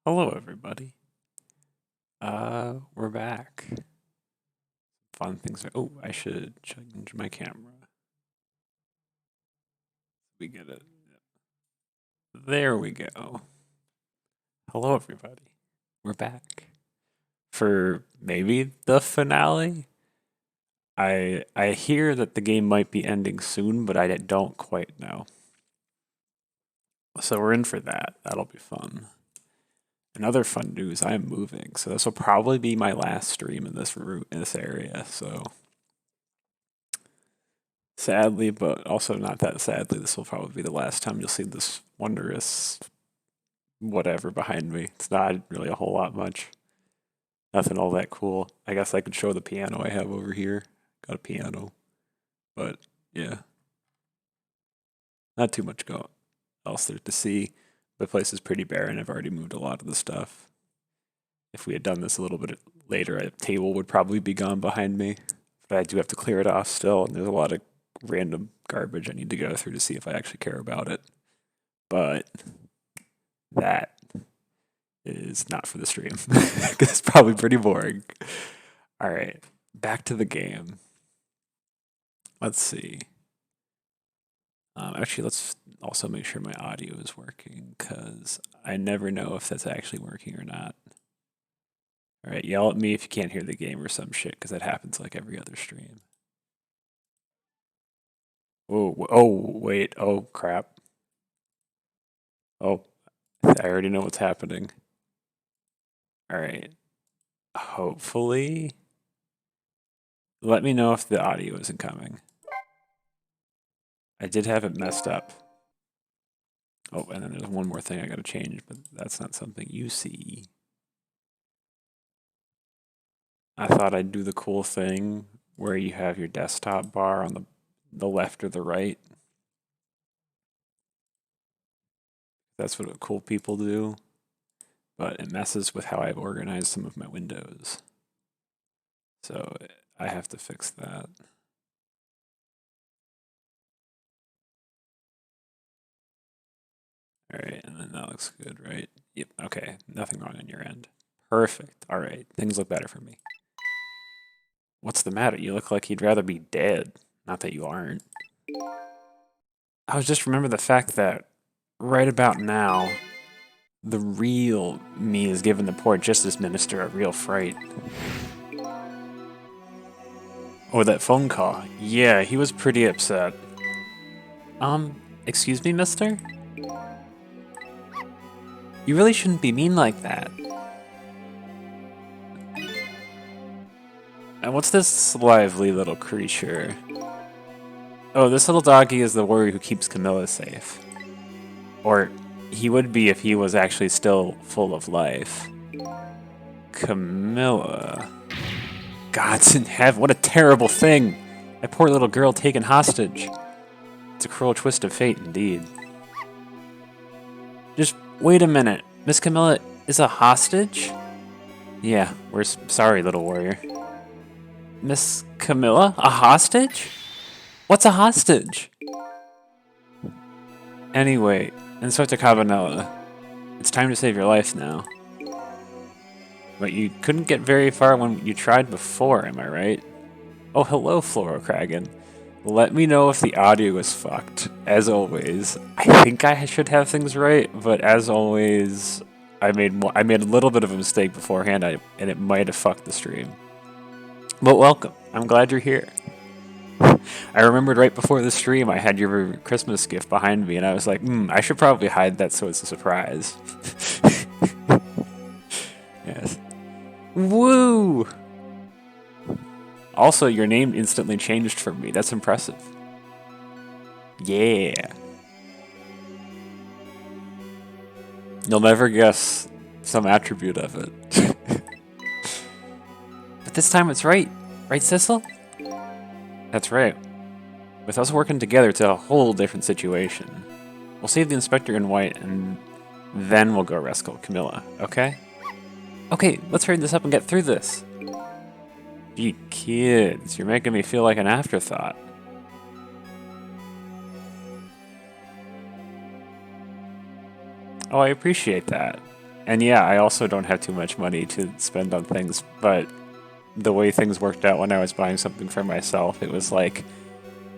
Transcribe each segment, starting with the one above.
Hello, everybody. We're back. Fun things. Oh, I should change my camera. We get it. There we go. Hello, everybody. We're back for maybe the finale. I hear that the game might be ending soon, but I don't quite know. So we're in for that. That'll be fun. Another fun news: I am moving, so this will probably be my last stream in this route in this area. So sadly, but also not that sadly, this will probably be the last time you'll see this wondrous whatever behind me. It's not really a whole lot much. Nothing all that cool. I guess I could show the piano I have over here. Got a piano. But yeah, not too much else there to see. The place is pretty barren. I've already moved a lot of the stuff. If we had done this a little bit later, a table would probably be gone behind me. But I do have to clear it off still, and there's a lot of random garbage I need to go through to see if I actually care about it. But that is not for the stream. It's probably pretty boring. All right, back to the game. Let's see. Actually, let's also make sure my audio is working because I never know if that's actually working or not. All right, yell at me if you can't hear the game or some shit because that happens like every other stream. Oh, wait. Oh, crap. Oh, I already know what's happening. All right. Hopefully. Let me know if the audio isn't coming. I did have it messed up. Oh, and then there's one more thing I gotta change, but that's not something you see. I thought I'd do the cool thing where you have your desktop bar on the left or the right. That's what cool people do, but it messes with how I've organized some of my windows. So I have to fix that. All right, and then that looks good, right? Yep, okay, nothing wrong on your end. Perfect, all right, things look better for me. What's the matter? You look like you'd rather be dead. Not that you aren't. I was just remember the fact that right about now, the real me is giving the poor justice minister a real fright. Oh, that phone call. Yeah, he was pretty upset. Excuse me, mister? You really shouldn't be mean like that. And what's this lively little creature? Oh, this little doggy is the warrior who keeps Camilla safe. Or he would be if he was actually still full of life. Camilla. Gods in heaven, what a terrible thing! That poor little girl taken hostage. It's a cruel twist of fate, indeed. Just wait a minute. Miss Camilla is a hostage? Yeah, we're sorry, little warrior. Miss Camilla? A hostage? What's a hostage? Anyway, Inspector Cabanella, it's time to save your life now. But you couldn't get very far when you tried before, am I right? Oh, hello, Florokragan. Let me know if the audio is fucked. As always, I think I should have things right, but as always, I made a little bit of a mistake beforehand, and it might have fucked the stream. But welcome. I'm glad you're here. I remembered right before the stream I had your Christmas gift behind me, and I was like, I should probably hide that so it's a surprise. Yes. Woo! Also, your name instantly changed for me. That's impressive. Yeah. You'll never guess some attribute of it. But this time it's right. Right, Sissel? That's right. With us working together, it's a whole different situation. We'll save the Inspector in white, and then we'll go rescue Camilla, okay? Okay, let's hurry this up and get through this. Gee, kids, you're making me feel like an afterthought. Oh, I appreciate that. And yeah, I also don't have too much money to spend on things, but the way things worked out when I was buying something for myself, it was like,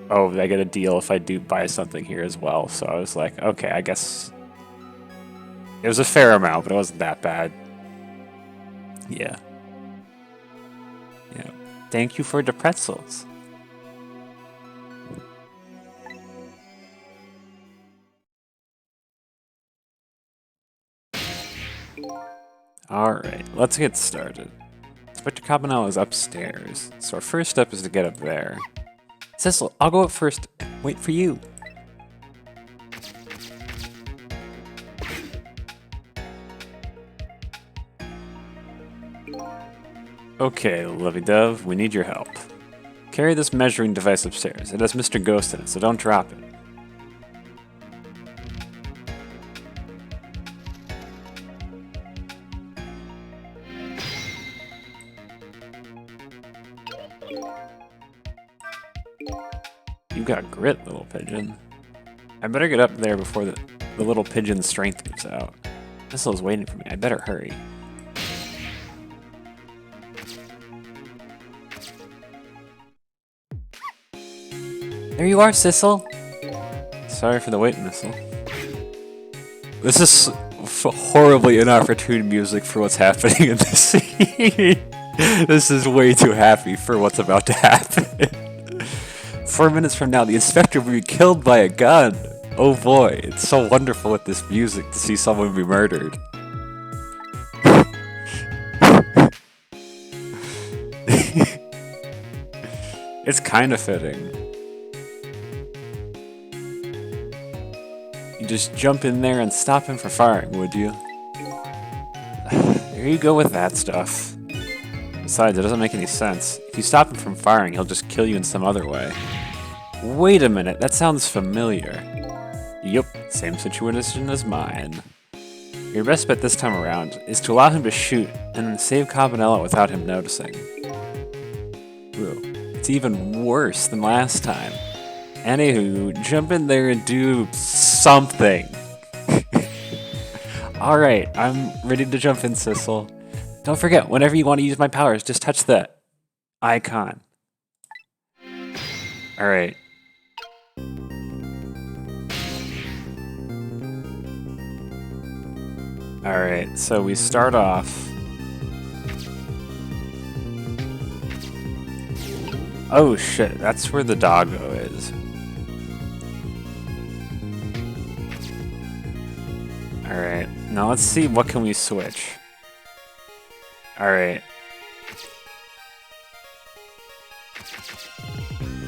oh, I get a deal if I do buy something here as well. So I was like, okay, I guess it was a fair amount, but it wasn't that bad. Yeah. Yeah. Thank you for the pretzels. Alright, let's get started. Inspector Cabanel is upstairs, so our first step is to get up there. Cecil, I'll go up first. Wait for you. Okay, Lovey-Dove, we need your help. Carry this measuring device upstairs. It has Mr. Ghost in it, so don't drop it. You got grit, little pigeon. I better get up there before the little pigeon's strength gives out. Cecil's waiting for me. I better hurry. There you are, Cecil. Sorry for the wait, Missile. This is horribly inopportune music for what's happening in this scene. This is way too happy for what's about to happen. 4 minutes from now, the inspector will be killed by a gun. Oh boy, it's so wonderful with this music to see someone be murdered. It's kind of fitting. You just jump in there and stop him from firing, would you? There you go with that stuff. Besides, it doesn't make any sense. If you stop him from firing, he'll just kill you in some other way. Wait a minute, that sounds familiar. Yup, same situation as mine. Your best bet this time around is to allow him to shoot and then save Cabanela without him noticing. Ooh, it's even worse than last time. Anywho, jump in there and do something. Alright, I'm ready to jump in, Cecil. Don't forget, whenever you want to use my powers, just touch the icon. Alright. Alright, so we start off. Oh shit, that's where the doggo is. Alright, now let's see what can we switch. Alright.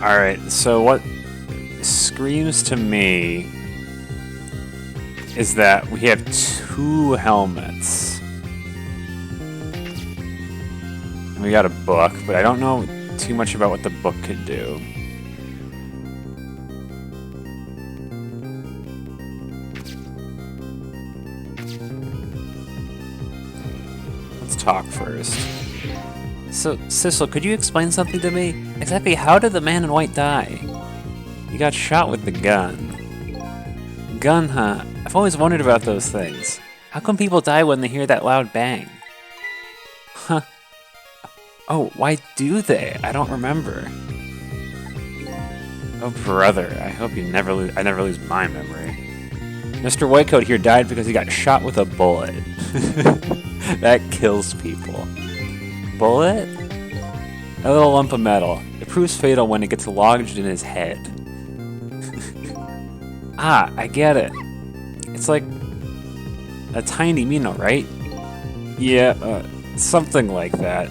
Alright, so what screams to me is that we have 2 helmets. And we got a book, but I don't know too much about what the book could do. Let's talk first. So, Cecil, could you explain something to me? Exactly how did the man in white die? He got shot with the gun. Gun, huh? I've always wondered about those things. How come people die when they hear that loud bang? Huh. Oh, why do they? I don't remember. Oh, brother, I hope I never lose my memory. Mr. Whitecoat here died because he got shot with a bullet. That kills people. Bullet? A little lump of metal. It proves fatal when it gets lodged in his head. Ah, I get it. It's like a tiny Mino, right? Yeah, something like that.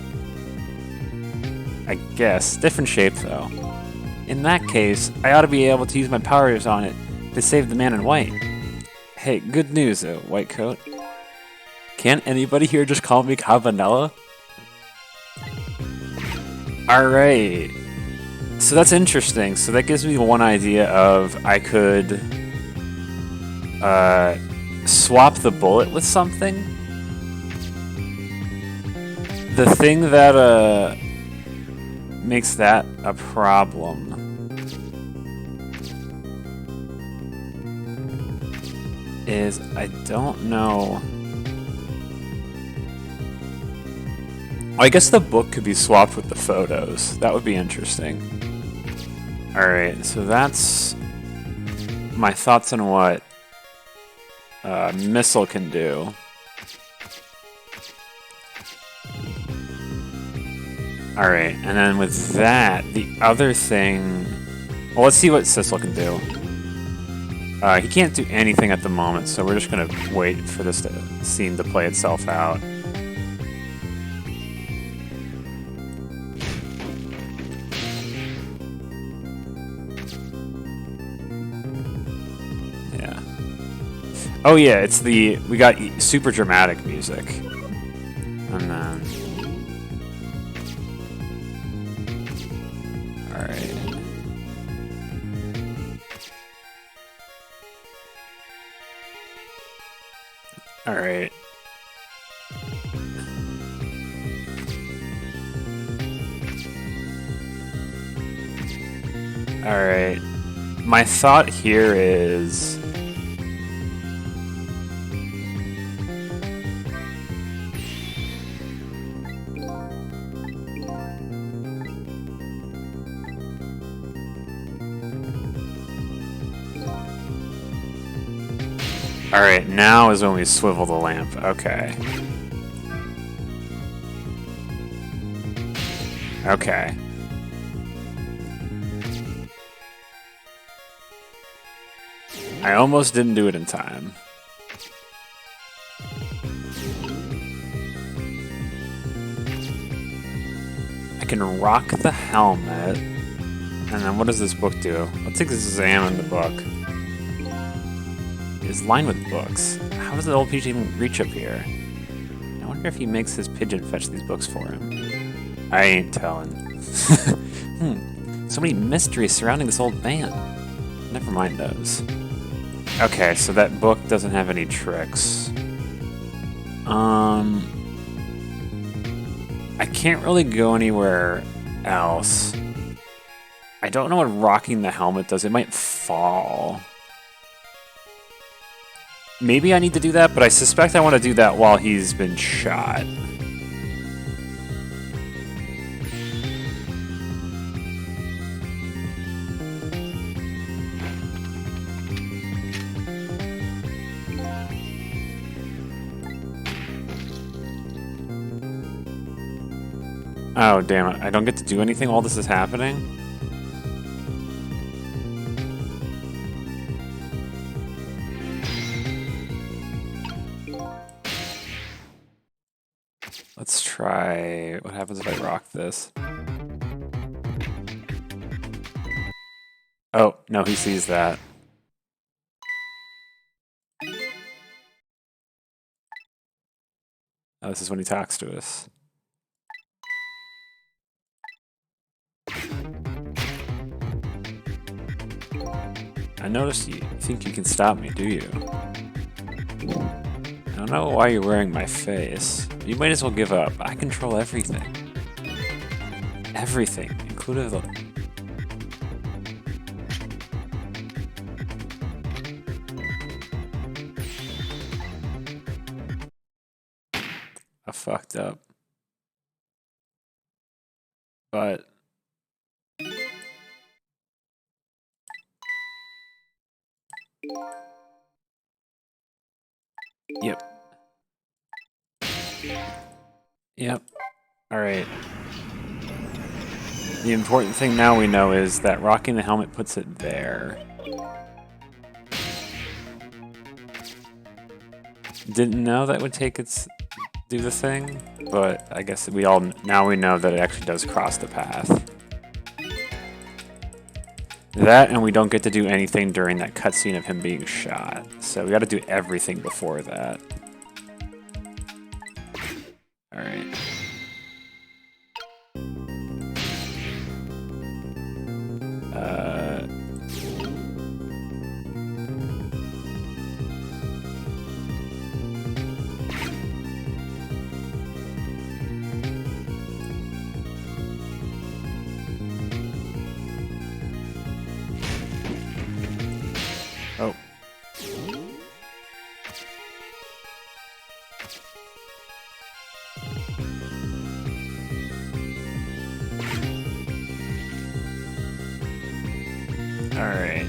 I guess. Different shape, though. In that case, I ought to be able to use my powers on it to save the man in white. Hey, good news, Whitecoat. Can't anybody here just call me Cabanela? Alright. So that's interesting. So that gives me one idea of I could swap the bullet with something. The thing that makes that a problem is I don't know I guess the book could be swapped with the photos. That would be interesting. Alright, so that's my thoughts on what Missile can do. Alright, and then with that, the other thing... Well, let's see what Sissel can do. He can't do anything at the moment, so we're just gonna wait for this scene to play itself out. Yeah. Oh yeah, it's we got super dramatic music. And then... Alright. Alright. Alright. My thought here is... Alright, now is when we swivel the lamp. Okay. Okay. I almost didn't do it in time. I can rock the helmet. And then what does this book do? Let's examine the book. It's lined with books. How does the old pigeon even reach up here? I wonder if he makes his pigeon fetch these books for him. I ain't telling. So many mysteries surrounding this old man. Never mind those. Okay, so that book doesn't have any tricks. I can't really go anywhere else. I don't know what rocking the helmet does. It might fall. Maybe I need to do that, but I suspect I want to do that while he's been shot. Oh, damn it. I don't get to do anything while this is happening? Let's try... What happens if I rock this? Oh, no, he sees that. Oh, this is when he talks to us. I noticed you think you can stop me, do you? I don't know why you're wearing my face. You might as well give up. I control everything. Everything, including the... I fucked up. But... Yep. Yep. Alright. The important thing now we know is that rocking the helmet puts it there. Didn't know that would take its... do the thing, but I guess we all... Now we know that it actually does cross the path. That, and we don't get to do anything during that cutscene of him being shot. So we gotta do everything before that. Alright. Oh. Alright.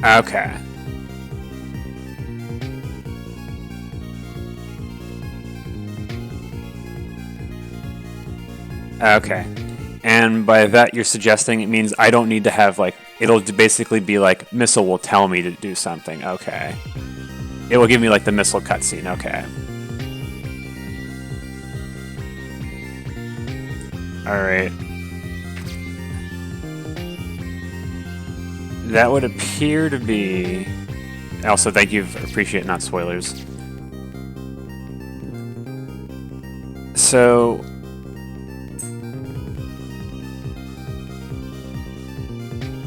Okay. Okay. And by that, you're suggesting it means I don't need to have, like, it'll basically be like, Missile will tell me to do something. Okay. It will give me, like, the Missile cutscene. Okay. Alright. That would appear to be... Also, thank you. Appreciate not spoilers. So...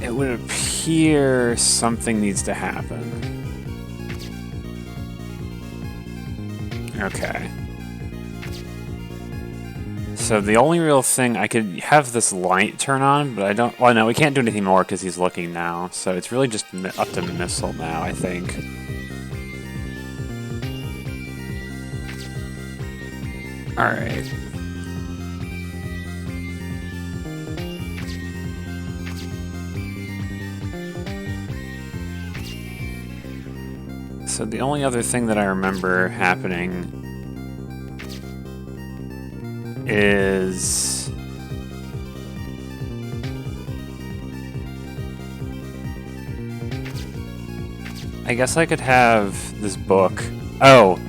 it would appear something needs to happen. Okay. So the only real thing, I could have this light turn on, but I don't... Well, no, we can't do anything more because he's looking now. So it's really just up to Missile now, I think. Alright. So the only other thing that I remember happening is... I guess I could have this book. Oh!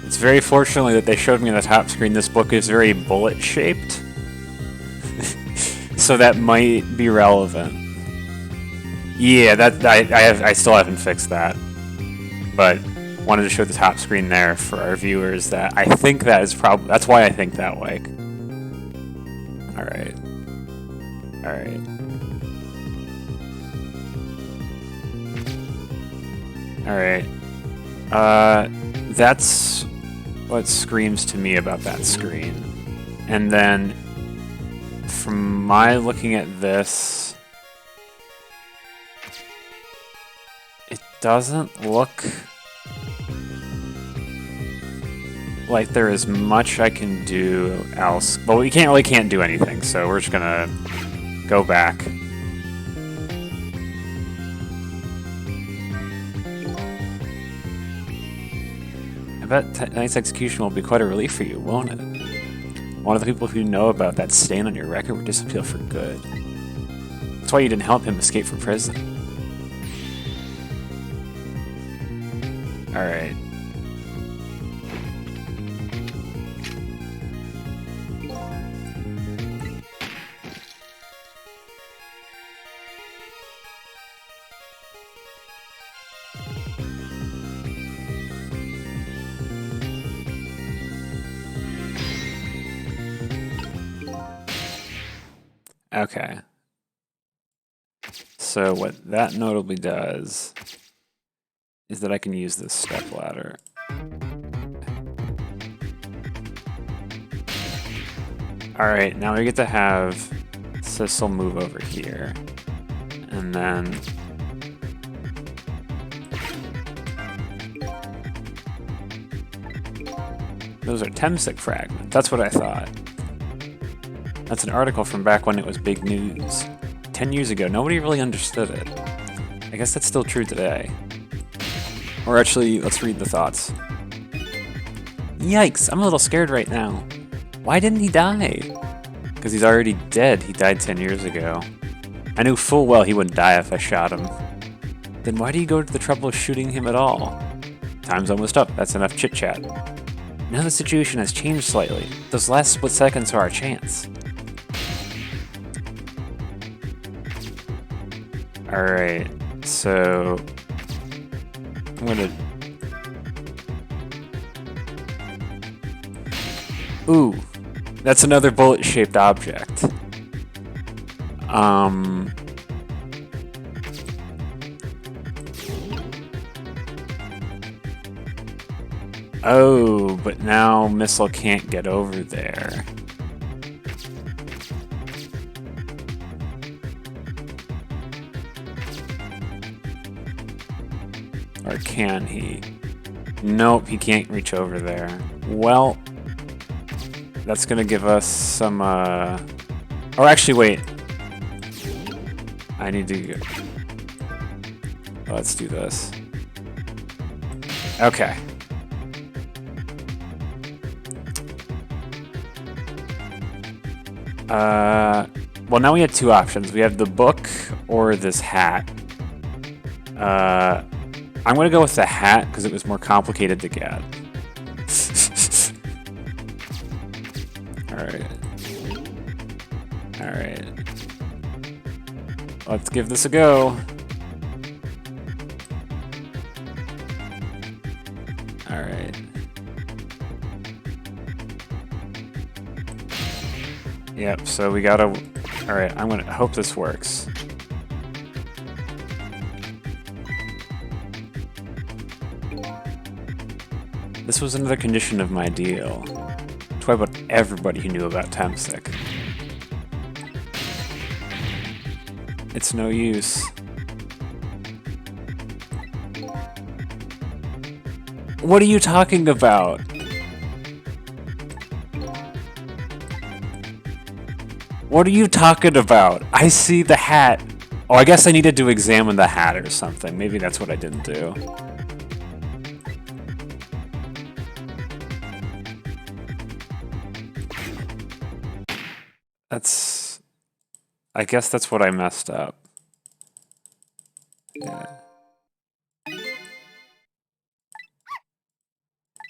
It's very fortunately that they showed me on the top screen this book is very bullet-shaped. So that might be relevant. Yeah, that I still haven't fixed that. But wanted to show the top screen there for our viewers that I think that is probably... That's why I think that way. Alright. Alright. Alright. That's what screams to me about that screen. And then, from my looking at this, it doesn't look like there is much I can do else. Well, we really can't do anything, so we're just gonna go back. I bet tonight's execution will be quite a relief for you, won't it? One of the people who know about that stain on your record would disappear for good. That's why you didn't help him escape from prison. Alright. Okay. So what that notably does is that I can use this stepladder. Alright, now we get to have Sissel move over here. And then... those are Temsic fragments. That's what I thought. That's an article from back when it was big news. 10 years ago, nobody really understood it. I guess that's still true today. Or actually, let's read the thoughts. Yikes, I'm a little scared right now. Why didn't he die? Because he's already dead. He died 10 years ago. I knew full well he wouldn't die if I shot him. Then why do you go to the trouble of shooting him at all? Time's almost up. That's enough chit-chat. Now the situation has changed slightly. Those last split seconds are our chance. Alright, so... I'm gonna... Ooh, that's another bullet-shaped object. Oh, but now Missile can't get over there. Or can he? Nope, he can't reach over there. Well, that's gonna give us some, Or actually, wait. I need to... Let's do this. Okay. Well, now we have two options. We have the book or this hat. I'm gonna go with the hat because it was more complicated to get. Alright. Alright. Let's give this a go. Alright. Yep, so we gotta... Alright, I'm gonna hope this works. This was another condition of my deal. That's why about everybody who knew about Temsic. It's no use. What are you talking about? What are you talking about? I see the hat. Oh, I guess I needed to examine the hat or something. Maybe that's what I didn't do. That's... I guess that's what I messed up. Yeah.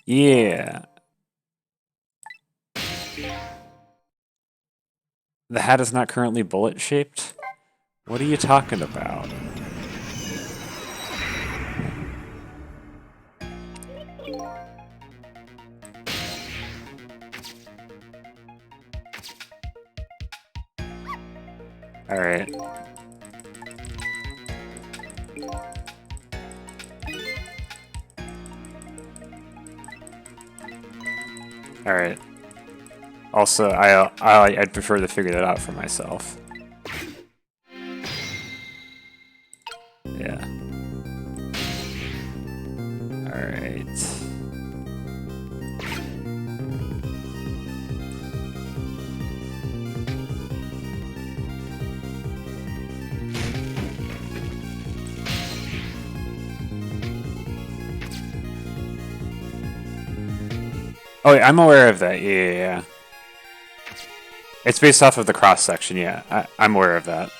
Yeah. The hat is not currently bullet-shaped? What are you talking about? Alright. Alright. Also, I'd prefer to figure that out for myself. Yeah. Alright. Oh, yeah, I'm aware of that. Yeah. It's based off of the cross-section, yeah. I'm aware of that.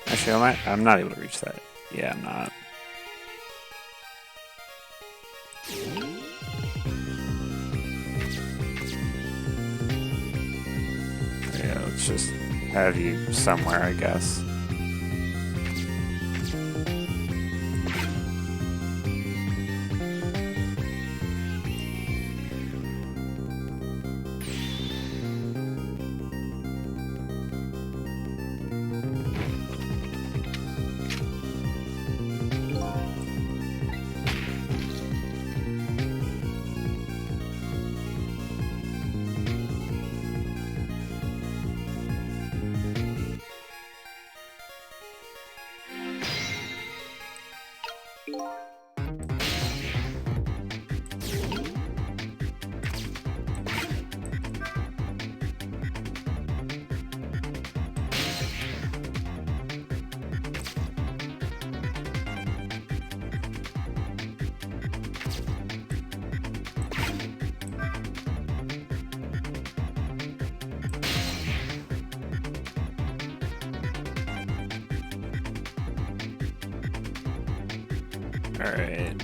Actually, I'm not able to reach that. Yeah, I'm not. Yeah, let's just have you somewhere, I guess. Alright.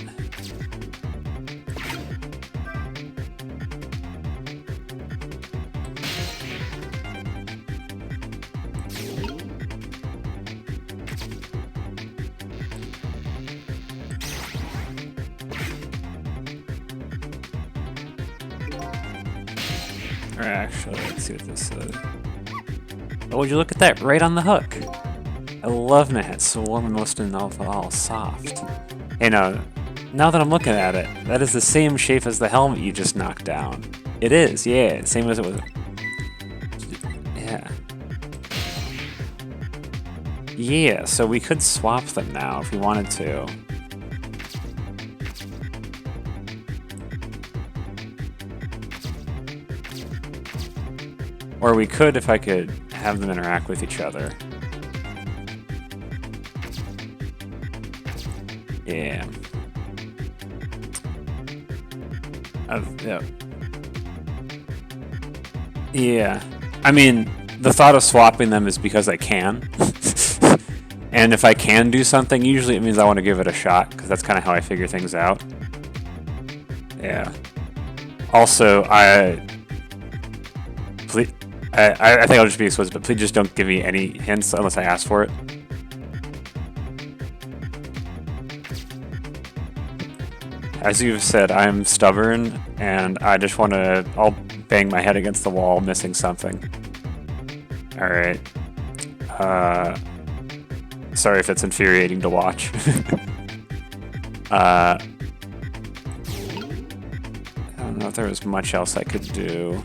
Or actually, let's see what this says. Oh, would you look at that? Right on the hook. I love Nihat. So warm and most of all soft. Hey, now that I'm looking at it, that is the same shape as the helmet you just knocked down. It is, yeah. Same as it was. Yeah. Yeah, so we could swap them now if we wanted to. Or we could if I could have them interact with each other. Yeah. Yeah. Yeah. I mean, the thought of swapping them is because I can. And if I can do something, usually it means I want to give it a shot, because that's kind of how I figure things out. Yeah. Also, I think I'll just be explicit, but please just don't give me any hints unless I ask for it. As you've said, I'm stubborn, and I just want to... I'll bang my head against the wall, missing something. Alright. Sorry if it's infuriating to watch. I don't know if there was much else I could do.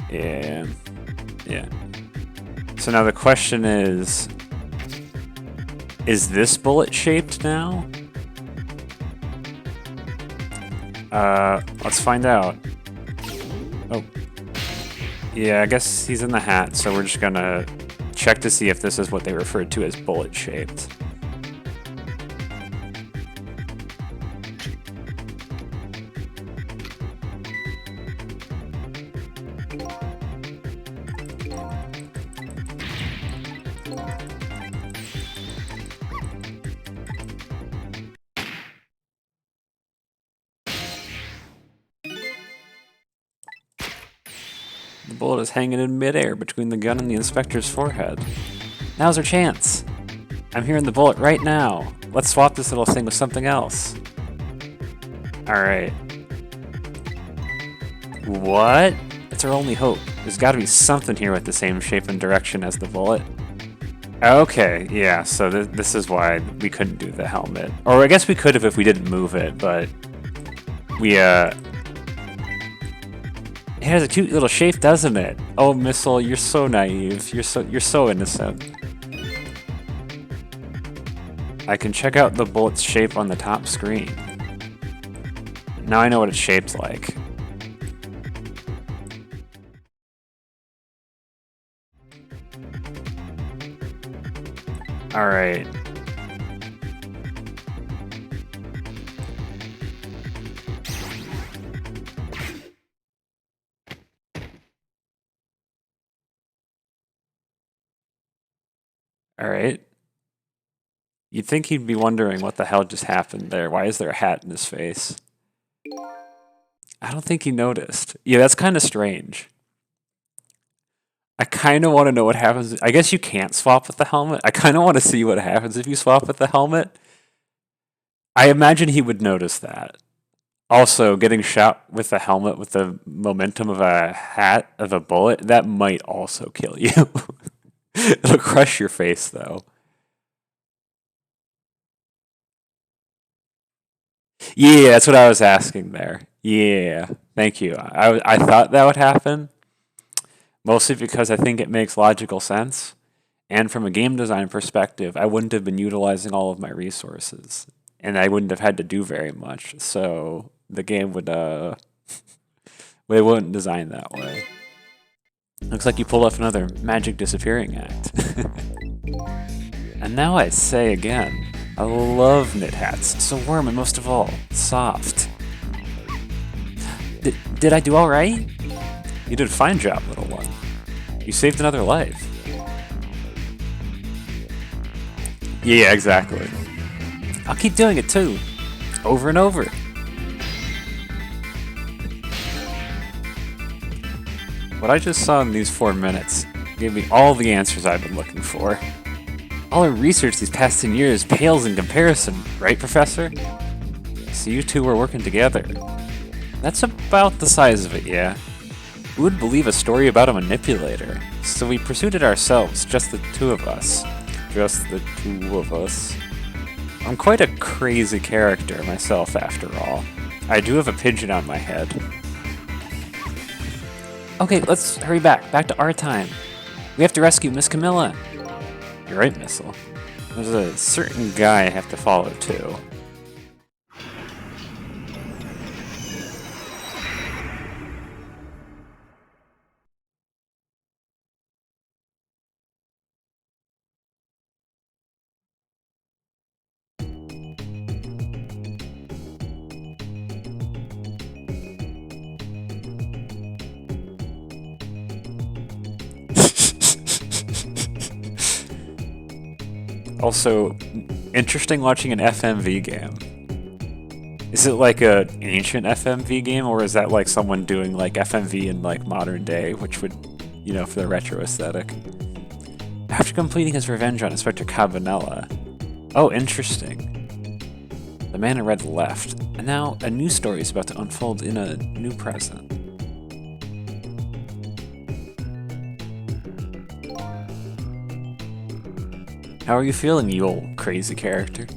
Yeah. So now the question is this bullet shaped now? Let's find out. Oh. Yeah, I guess he's in the hat, so we're just gonna check to see if this is what they referred to as bullet shaped. The bullet is hanging in midair between the gun and the inspector's forehead. Now's our chance. I'm hearing the bullet right now. Let's swap this little thing with something else. Alright. What? It's our only hope. There's gotta be something here with the same shape and direction as the bullet. Okay, yeah, so this is why we couldn't do the helmet. Or I guess we could have if we didn't move it, but... It has a cute little shape, doesn't it? Oh, Missile, you're so naive. You're so innocent. I can check out the bullet's shape on the top screen. Now I know what it's shaped like. Alright. Alright. You'd think he'd be wondering what the hell just happened there. Why is there a hat in his face? I don't think he noticed. Yeah, that's kind of strange. I kind of want to know what happens. I guess you can't swap with the helmet. I kind of want to see what happens if you swap with the helmet. I imagine he would notice that. Also, getting shot with the helmet with the momentum of a hat, of a bullet, that might also kill you. It'll crush your face, though. Yeah, that's what I was asking there. Yeah, thank you. I thought that would happen, mostly because I think it makes logical sense. And from a game design perspective, I wouldn't have been utilizing all of my resources. And I wouldn't have had to do very much. So the game would, they wouldn't design that way. Looks like you pulled off another magic disappearing act. And now I say again, I love knit hats. So warm and most of all, soft. Did I do all right? You did a fine job, little one. You saved another life. Yeah, exactly. I'll keep doing it too. Over and over. What I just saw in these 4 minutes gave me all the answers I've been looking for. All our research these past 10 years pales in comparison, right, Professor? So you two were working together. That's about the size of it, yeah. Who would believe a story about a manipulator? So we pursued it ourselves, just the two of us. Just the two of us. I'm quite a crazy character myself, after all. I do have a pigeon on my head. Okay, let's hurry back. Back to our time. We have to rescue Miss Camilla. You're right, Missile. There's a certain guy I have to follow, too. Also, interesting watching an FMV game. Is it like a ancient FMV game, or is that like someone doing like FMV in like modern day, which would, you know, for the retro aesthetic? After completing his revenge on Inspector Cabanela. Oh, interesting. The man in red left, and now a new story is about to unfold in a new present. How are you feeling, you old crazy character?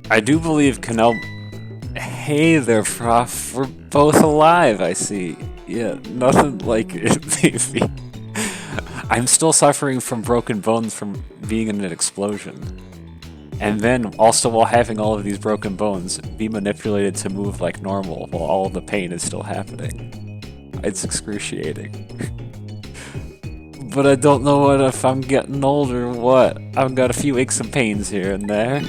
I do believe Canel... Hey there, Prof. We're both alive, I see. Yeah, nothing like it, baby. I'm still suffering from broken bones from being in an explosion. And then, also while having all of these broken bones, be manipulated to move like normal while all of the pain is still happening. It's excruciating. But I don't know what if I'm getting older or what. I've got a few aches and pains here and there.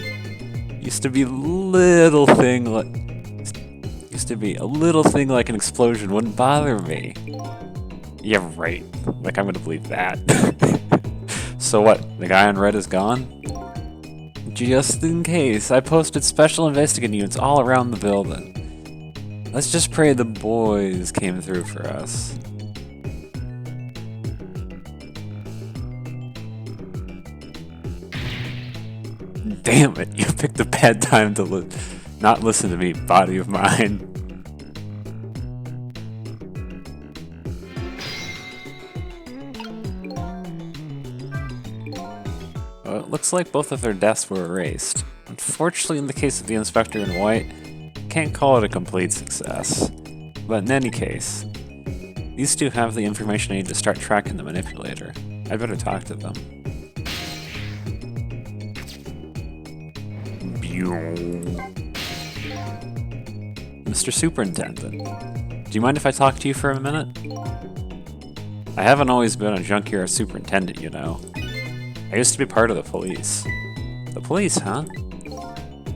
Used to be a little thing like an explosion wouldn't bother me. Yeah, right. Like I'm gonna believe that. So what? The guy in red is gone? Just in case, I posted special investigating units all around the building. Let's just pray the boys came through for us. Damn it, you picked a bad time to not listen to me, body of mine. Well, it looks like both of their deaths were erased. Unfortunately, in the case of the Inspector in white, can't call it a complete success. But in any case, these two have the information I need to start tracking the manipulator. I'd better talk to them. Mr. Superintendent, do you mind if I talk to you for a minute? I haven't always been a junkyard superintendent, you know. I used to be part of the police. The police, huh?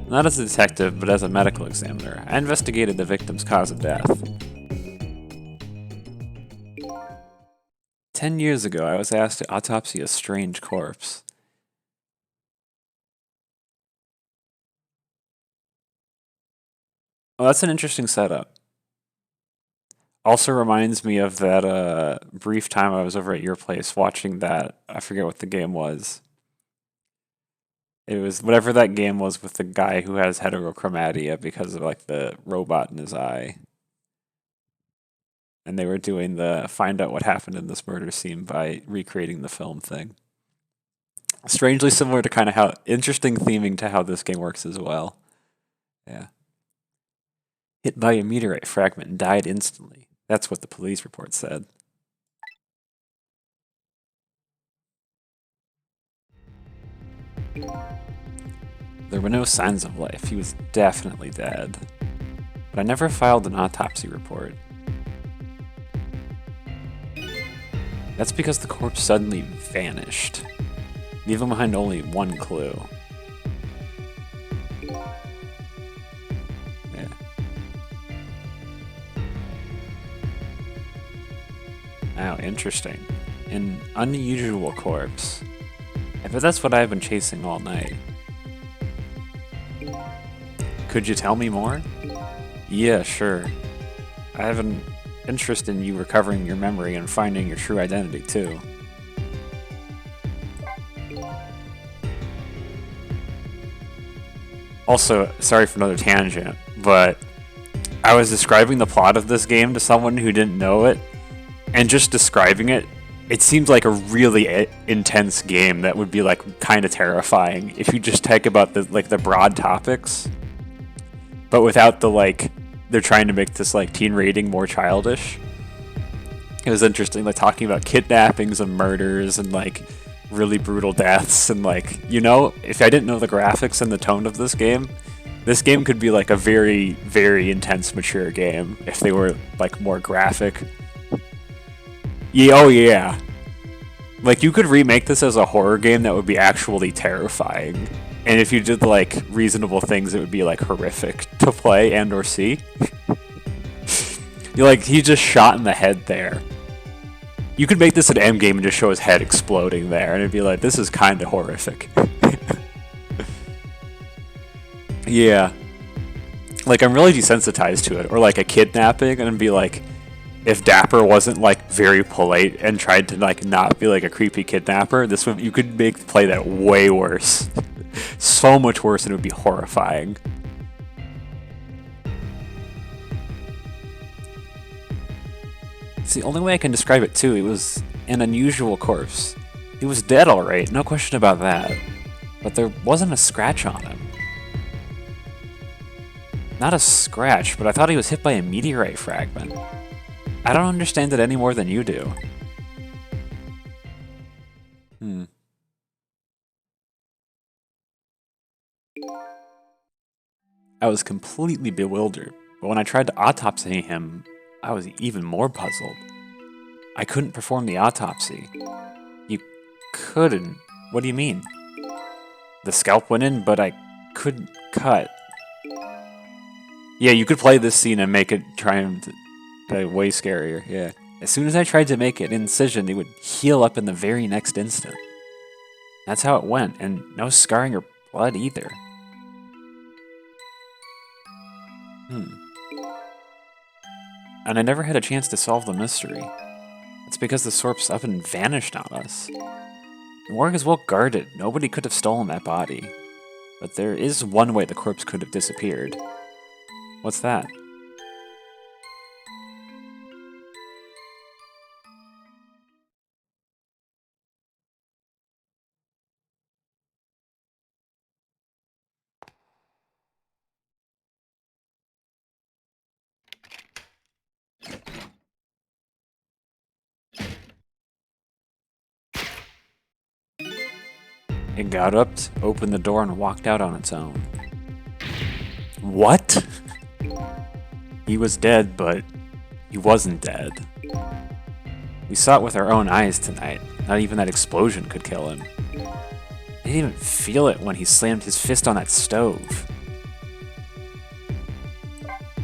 Not as a detective, but as a medical examiner. I investigated the victim's cause of death. 10 years ago, I was asked to autopsy a strange corpse. Well, that's an interesting setup. Also reminds me of that brief time I was over at your place watching that. I forget what the game was. It was whatever that game was with the guy who has heterochromatia because of like the robot in his eye. And they were doing the find out what happened in this murder scene by recreating the film thing. Strangely similar to kind of how interesting theming to how this game works as well. Yeah. Hit by a meteorite fragment and died instantly. That's what the police report said. There were no signs of life. He was definitely dead. But I never filed an autopsy report. That's because the corpse suddenly vanished, leaving behind only one clue. Yeah. Oh, interesting. An unusual corpse. I bet that's what I've been chasing all night. Could you tell me more? Yeah, sure. I have an interest in you recovering your memory and finding your true identity, too. Also, sorry for another tangent, but I was describing the plot of this game to someone who didn't know it, and just describing it, it seems like a really intense game that would be like kind of terrifying if you just talk about the broad topics, but without the like they're trying to make this like teen rating more childish. It was interesting, like talking about kidnappings and murders and like really brutal deaths and like, you know, if I didn't know the graphics and the tone of this game could be like a very, very intense, mature game if they were like more graphic. Yeah, oh yeah. Like you could remake this as a horror game that would be actually terrifying. And if you did like reasonable things, it would be like horrific to play and or see. You're like, he just shot in the head there. You could make this an endgame and just show his head exploding there, and it'd be like, this is kind of horrific. Yeah. Like, I'm really desensitized to it. Or like a kidnapping, and it'd be like, if Dapper wasn't like very polite and tried to like not be like a creepy kidnapper, this would, you could play that way worse. So much worse, and it would be horrifying. It's the only way I can describe it too. It was an unusual corpse. He was dead alright, no question about that. But there wasn't a scratch on him. Not a scratch, but I thought he was hit by a meteorite fragment. I don't understand it any more than you do. I was completely bewildered, but when I tried to autopsy him, I was even more puzzled. I couldn't perform the autopsy. You couldn't? What do you mean? The scalp went in, but I couldn't cut. Yeah, you could play this scene and make it try and be way scarier, yeah. As soon as I tried to make an incision, it would heal up in the very next instant. That's how it went, and no scarring or blood either. And I never had a chance to solve the mystery. It's because the Sorp's up and vanished on us. The morgue is well guarded. Nobody could have stolen that body. But there is one way the corpse could have disappeared. What's that? It got up, opened the door, and walked out on its own. What? He was dead, but he wasn't dead. We saw it with our own eyes tonight. Not even that explosion could kill him. I didn't even feel it when he slammed his fist on that stove.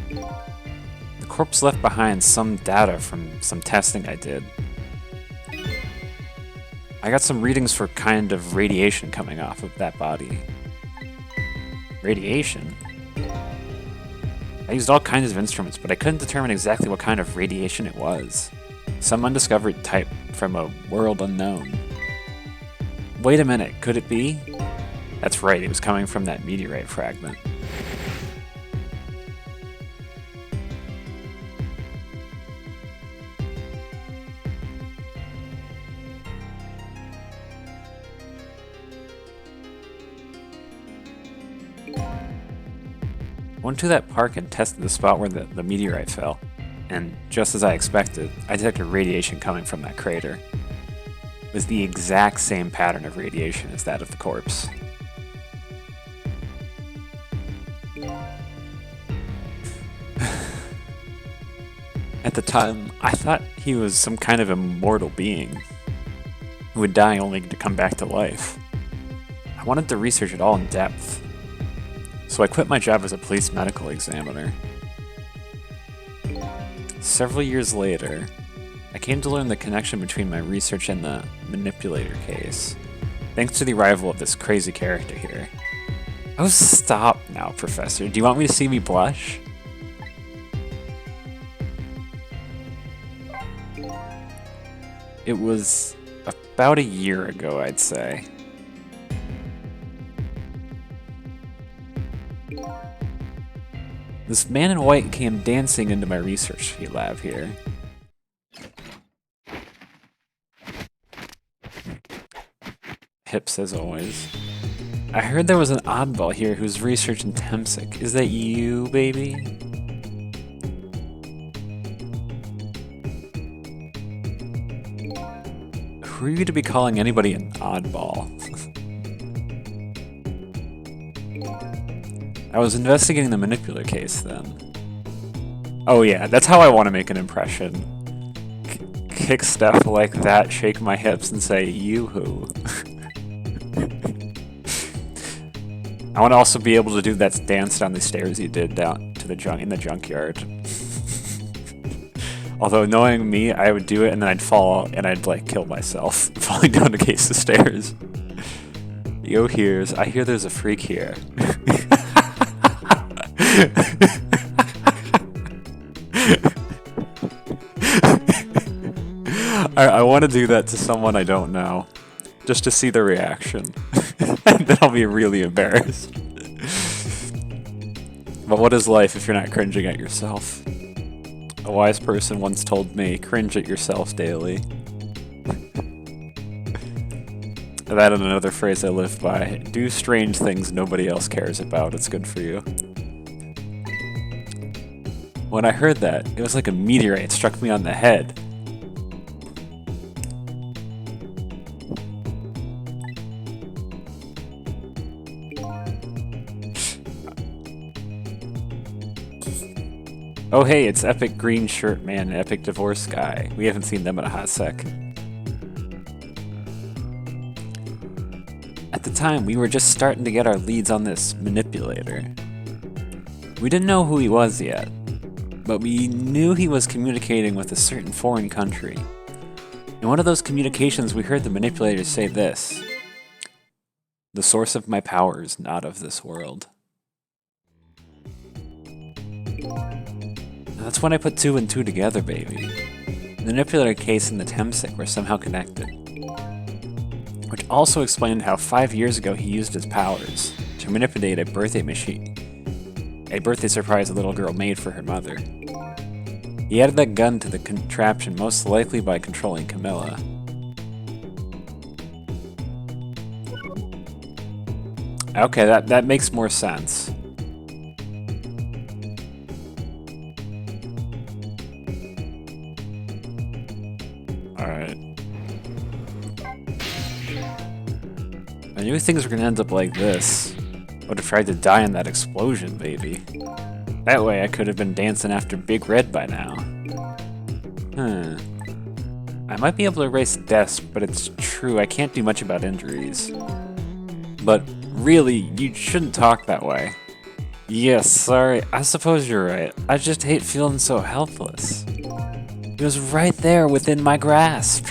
The corpse left behind some data from some testing I did. I got some readings for kind of radiation coming off of that body. Radiation? I used all kinds of instruments, but I couldn't determine exactly what kind of radiation it was. Some undiscovered type from a world unknown. Wait a minute, could it be? That's right, it was coming from that meteorite fragment. Went to that park and tested the spot where the meteorite fell, and just as I expected, I detected radiation coming from that crater. It was the exact same pattern of radiation as that of the corpse. At the time, I thought he was some kind of immortal being who would die only to come back to life. I wanted to research it all in depth. So I quit my job as a police medical examiner. Several years later, I came to learn the connection between my research and the manipulator case, thanks to the arrival of this crazy character here. Oh, stop now, Professor. Do you want me to see me blush? It was about a year ago, I'd say. This man in white came dancing into my research lab here. Hips as always. I heard there was an oddball here who's researching Temsic. Is that you, baby? Who are you to be calling anybody an oddball? I was investigating the manipulator case then. Oh yeah, that's how I want to make an impression. Kick stuff like that, shake my hips, and say, "You-hoo." I want to also be able to do that dance down the stairs you did down to the in the junkyard. Although knowing me, I would do it and then I'd fall and I'd like kill myself falling down the case of stairs. Yo, I hear there's a freak here. I want to do that to someone I don't know, just to see the reaction. And then I'll be really embarrassed. But what is life if you're not cringing at yourself? A wise person once told me, cringe at yourself daily. That and another phrase I live by, do strange things nobody else cares about, it's good for you. When I heard that, it was like a meteorite struck me on the head. Oh hey, it's Epic Green Shirt Man and Epic Divorce Guy. We haven't seen them in a hot sec. At the time, we were just starting to get our leads on this manipulator. We didn't know who he was yet, but we knew he was communicating with a certain foreign country. In one of those communications, we heard the manipulator say this: "The source of my power is not of this world." And that's when I put 2 and 2 together, baby. The manipulator case and the Temsic were somehow connected. Which also explained how 5 years ago he used his powers to manipulate a birthday machine. A birthday surprise a little girl made for her mother. He added that gun to the contraption most likely by controlling Camilla. Okay, that makes more sense. Alright. I knew things were gonna end up like this. I would have tried to die in that explosion, baby. That way I could have been dancing after Big Red by now. I might be able to erase deaths, but it's true, I can't do much about injuries. But really, you shouldn't talk that way. Yes, sorry, I suppose you're right. I just hate feeling so helpless. It was right there within my grasp.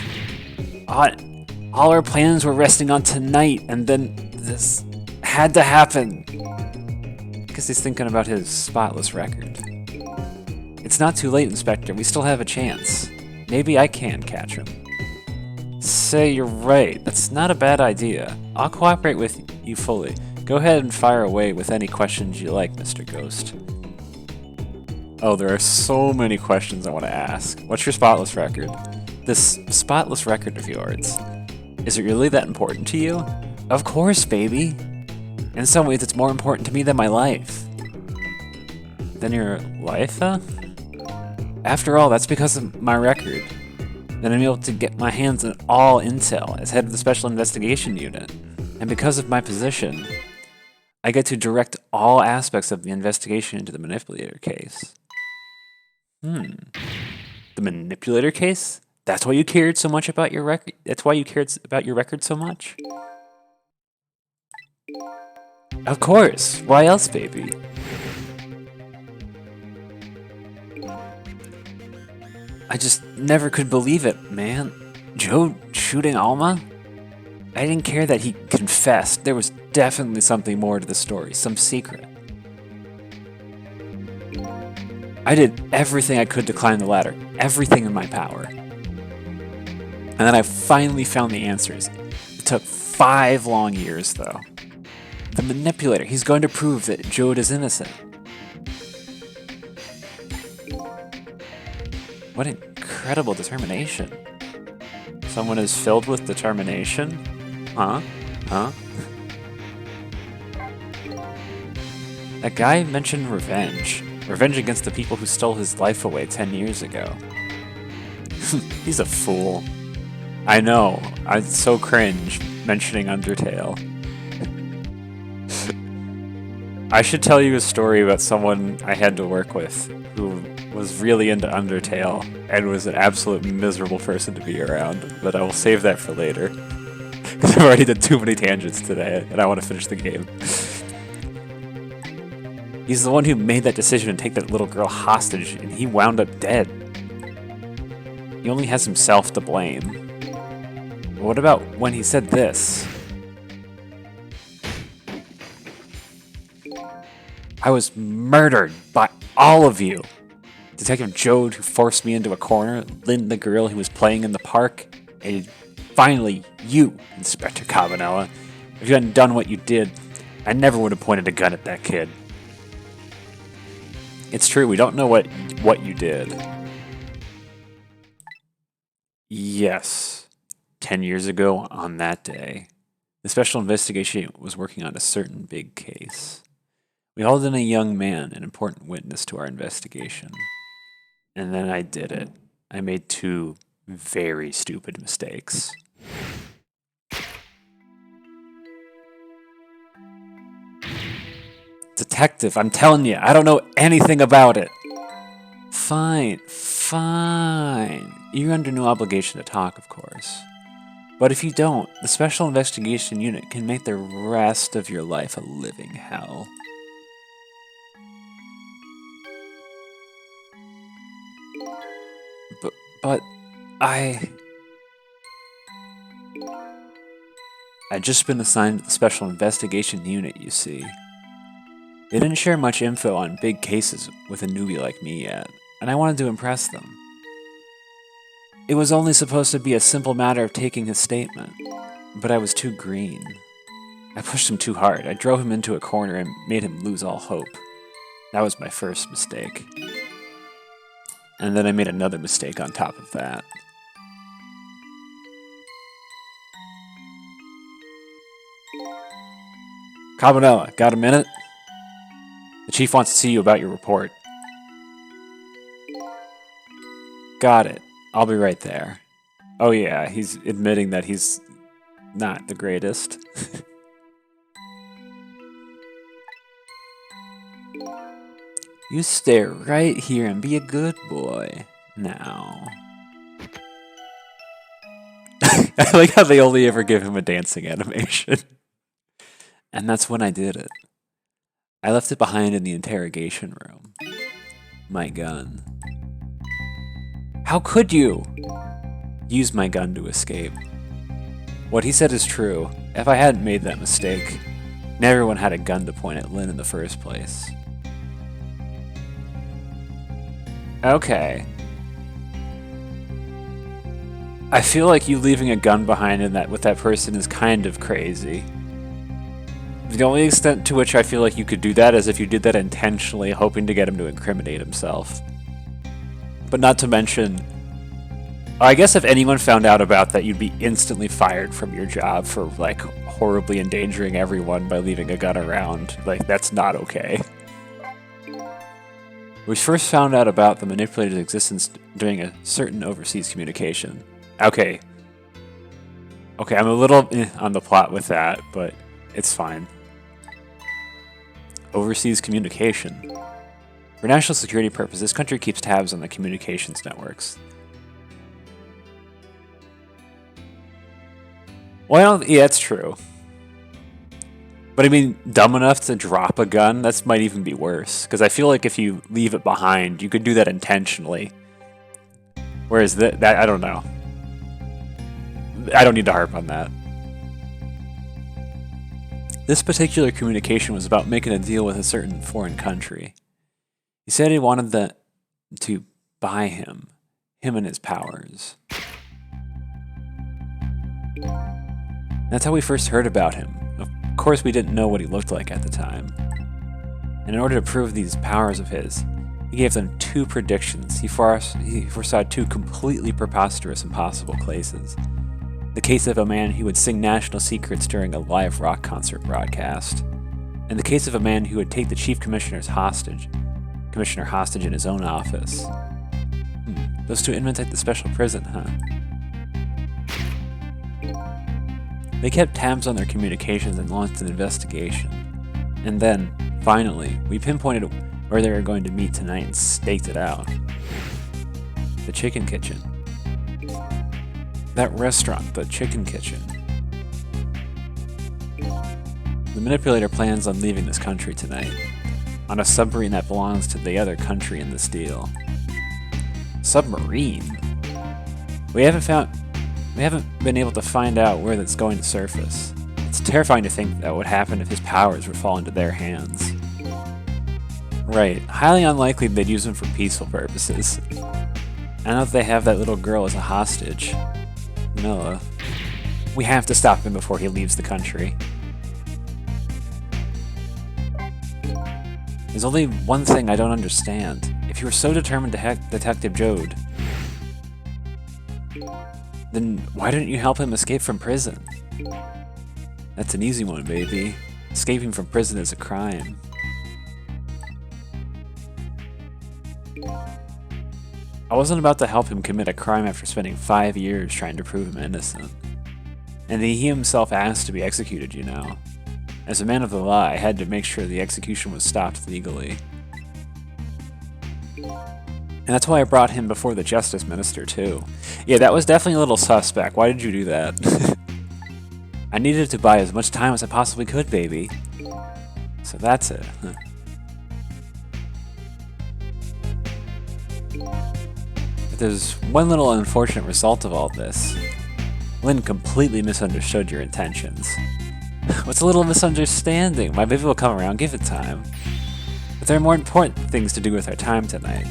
All our plans were resting on tonight, and then this had to happen. Because he's thinking about his spotless record. It's not too late, Inspector. We still have a chance. Maybe I can catch him. Say, you're right. That's not a bad idea. I'll cooperate with you fully. Go ahead and fire away with any questions you like, Mr. Ghost. Oh, there are so many questions I want to ask. What's your spotless record? This spotless record of yours, is it really that important to you? Of course, baby. In some ways, it's more important to me than my life. Than your life, huh? After all, that's because of my record. Then I'm able to get my hands on all intel as head of the Special Investigation Unit. And because of my position, I get to direct all aspects of the investigation into the manipulator case. The manipulator case? That's why you cared so much about your record? That's why you cared about your record so much? Of course. Why else, baby? I just never could believe it, man. Joe shooting Alma? I didn't care that he confessed. There was definitely something more to the story, some secret. I did everything I could to climb the ladder, everything in my power. And then I finally found the answers. It took 5 long years, though. The manipulator, he's going to prove that Jode is innocent. What incredible determination. Someone is filled with determination? Huh? Huh? That guy mentioned revenge. Revenge against the people who stole his life away 10 years ago. He's a fool. I know. I so cringe mentioning Undertale. I should tell you a story about someone I had to work with who was really into Undertale and was an absolute miserable person to be around, but I will save that for later. Because I've already done too many tangents today and I want to finish the game. He's the one who made that decision to take that little girl hostage, and he wound up dead. He only has himself to blame. But what about when he said this? I was murdered by all of you. Detective Jode, who forced me into a corner, Lynn, the girl who was playing in the park, and finally you, Inspector Cabanela. If you hadn't done what you did, I never would have pointed a gun at that kid. It's true, we don't know what you did. Yes. 10 years ago on that day, the Special Investigation Unit was working on a certain big case. We hauled in a young man, an important witness to our investigation. And then I did it. I made 2 very stupid mistakes. Detective, I'm telling you, I don't know anything about it. Fine. You're under no obligation to talk, of course. But if you don't, the Special Investigation Unit can make the rest of your life a living hell. But I'd just been assigned to the Special Investigation Unit, you see. They didn't share much info on big cases with a newbie like me yet, and I wanted to impress them. It was only supposed to be a simple matter of taking his statement, but I was too green. I pushed him too hard. I drove him into a corner and made him lose all hope. That was my first mistake. And then I made another mistake on top of that. Cabanela, got a minute? The chief wants to see you about your report. Got it. I'll be right there. Oh yeah, he's admitting that he's not the greatest. You stay right here and be a good boy. Now. I like how they only ever give him a dancing animation. And that's when I did it. I left it behind in the interrogation room. My gun. How could you? Use my gun to escape. What he said is true. If I hadn't made that mistake, never one had a gun to point at Lynn in the first place. Okay. I feel like you leaving a gun behind with that person is kind of crazy. The only extent to which I feel like you could do that is if you did that intentionally, hoping to get him to incriminate himself. But not to mention, I guess if anyone found out about that, you'd be instantly fired from your job for, like, horribly endangering everyone by leaving a gun around. Like, that's not okay. We first found out about the manipulator's existence during a certain overseas communication. Okay, I'm a little on the plot with that, but it's fine. Overseas communication. For national security purposes, this country keeps tabs on the communications networks. Well, yeah, it's true. But I mean, dumb enough to drop a gun? That might even be worse. Because I feel like if you leave it behind, you could do that intentionally. Whereas that I don't know. I don't need to harp on that. This particular communication was about making a deal with a certain foreign country. He said he wanted to buy him and his powers. That's how we first heard about him. Of course, we didn't know what he looked like at the time. And in order to prove these powers of his, he gave them 2 predictions. He foresaw 2 completely preposterous, impossible cases. The case of a man who would sing national secrets during a live rock concert broadcast, and the case of a man who would take the chief commissioner hostage in his own office. Those 2 inmates at the special prison, huh? They kept tabs on their communications and launched an investigation. And then, finally, we pinpointed where they were going to meet tonight and staked it out. The Chicken Kitchen. That restaurant, the Chicken Kitchen. The manipulator plans on leaving this country tonight, on a submarine that belongs to the other country in this deal. Submarine? We haven't been able to find out where that's going to surface. It's terrifying to think that would happen if his powers would fall into their hands. Right, highly unlikely they'd use him for peaceful purposes. I know that they have that little girl as a hostage. Noah. We have to stop him before he leaves the country. There's only one thing I don't understand. If you were so determined to hack Detective Jode, then why didn't you help him escape from prison? That's an easy one, baby. Escaping from prison is a crime. I wasn't about to help him commit a crime after spending 5 years trying to prove him innocent. And he himself asked to be executed, you know. As a man of the law, I had to make sure the execution was stopped legally. And that's why I brought him before the Justice Minister, too. Yeah, that was definitely a little suspect. Why did you do that? I needed to buy as much time as I possibly could, baby. So that's it. But there's one little unfortunate result of all this. Lynn completely misunderstood your intentions. What's a little misunderstanding? My baby will come around, give it time. But there are more important things to do with our time tonight.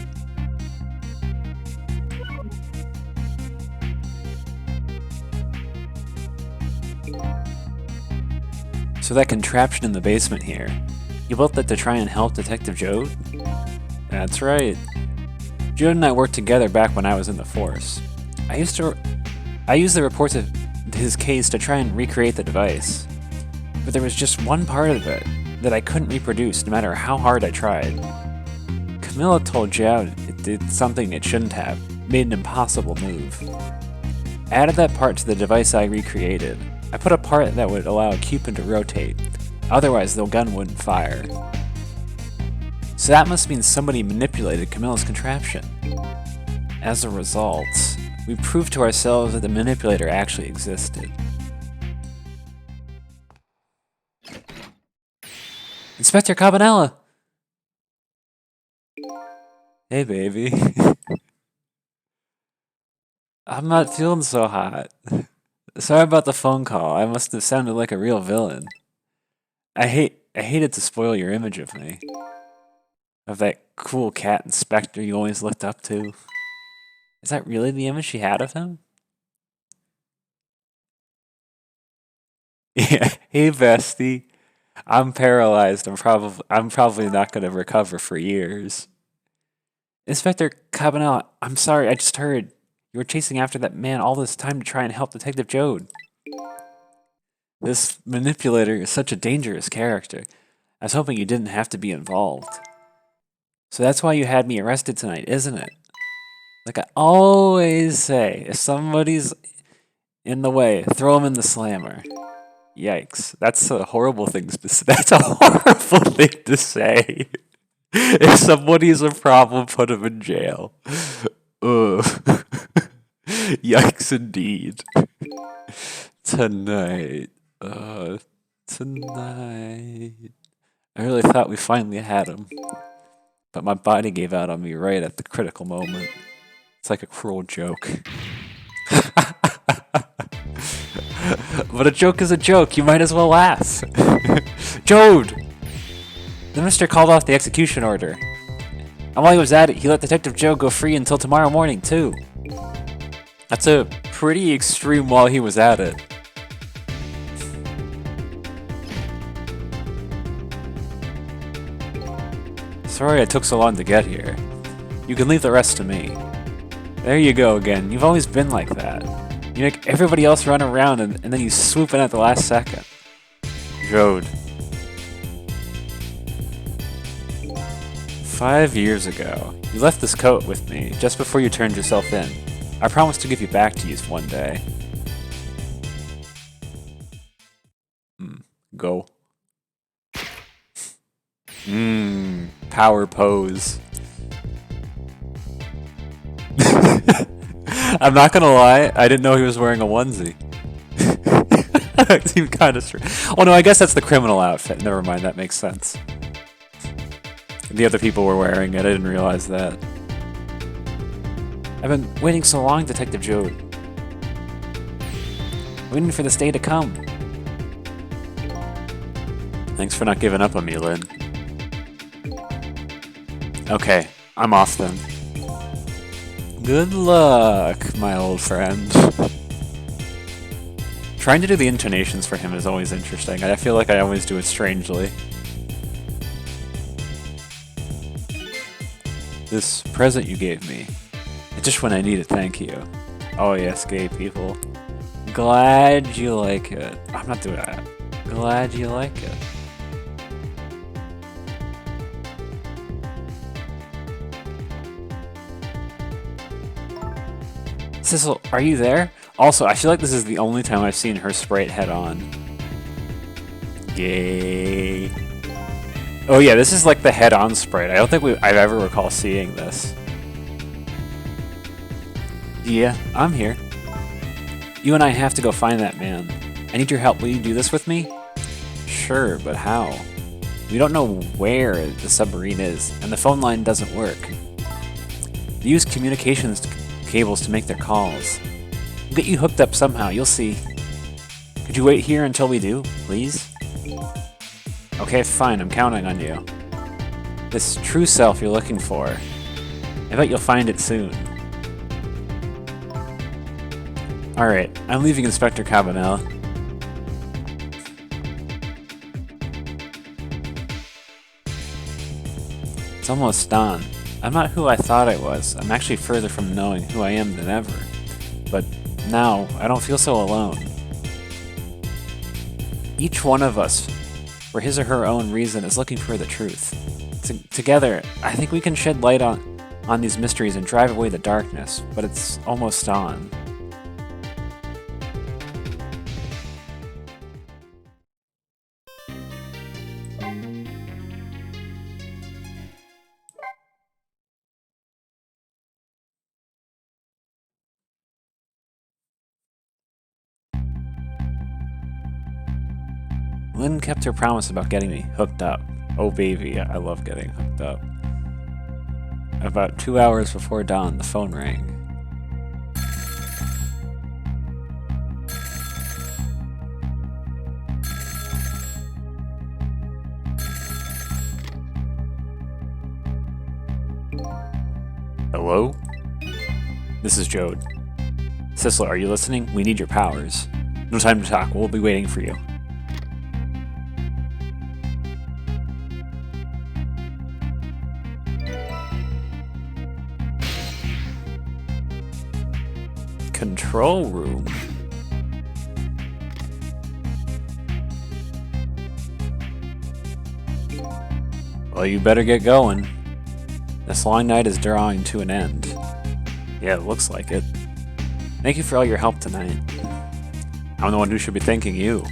So that contraption in the basement here, you built that to try and help Detective Jode? That's right. Jode and I worked together back when I was in the force. I used the reports of his case to try and recreate the device. But there was just one part of it that I couldn't reproduce no matter how hard I tried. Camilla told Jode it did something it shouldn't have, made an impossible move. I added that part to the device I recreated. I put a part that would allow a Cupid to rotate, otherwise the gun wouldn't fire. So that must mean somebody manipulated Camilla's contraption. As a result, we proved to ourselves that the manipulator actually existed. Inspector Cabanela! Hey, baby. I'm not feeling so hot. Sorry about the phone call. I must have sounded like a real villain. I hated to spoil your image of me. Of that cool cat inspector you always looked up to. Is that really the image she had of him? Yeah. Hey, bestie. I'm paralyzed. I'm probably not going to recover for years. Inspector Cabanel, I'm sorry. I just heard you were chasing after that man all this time to try and help Detective Jode. This manipulator is such a dangerous character. I was hoping you didn't have to be involved. So that's why you had me arrested tonight, isn't it? Like I always say, if somebody's in the way, throw them in the slammer. Yikes. That's a horrible thing to say. That's a horrible thing to say. If somebody's a problem, put them in jail. Ugh. Yikes indeed. Tonight. Tonight. I really thought we finally had him. But my body gave out on me right at the critical moment. It's like a cruel joke. But a joke is a joke. You might as well laugh. Jode! The minister called off the execution order. And while he was at it, he let Detective Joe go free until tomorrow morning, too. That's a pretty extreme while he was at it. Sorry I took so long to get here. You can leave the rest to me. There you go again. You've always been like that. You make everybody else run around and then you swoop in at the last second. Jode. 5 years ago, you left this coat with me just before you turned yourself in. I promised to give you back to use one day. Go. Power pose. I'm not gonna lie, I didn't know he was wearing a onesie. It seemed kind of strange. Oh no, I guess that's the criminal outfit. Never mind, that makes sense. The other people were wearing it, I didn't realize that. I've been waiting so long, Detective Jode. Waiting for this day to come. Thanks for not giving up on me, Lynn. Okay, I'm off then. Good luck, my old friend. Trying to do the intonations for him is always interesting. I feel like I always do it strangely. This present you gave me. It's just when I need it, thank you. Oh yes, gay people. Glad you like it. I'm not doing that. Glad you like it. Sissel, are you there? Also, I feel like this is the only time I've seen her spray it head on. Gay. Oh yeah, this is like the head-on sprite. I don't think I've ever recall seeing this. Yeah, I'm here. You and I have to go find that man. I need your help. Will you do this with me? Sure, but how? We don't know where the submarine is, and the phone line doesn't work. They use communications cables to make their calls. We'll get you hooked up somehow, you'll see. Could you wait here until we do, please? Okay, fine, I'm counting on you. This true self you're looking for. I bet you'll find it soon. Alright, I'm leaving Inspector Cabanel. It's almost dawn. I'm not who I thought I was. I'm actually further from knowing who I am than ever. But now, I don't feel so alone. Each one of us, for his or her own reason, is looking for the truth. Together, I think we can shed light on these mysteries and drive away the darkness, but it's almost dawn. Lynn kept her promise about getting me hooked up. Oh baby, I love getting hooked up. About 2 hours before dawn, the phone rang. Hello? This is Jode. Sissel, are you listening? We need your powers. No time to talk, we'll be waiting for you. Control room. Well, you better get going. This long night is drawing to an end. Yeah, it looks like it. Thank you for all your help tonight. I'm the one who should be thanking you.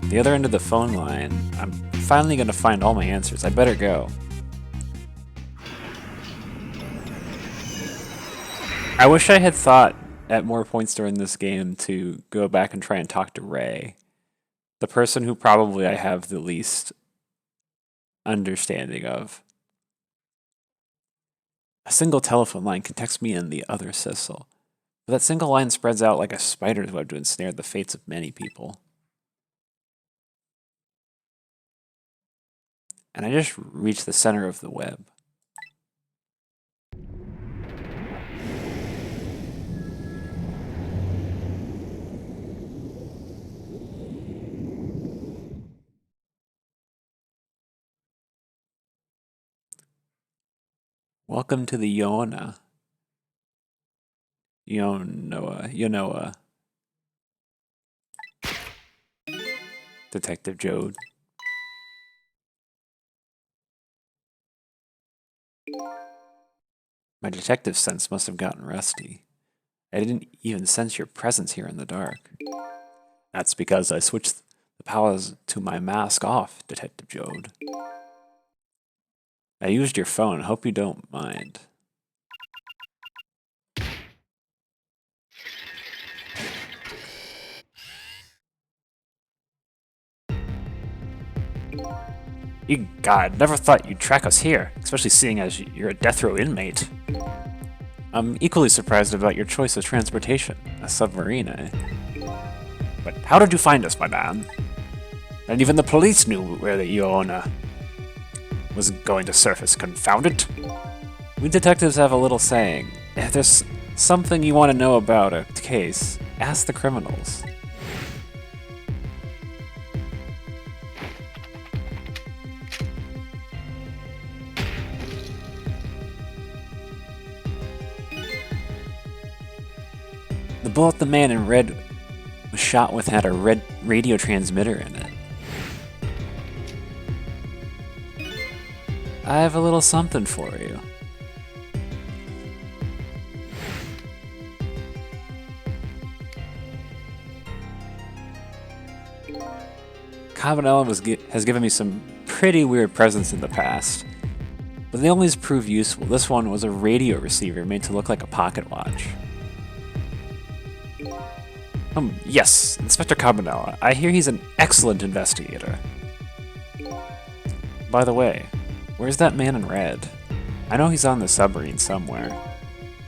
The other end of the phone line. I'm finally gonna find all my answers. I better go. I wish I had thought at more points during this game to go back and try and talk to Ray. The person who probably I have the least understanding of. A single telephone line connects me and the other Sissel. But that single line spreads out like a spider's web to ensnare the fates of many people. And I just reached the center of the web. Welcome to the Yonoa. Detective Jode. My detective sense must have gotten rusty. I didn't even sense your presence here in the dark. That's because I switched the powers to my mask off, Detective Jode. I used your phone. Hope you don't mind. You God, never thought you'd track us here, especially seeing as you're a death row inmate. I'm equally surprised about your choice of transportation, a submarine, eh? But how did you find us, my man? And even the police knew where the Iona was going to surface, confound it. We detectives have a little saying. If there's something you want to know about a case, ask the criminals. The bullet the man in red was shot with had a red radio transmitter in it. I have a little something for you. Cabanela has given me some pretty weird presents in the past, but they always prove useful. This one was a radio receiver made to look like a pocket watch. Yes, Inspector Cabanela. I hear he's an excellent investigator. By the way, where's that man in red? I know he's on the submarine somewhere.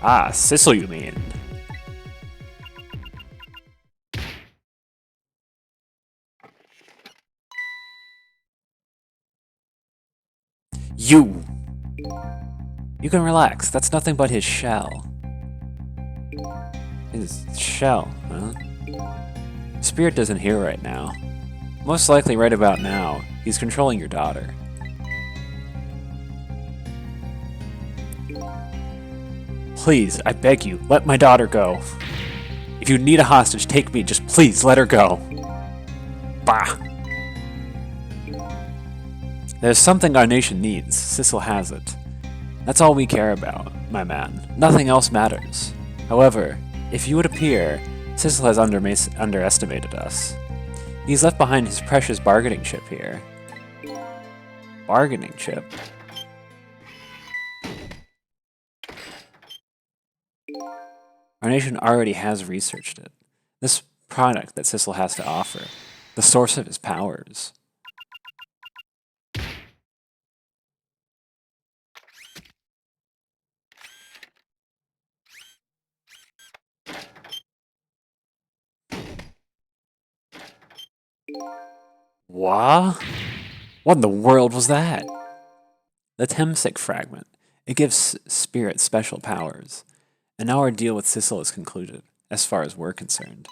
Ah, Sissel, you mean? You! You can relax. That's nothing but his shell. His shell, huh? Spirit doesn't hear right now. Most likely right about now, he's controlling your daughter. Please, I beg you, let my daughter go. If you need a hostage, take me. Just please let her go. Bah! There's something our nation needs. Sissel has it. That's all we care about, my man. Nothing else matters. However, if you would appear, Sissel has underestimated us. He's left behind his precious bargaining chip here. Bargaining chip? Our nation already has researched it. This product that Sissel has to offer. The source of his powers. What? What in the world was that? The Temsik fragment. It gives Spirit special powers. And now our deal with Sissel is concluded, as far as we're concerned.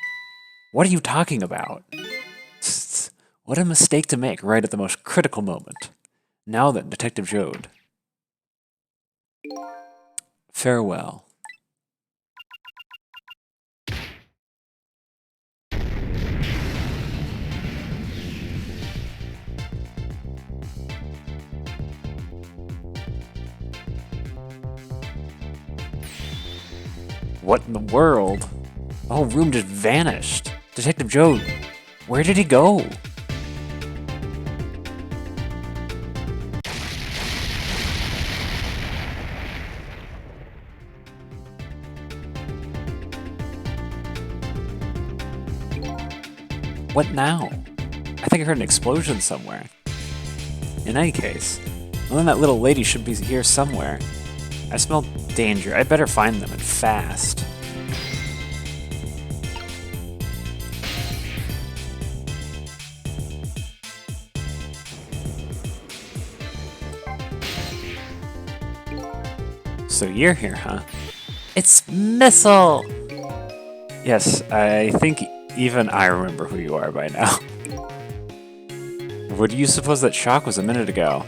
What are you talking about? What a mistake to make right at the most critical moment. Now then, Detective Jode. Farewell. What in the world? The whole room just vanished. Detective Jode, where did he go? What now? I think I heard an explosion somewhere. In any case, well, then that little lady should be here somewhere. I smell danger. I better find them and fast. So you're here, huh? It's Missile! Yes, I think even I remember who you are by now. Where do you suppose that shock was a minute ago?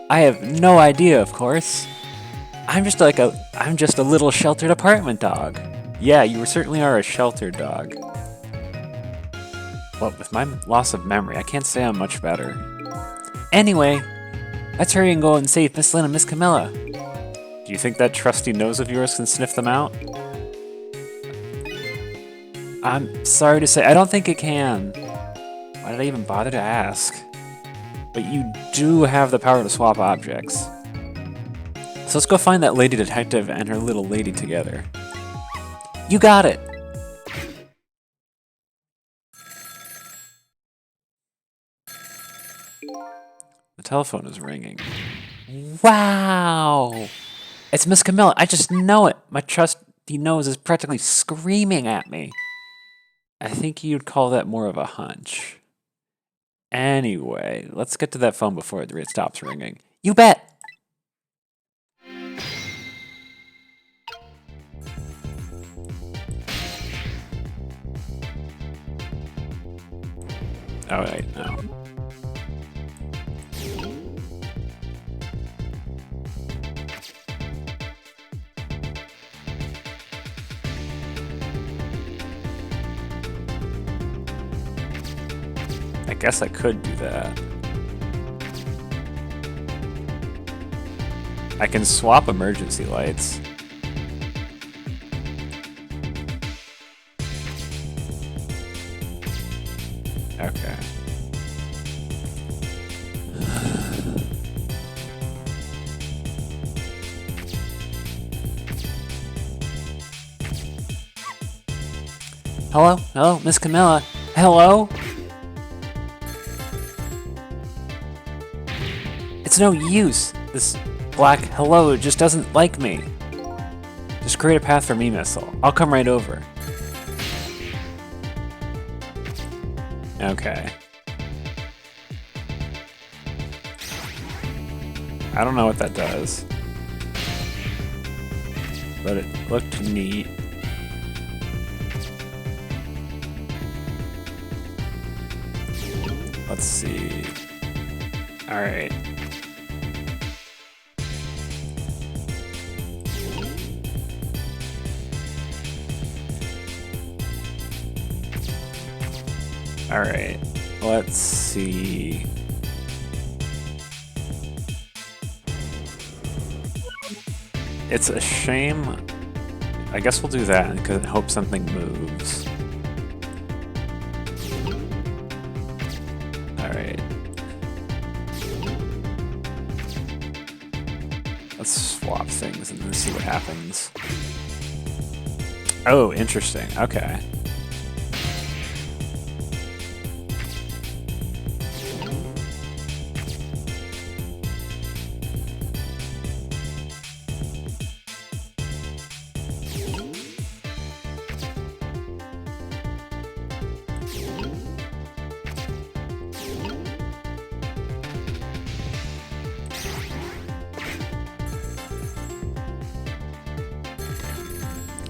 I have no idea, of course. I'm just a little sheltered apartment dog. Yeah, you certainly are a sheltered dog. Well, with my loss of memory, I can't say I'm much better. Anyway, let's hurry and go and save Miss Lynn and Miss Camilla. Do you think that trusty nose of yours can sniff them out? I'm sorry to say, I don't think it can. Why did I even bother to ask? But you do have the power to swap objects. So let's go find that lady detective and her little lady together. You got it! The telephone is ringing. Wow! It's Miss Camilla, I just know it! My trusty nose is practically screaming at me. I think you'd call that more of a hunch. Anyway, let's get to that phone before it stops ringing. You bet! Oh, wait, no. I guess I could do that. I can swap emergency lights. Okay. Hello? Hello? Miss Camilla? Hello? It's no use. This black hello just doesn't like me. Just create a path for me, Missile. I'll come right over. Okay. I don't know what that does. But it looked neat. Let's see. Alright. Alright, let's see. It's a shame. I guess we'll do that because I hope something moves. Alright. Let's swap things and then see what happens. Oh, interesting. Okay.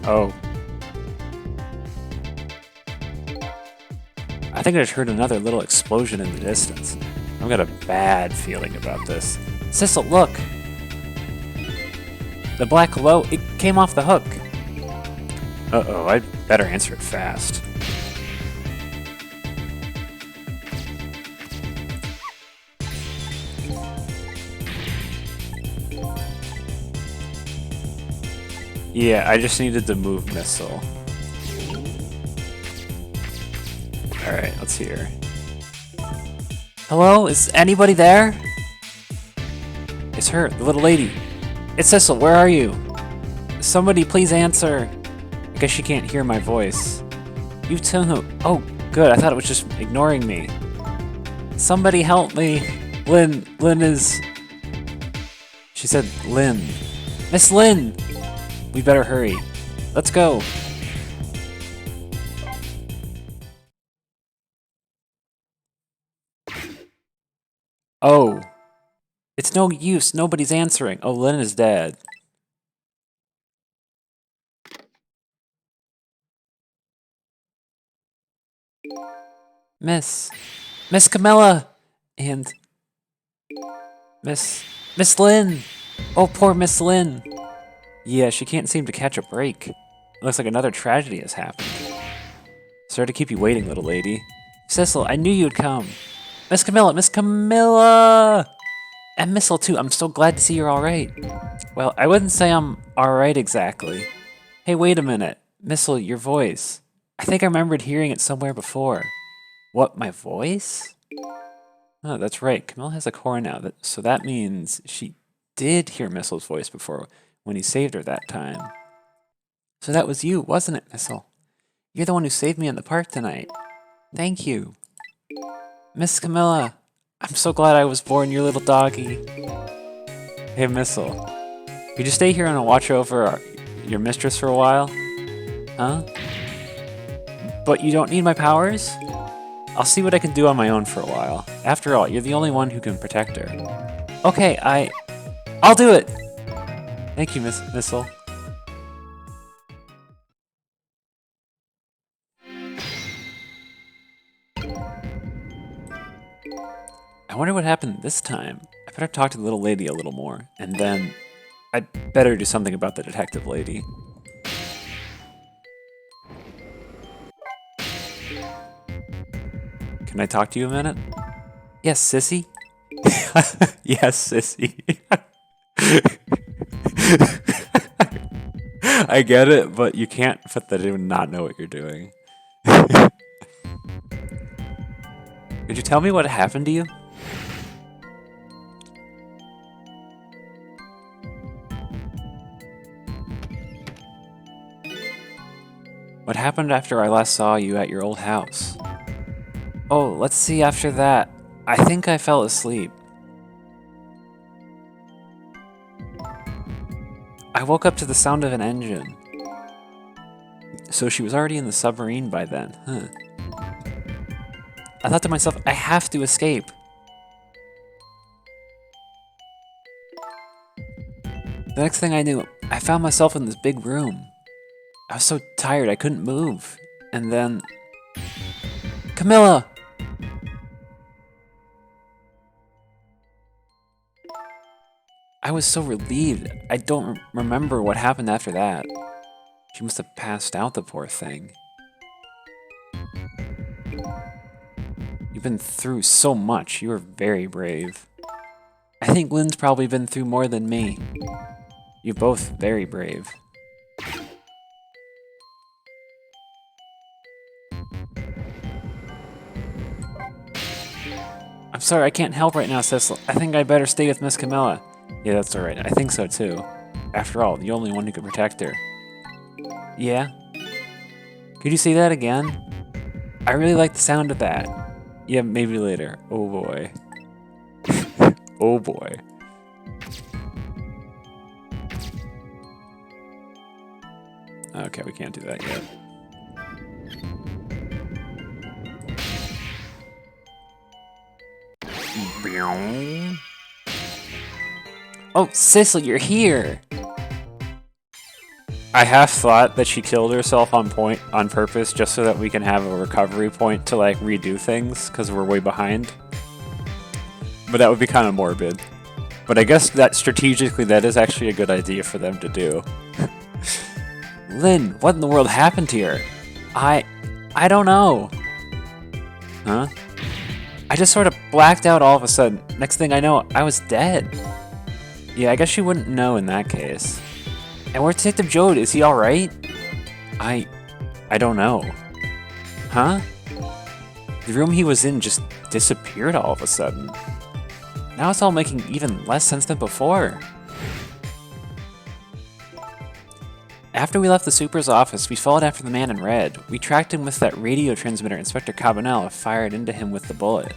Oh. I think I just heard another little explosion in the distance. I've got a bad feeling about this. Sissel, look! The black hello, it came off the hook. Uh-oh, I'd better answer it fast. Yeah, I just needed to move Missile. Alright, let's hear. Hello? Is anybody there? It's her, the little lady. It's Sissel, where are you? Somebody please answer. I guess she can't hear my voice. You tell who? Oh, good, I thought it was just ignoring me. Somebody help me. Lynn is... She said Lynn. Miss Lynn! We better hurry. Let's go. Oh. It's no use. Nobody's answering. Oh, Lynn is dead. Miss Camilla! And Miss Lynn! Oh, poor Miss Lynn! Yeah, she can't seem to catch a break. It looks like another tragedy has happened. Sorry to keep you waiting, little lady. Cecil, I knew you'd come. Miss Camilla! Miss Camilla! And Missile too, I'm so glad to see you're alright. Well, I wouldn't say I'm alright exactly. Hey, wait a minute. Missile, your voice. I think I remembered hearing it somewhere before. What, my voice? Oh, that's right. Camilla has a core now, so that means she did hear Missile's voice before when he saved her that time. So that was you, wasn't it, Missile? You're the one who saved me in the park tonight. Thank you. Miss Camilla, I'm so glad I was born your little doggy. Hey, Missile. Could you stay here and watch over your mistress for a while? Huh? But you don't need my powers? I'll see what I can do on my own for a while. After all, you're the only one who can protect her. Okay, I'll do it! Thank you, Missile. I wonder what happened this time. I better talk to the little lady a little more, and then I'd better do something about the detective lady. Can I talk to you a minute? Yes, sissy? Yes, sissy. I get it, but you can't put that in and not know what you're doing. Could you tell me what happened to you? What happened after I last saw you at your old house? Oh, let's see after that. I think I fell asleep. I woke up to the sound of an engine. So she was already in the submarine by then, huh? I thought to myself, I have to escape. The next thing I knew, I found myself in this big room. I was so tired I couldn't move. And then... Camilla! I was so relieved. I don't remember what happened after that. She must have passed out, the poor thing. You've been through so much. You are very brave. I think Lynn's probably been through more than me. You're both very brave. I'm sorry, I can't help right now, Cecil. I think I'd better stay with Miss Camilla. Yeah, that's alright. I think so too. After all, the only one who could protect her. Yeah? Could you say that again? I really like the sound of that. Yeah, maybe later. Oh boy. Oh boy. Okay, we can't do that yet. Oh, Cecil, you're here! I half thought that she killed herself on purpose just so that we can have a recovery point to like redo things because we're way behind. But that would be kind of morbid. But I guess that strategically that is actually a good idea for them to do. Lynn, what in the world happened to her? I don't know. Huh? I just sort of blacked out all of a sudden. Next thing I know, I was dead. Yeah, I guess she wouldn't know in that case. And where's Detective Jode? Is he alright? I don't know. Huh? The room he was in just disappeared all of a sudden. Now it's all making even less sense than before. After we left the Super's office, we followed after the man in red. We tracked him with that radio transmitter Inspector Cabanel fired into him with the bullet.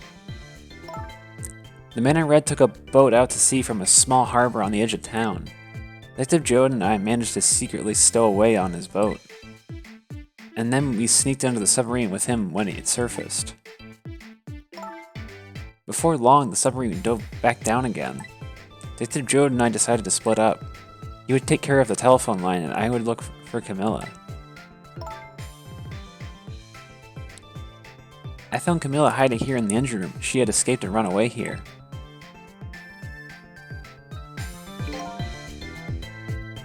The man in red took a boat out to sea from a small harbor on the edge of town. Detective Joad and I managed to secretly stow away on his boat. And then we sneaked under the submarine with him when it surfaced. Before long, the submarine dove back down again. Detective Joad and I decided to split up. He would take care of the telephone line and I would look for Camilla. I found Camilla hiding here in the engine room. She had escaped and run away here.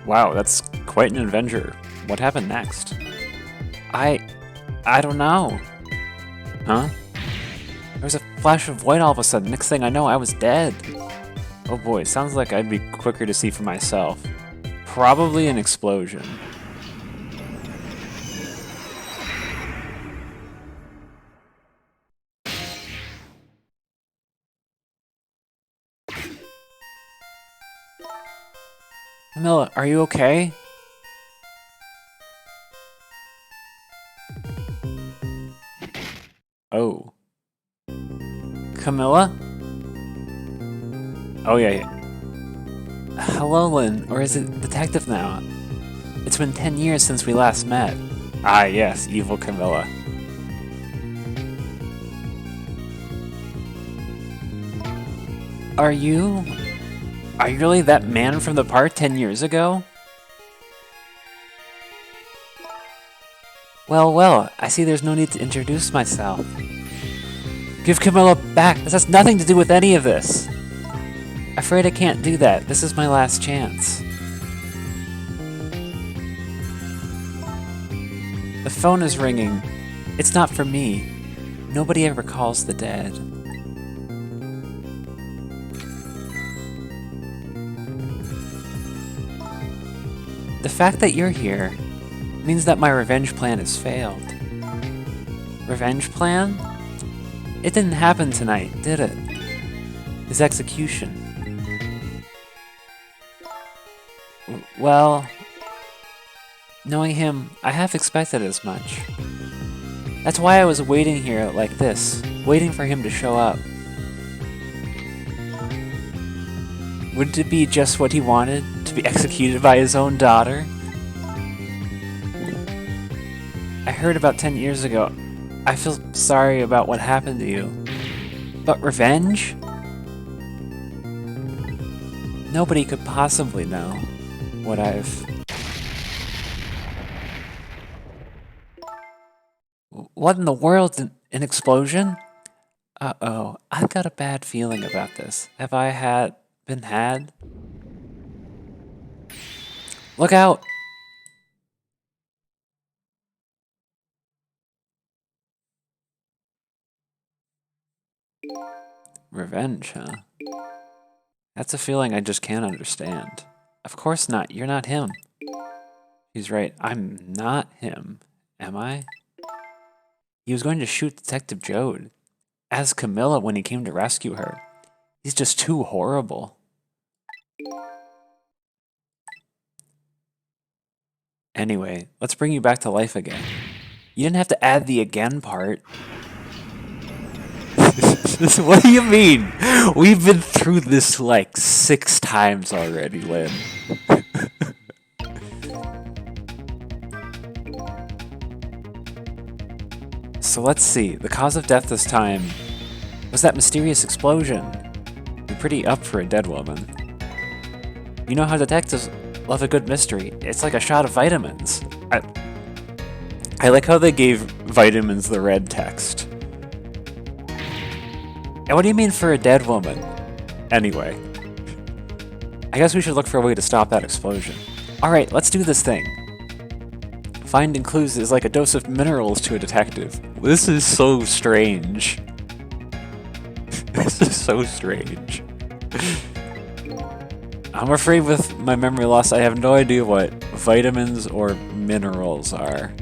Wow, that's quite an adventure. What happened next? I don't know. Huh? There was a flash of white all of a sudden. Next thing I know, I was dead. Oh boy, sounds like I'd be quicker to see for myself. Probably an explosion. Camilla, are you okay? Oh. Camilla? Oh yeah. Hello, Lynn, or is it Detective now? It's been 10 years since we last met. Ah yes, evil Camilla. Are you really that man from the park 10 years ago? Well, I see there's no need to introduce myself. Give Camilla back! This has nothing to do with any of this! Afraid I can't do that. This is my last chance. The phone is ringing. It's not for me. Nobody ever calls the dead. The fact that you're here means that my revenge plan has failed. Revenge plan? It didn't happen tonight, did it? His execution. Well, knowing him, I half expected as much. That's why I was waiting here like this, waiting for him to show up. Wouldn't it be just what he wanted, to be executed by his own daughter? I heard about 10 years ago. I feel sorry about what happened to you. But revenge? Nobody could possibly know what I've... What in the world? An explosion? Uh-oh, I've got a bad feeling about this. Have I been had? Look out! Revenge, huh? That's a feeling I just can't understand. Of course not, you're not him. He's right, I'm not him, am I? He was going to shoot Detective Joad, as Camilla when he came to rescue her. He's just too horrible. Anyway, let's bring you back to life again. You didn't have to add the again part. What do you mean? We've been through this like 6 times already, Lynn. So let's see. The cause of death this time was that mysterious explosion. You're pretty up for a dead woman. You know how detectives love a good mystery. It's like a shot of vitamins. I like how they gave vitamins the red text. And what do you mean for a dead woman? Anyway. I guess we should look for a way to stop that explosion. Alright, let's do this thing. Finding clues is like a dose of minerals to a detective. This is so strange. This is so strange. I'm afraid with my memory loss, I have no idea what vitamins or minerals are.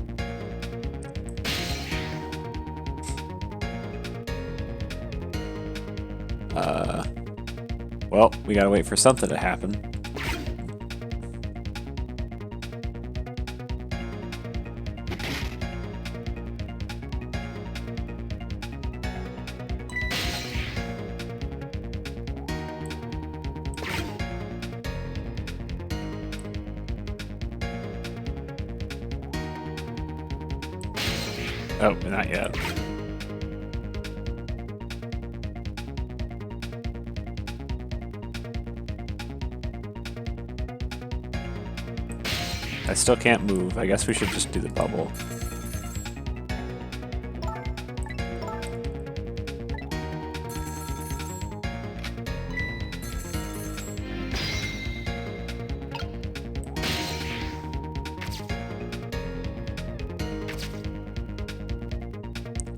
Well, we gotta wait for something to happen. Oh, not yet. I still can't move. I guess we should just do the bubble.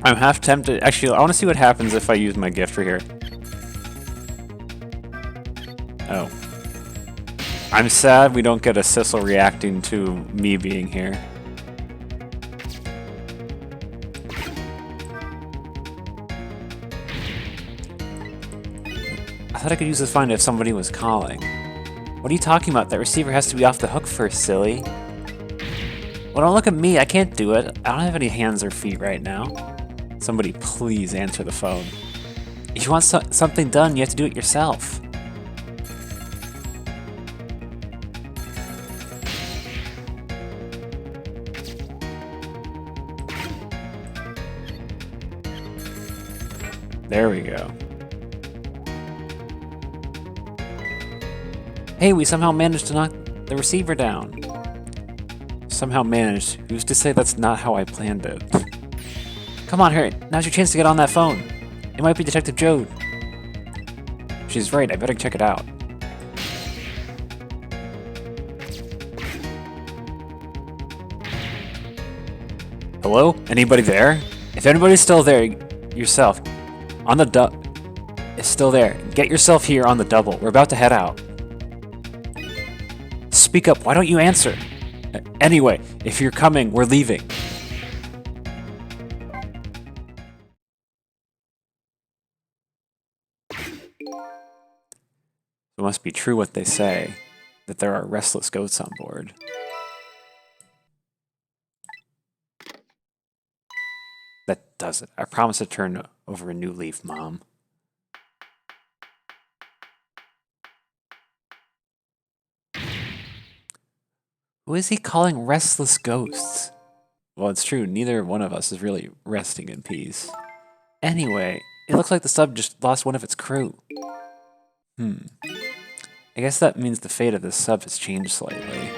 I'm half tempted. Actually, I want to see what happens if I use my gifter here. Oh. I'm sad we don't get a Sissel reacting to me being here. I thought I could use this find if somebody was calling. What are you talking about? That receiver has to be off the hook first, silly. Well, don't look at me. I can't do it. I don't have any hands or feet right now. Somebody please answer the phone. If you want something done, you have to do it yourself. There we go. Hey, we somehow managed to knock the receiver down. Somehow managed. Who's to say that's not how I planned it? Come on, hurry. Now's your chance to get on that phone. It might be Detective Jode. She's right, I better check it out. Hello? Anybody there? If anybody's still there, yourself. On the it's still there. Get yourself here on the double. We're about to head out. Speak up, why don't you answer? Anyway, if you're coming, we're leaving. It must be true what they say, that there are restless goats on board. That does it. I promise to turn over a new leaf, Mom. Who is he calling restless ghosts? Well, it's true, neither one of us is really resting in peace. Anyway, it looks like the sub just lost one of its crew. I guess that means the fate of this sub has changed slightly.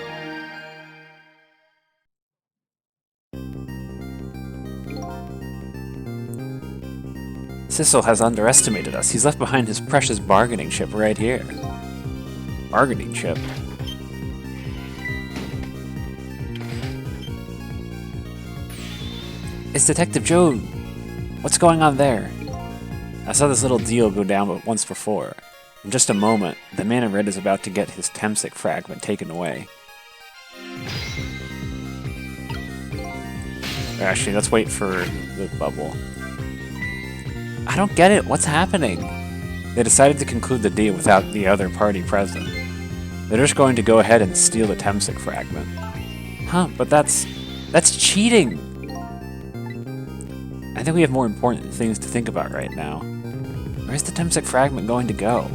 Sissel has underestimated us. He's left behind his precious bargaining chip right here. Bargaining chip? It's Detective Jode! What's going on there? I saw this little deal go down once before. In just a moment, the man in red is about to get his Temsic fragment taken away. Actually, let's wait for the bubble. I don't get it. What's happening? They decided to conclude the deal without the other party present. They're just going to go ahead and steal the Temsic fragment. Huh, but that's cheating! I think we have more important things to think about right now. Where's the Temsic fragment going to go?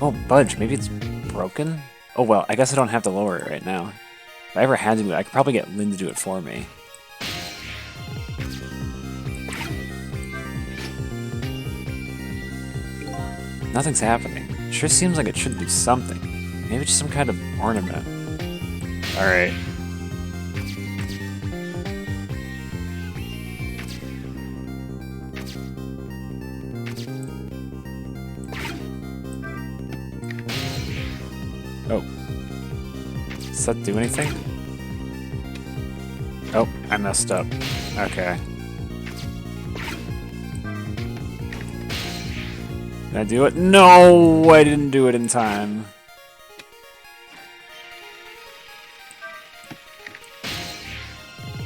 Oh, budge, maybe it's broken? Oh well, I guess I don't have to lower it right now. If I ever had to do it, I could probably get Lynn to do it for me. Nothing's happening. Sure seems like it should do something. Maybe just some kind of ornament. Alright. Oh. Does that do anything? Oh, I messed up. Okay. Did I do it? No! I didn't do it in time.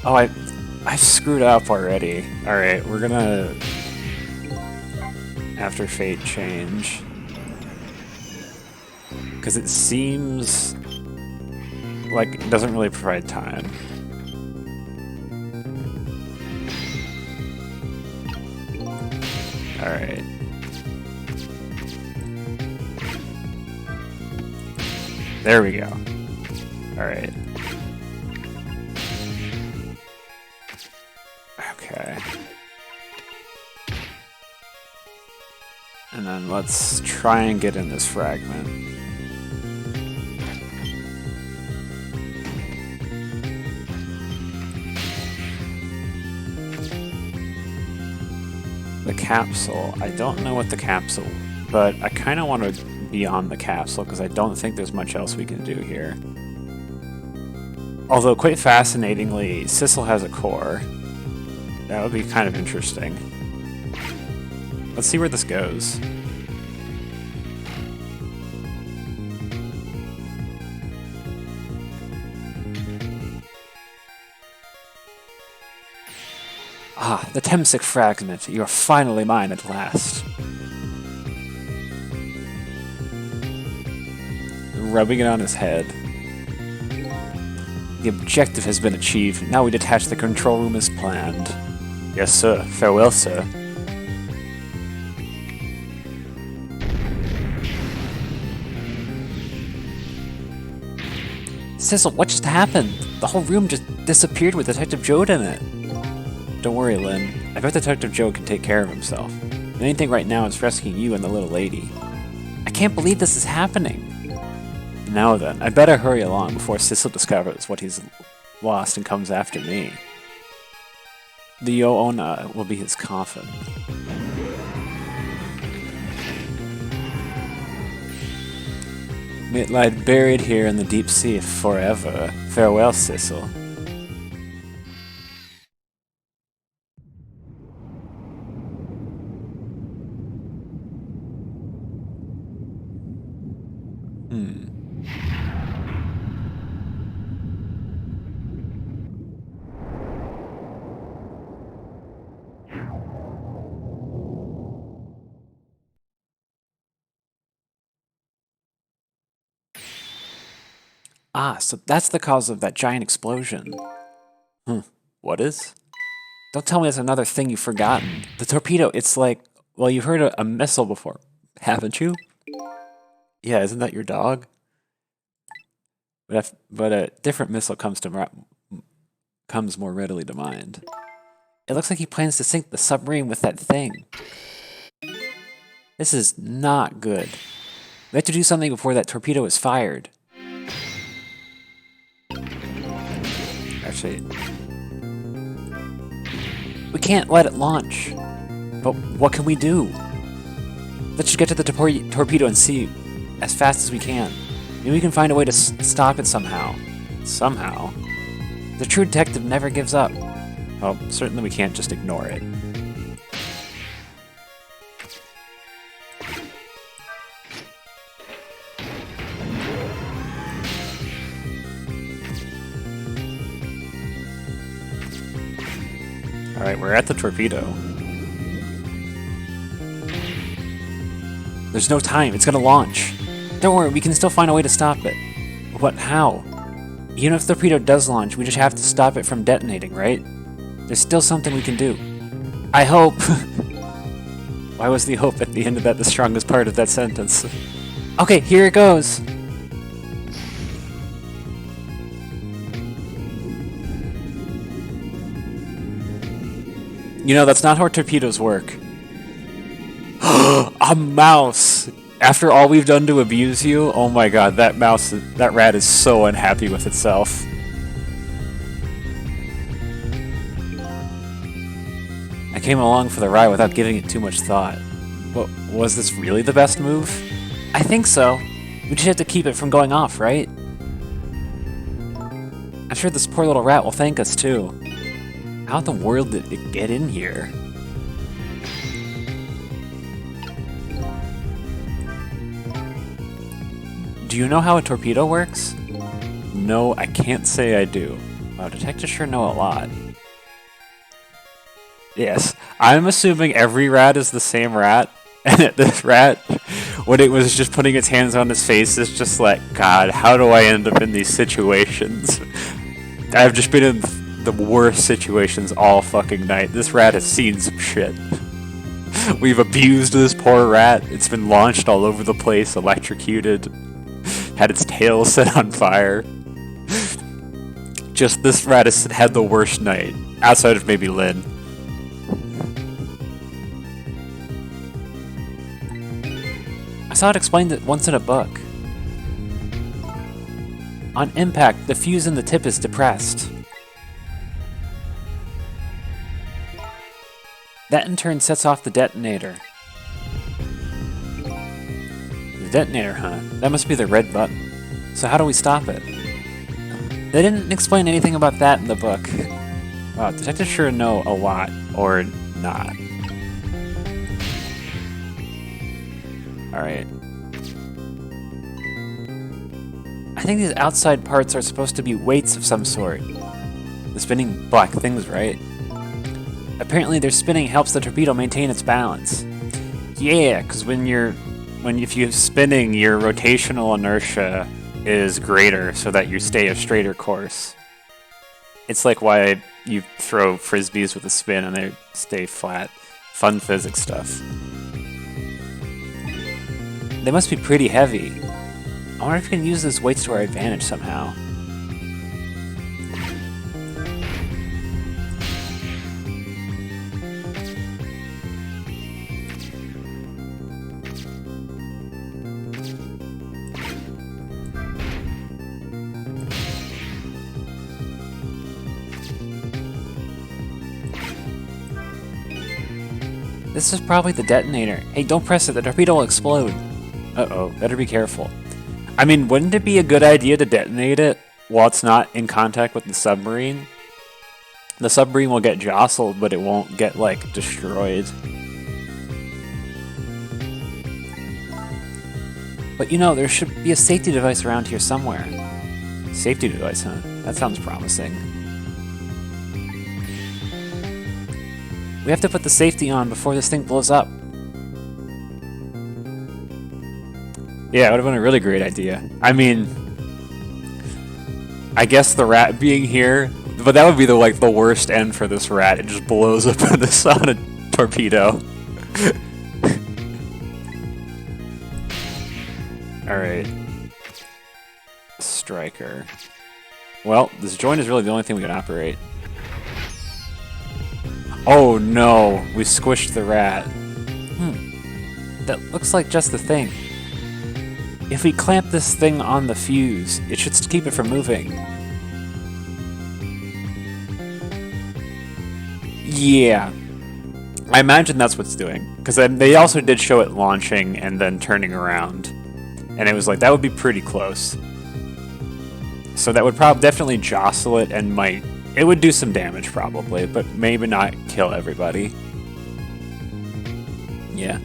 Oh, I screwed up already. Alright, we're gonna... After Fate change. Because it seems like it doesn't really provide time. Alright. There we go. Alright. Okay. And then let's try and get in this fragment. The capsule. I don't know what the capsule, but I kind of want to be on the capsule because I don't think there's much else we can do here. Although, quite fascinatingly, Sissel has a core. That would be kind of interesting. Let's see where this goes. Ah, the Temsic fragment. You are finally mine at last. Rubbing it on his head. The objective has been achieved. Now we detach the control room as planned. Yes, sir. Farewell, sir. Sissel, what just happened? The whole room just disappeared with Detective Jode in it. Don't worry, Lynn. I bet Detective Jode can take care of himself. The main thing right now is rescuing you and the little lady. I can't believe this is happening. Now then, I better hurry along before Sissel discovers what he's lost and comes after me. The Yo-Onna will be his coffin. May it lie buried here in the deep sea forever. Farewell, Sissel. Ah, so that's the cause of that giant explosion. What is? Don't tell me it's another thing you've forgotten. The torpedo, it's like, well, you've heard a missile before, haven't you? Yeah, isn't that your dog? But a different missile comes more readily to mind. It looks like he plans to sink the submarine with that thing. This is not good. We have to do something before that torpedo is fired. Actually, we can't let it launch. But what can we do? Let's just get to the torpedo and see as fast as we can. Maybe we can find a way to stop it somehow. Somehow. The true detective never gives up. Well, certainly we can't just ignore it. Alright, we're at the torpedo. There's no time, it's gonna launch. Don't worry, we can still find a way to stop it. What? How? Even if the torpedo does launch, we just have to stop it from detonating, right? There's still something we can do. I hope! Why was the hope at the end of that the strongest part of that sentence? Okay, here it goes! You know, that's not how torpedoes work. A mouse! After all we've done to abuse you, oh my god, that rat is so unhappy with itself. I came along for the ride without giving it too much thought. But was this really the best move? I think so. We just have to keep it from going off, right? I'm sure this poor little rat will thank us too. How in the world did it get in here? Do you know how a torpedo works? No, I can't say I do. Wow, detectives sure know a lot. Yes, I'm assuming every rat is the same rat, and this rat, when it was just putting its hands on his face, is just like, God, how do I end up in these situations? I've just been in the worst situations all fucking night. This rat has seen some shit. We've abused this poor rat. It's been launched all over the place, electrocuted. had its tail set on fire. Just this rat has had the worst night, outside of maybe Lynn. I saw it explained it once in a book. On impact, the fuse in the tip is depressed. That in turn sets off the detonator. The detonator, huh? That must be the red button. So how do we stop it? They didn't explain anything about that in the book. Wow, detectives sure know a lot, or not. Alright. I think these outside parts are supposed to be weights of some sort. The spinning black things, right? Apparently their spinning helps the torpedo maintain its balance. Yeah, because if you're spinning, your rotational inertia is greater so that you stay a straighter course. It's like why you throw frisbees with a spin and they stay flat. Fun physics stuff. They must be pretty heavy. I wonder if we can use those weights to our advantage somehow. This is probably the detonator. Hey, don't press it, the torpedo will explode. Uh-oh, better be careful. I mean, wouldn't it be a good idea to detonate it while it's not in contact with the submarine? The submarine will get jostled, but it won't get, like, destroyed. But you know, there should be a safety device around here somewhere. Safety device, huh? That sounds promising. We have to put the safety on before this thing blows up. Yeah, it would have been a really great idea. I mean, I guess the rat being here, but that would be the worst end for this rat. It just blows up on a torpedo. Alright. Striker. Well, this joint is really the only thing we can operate. Oh no, we squished the rat. That looks like just the thing. If we clamp this thing on the fuse, it should keep it from moving. Yeah. I imagine that's what's doing. Because they also did show it launching and then turning around. And it was like, that would be pretty close. So that would definitely jostle it and it would do some damage probably, but maybe not kill everybody. Yeah.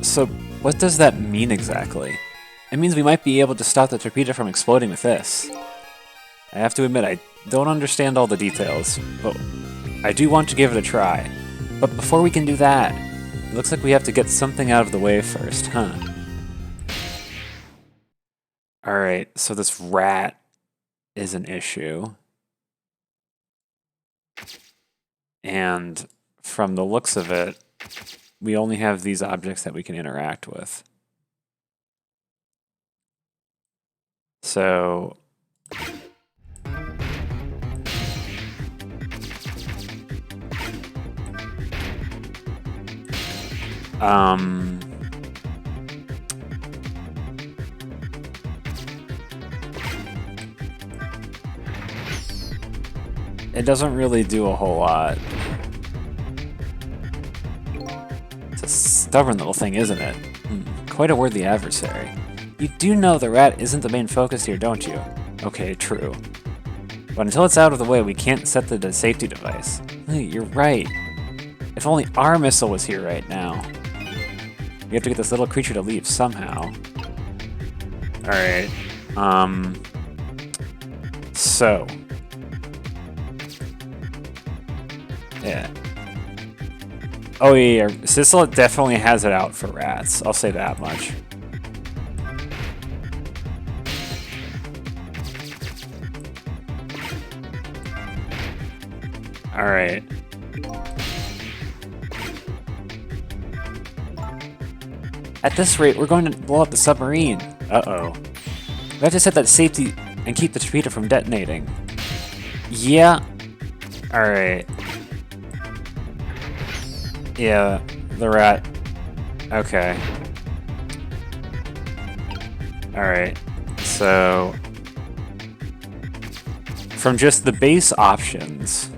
So what does that mean exactly? It means we might be able to stop the torpedo from exploding with this. I have to admit, I don't understand all the details, but I do want to give it a try. But before we can do that, it looks like we have to get something out of the way first, huh? Alright, so this rat is an issue. And from the looks of it, we only have these objects that we can interact with. So it doesn't really do a whole lot. It's a stubborn little thing, isn't it? Quite a worthy adversary. You do know the rat isn't the main focus here, don't you? Okay, true. But until it's out of the way, we can't set the safety device. You're right. If only our missile was here right now. We have to get this little creature to leave somehow. Alright. So. Yeah. Oh yeah, Sissel definitely has it out for rats. I'll say that much. Alright. At this rate, we're going to blow up the submarine. Uh-oh. We have to set that safety and keep the torpedo from detonating. Yeah. Alright. Yeah, the rat. Okay. Alright. So... from just the base options...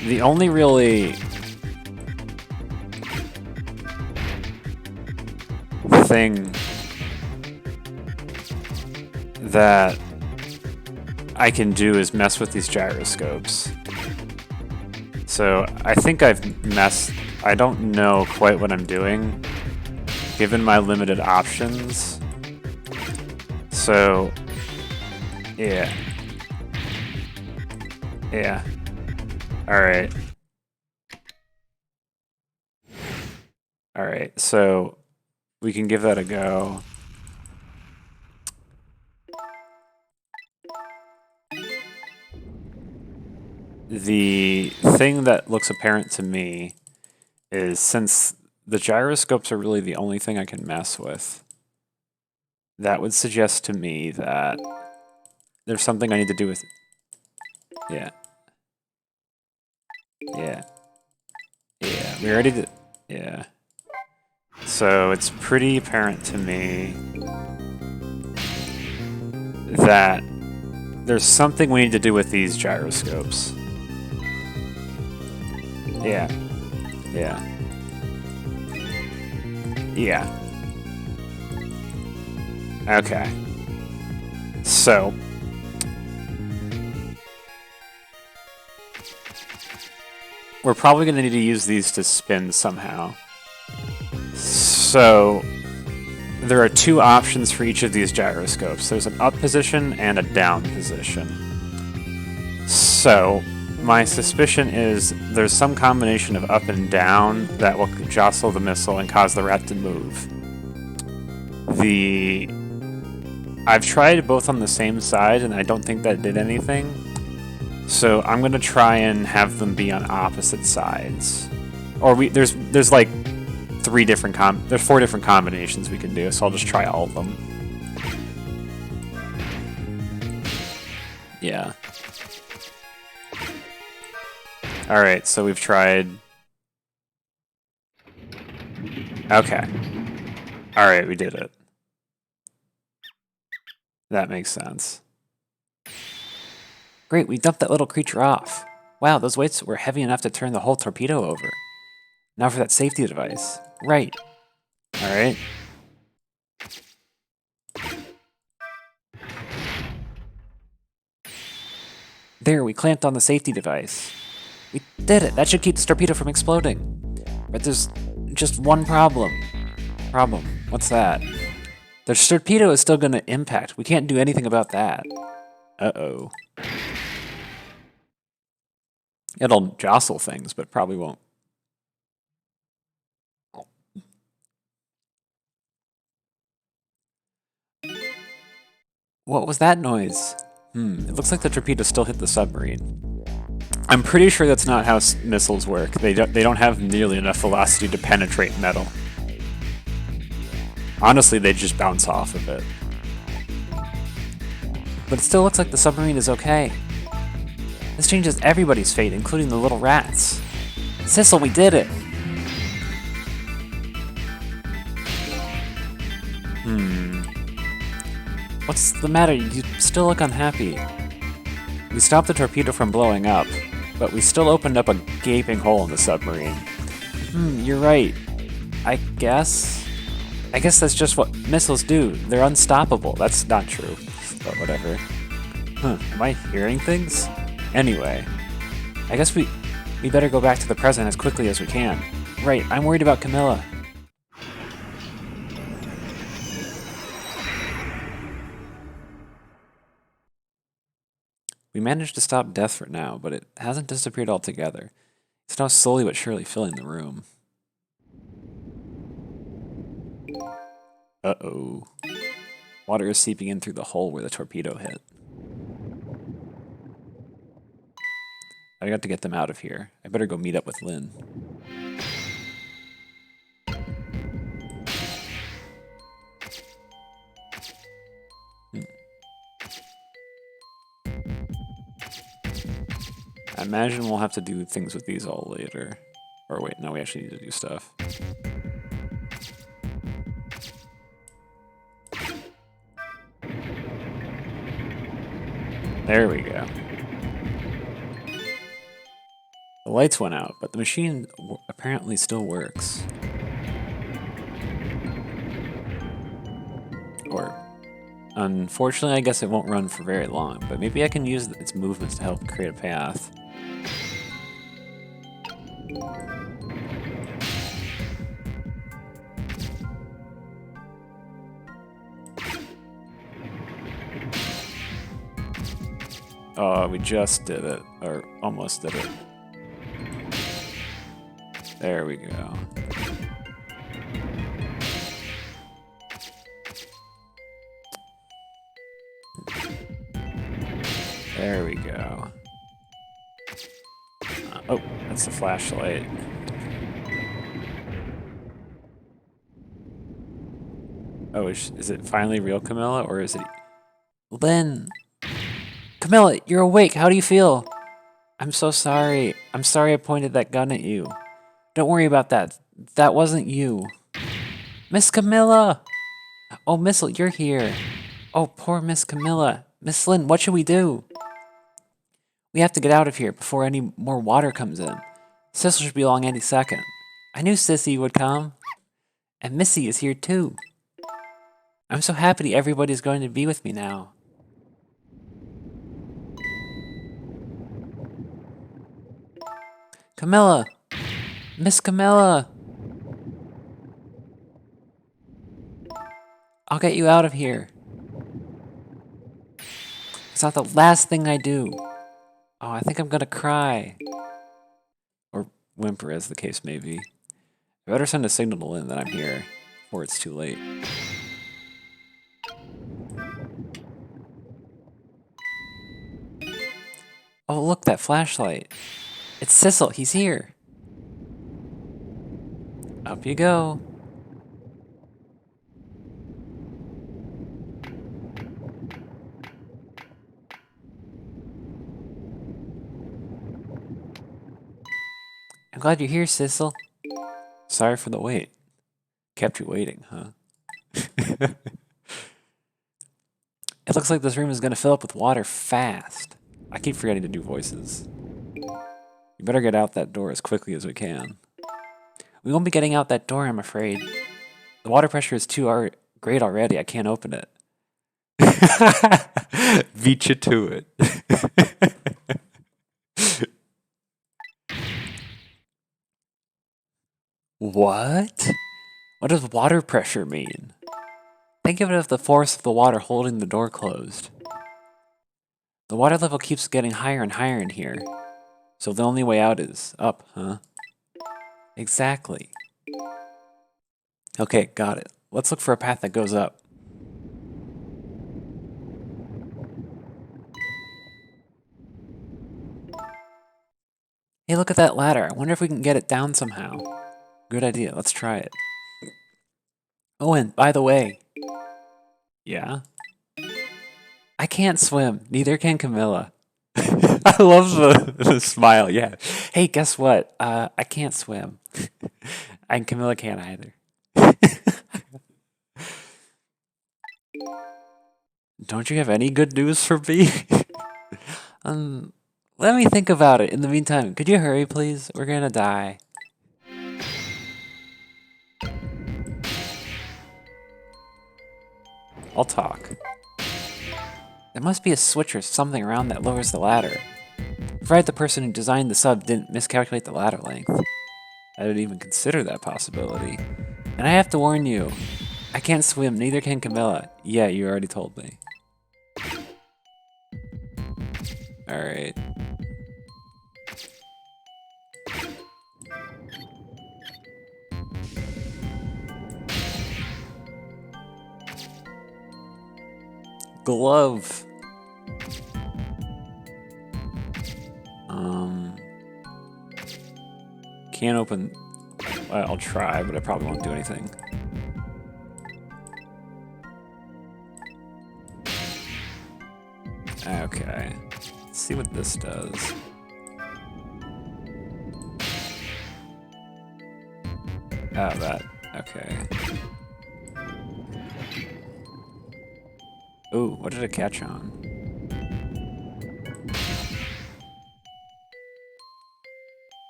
the only really... thing that I can do is mess with these gyroscopes. So I think I've messed... I don't know quite what I'm doing, given my limited options. So, yeah. Yeah. Alright. Alright, so we can give that a go. The thing that looks apparent to me is, since the gyroscopes are really the only thing I can mess with, that would suggest to me that there's something I need to do with... Yeah. Yeah. Yeah, we already did... Yeah. So it's pretty apparent to me that there's something we need to do with these gyroscopes. Yeah. Yeah. Yeah. Okay. So... we're probably going to need to use these to spin somehow. So... there are two options for each of these gyroscopes. There's an up position and a down position. So... my suspicion is there's some combination of up and down that will jostle the missile and cause the rat to move. I've tried both on the same side and I don't think that did anything. So I'm gonna try and have them be on opposite sides. Or there's like there's 4 different combinations we can do, so I'll just try all of them. Yeah. Alright, so we've tried... Okay. Alright, we did it. That makes sense. Great, we dumped that little creature off. Wow, those weights were heavy enough to turn the whole torpedo over. Now for that safety device. Right. Alright. There, we clamped on the safety device. We did it! That should keep this torpedo from exploding. But there's just one problem. What's that? The torpedo is still gonna impact. We can't do anything about that. Uh-oh. It'll jostle things, but probably won't. What was that noise? It looks like the torpedo still hit the submarine. I'm pretty sure that's not how missiles work. They don't have nearly enough velocity to penetrate metal. Honestly, they just bounce off of it. But it still looks like the submarine is okay. This changes everybody's fate, including the little rats. Sissel, we did it! What's the matter? You still look unhappy. We stopped the torpedo from blowing up, but we still opened up a gaping hole in the submarine. You're right. I guess that's just what missiles do. They're unstoppable. That's not true, but whatever. Am I hearing things? Anyway, I guess we better go back to the present as quickly as we can. Right, I'm worried about Camilla. We managed to stop death for now, but it hasn't disappeared altogether. It's now slowly but surely filling the room. Uh-oh. Water is seeping in through the hole where the torpedo hit. I got to get them out of here. I better go meet up with Lynn. I imagine we'll have to do things with these all later. Or wait, no, we actually need to do stuff. There we go. The lights went out, but the machine apparently still works. Or, unfortunately, I guess it won't run for very long, but maybe I can use its movements to help create a path. Oh, we just did it, or almost did it. There we go. There we go. Oh, that's the flashlight. Oh, is it finally real Camilla, or is it... Lynn! Camilla, you're awake. How do you feel? I'm so sorry. I'm sorry I pointed that gun at you. Don't worry about that. That wasn't you. Miss Camilla! Oh, Missile, you're here. Oh, poor Miss Camilla. Miss Lynn, what should we do? We have to get out of here before any more water comes in. Sissel should be along any second. I knew Sissy would come. And Missy is here too. I'm so happy everybody's going to be with me now. Camilla! Miss Camilla! I'll get you out of here. It's not the last thing I do. Oh, I think I'm gonna cry. Or whimper, as the case may be. I better send a signal to Lynn that I'm here before it's too late. Oh, look, that flashlight. It's Sissel, he's here. Up you go. I'm glad you're here, Sissel. Sorry for the wait. Kept you waiting, huh? It looks like this room is gonna fill up with water fast. I keep forgetting to do voices. You better get out that door as quickly as we can. We won't be getting out that door, I'm afraid. The water pressure is too great already. I can't open it. Beat you to it. What? What does water pressure mean? Think of it as the force of the water holding the door closed. The water level keeps getting higher and higher in here. So the only way out is up, huh? Exactly. Okay, got it. Let's look for a path that goes up. Hey, look at that ladder. I wonder if we can get it down somehow. Good idea. Let's try it. Oh, and by the way. Yeah? I can't swim. Neither can Camilla. I love the smile, yeah. Hey, guess what? I can't swim. And Camilla can't either. Don't you have any good news for me? Let me think about it. In the meantime, could you hurry, please? We're gonna die. I'll talk. There must be a switch or something around that lowers the ladder. Afraid the person who designed the sub didn't miscalculate the ladder length. I didn't even consider that possibility. And I have to warn you, I can't swim, neither can Camilla. Yeah, you already told me. Alright. Glove. Can't open... I'll try, but I probably won't do anything. Okay. Let's see what this does. Oh, that. Okay. Ooh, what did it catch on?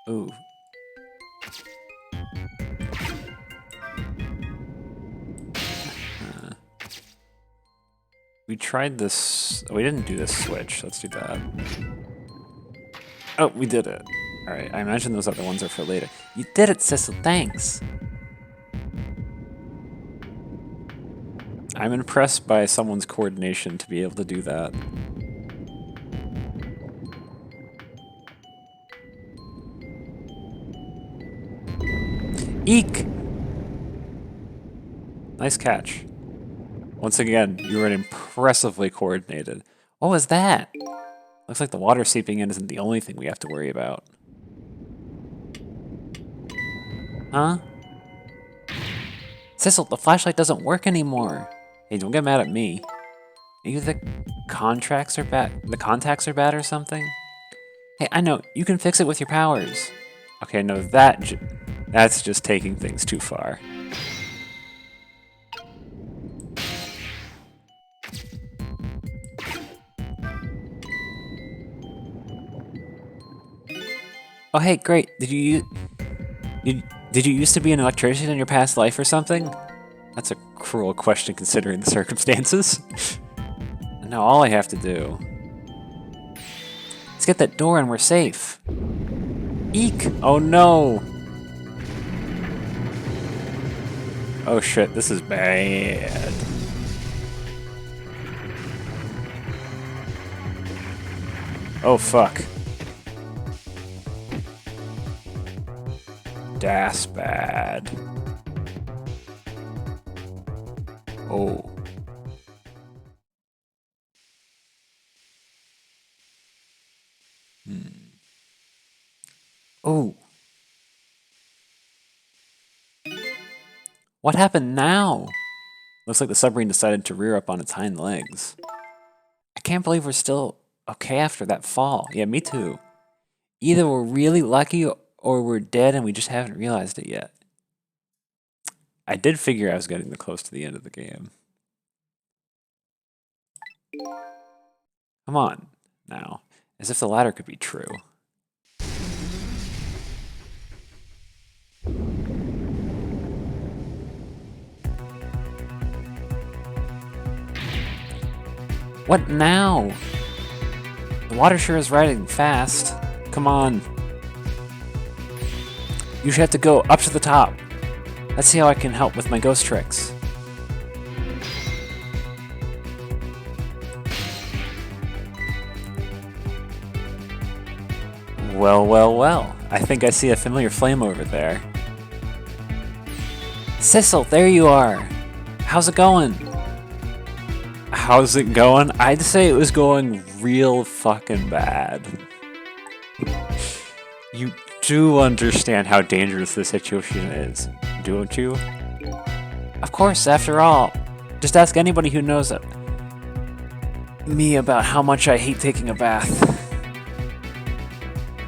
Ooh. We tried this. We didn't do this switch. Let's do that. Oh, we did it. Alright, I imagine those other ones are for later. You did it, Sissel. Thanks. I'm impressed by someone's coordination to be able to do that. Eek! Nice catch. Once again, you were impressively coordinated. What was that? Looks like the water seeping in isn't the only thing we have to worry about. Huh? Sissel, the flashlight doesn't work anymore. Hey, don't get mad at me. Maybe the contracts are bad. The contacts are bad or something? Hey, I know. You can fix it with your powers. Okay, no, that's just taking things too far. Oh, hey, great. Did you used to be an electrician in your past life or something? That's a cruel question considering the circumstances. Now all I have to do... Let's get that door and we're safe. Eek! Oh no! Oh shit, this is bad. Oh fuck. That's bad. Oh. Oh. What happened now? Looks like the submarine decided to rear up on its hind legs. I can't believe we're still okay after that fall. Yeah, me too. Either we're really lucky or we're dead and we just haven't realized it yet. I did figure I was getting close to the end of the game. Come on, now. As if the latter could be true. What now? The water sure is riding fast. Come on. You should have to go up to the top. Let's see how I can help with my ghost tricks. Well, well, well. I think I see a familiar flame over there. Sissel, there you are. How's it going? How's it going? I'd say it was going real fucking bad. You do understand how dangerous this situation is, don't you? Of course, after all. Just ask anybody who knows me about how much I hate taking a bath.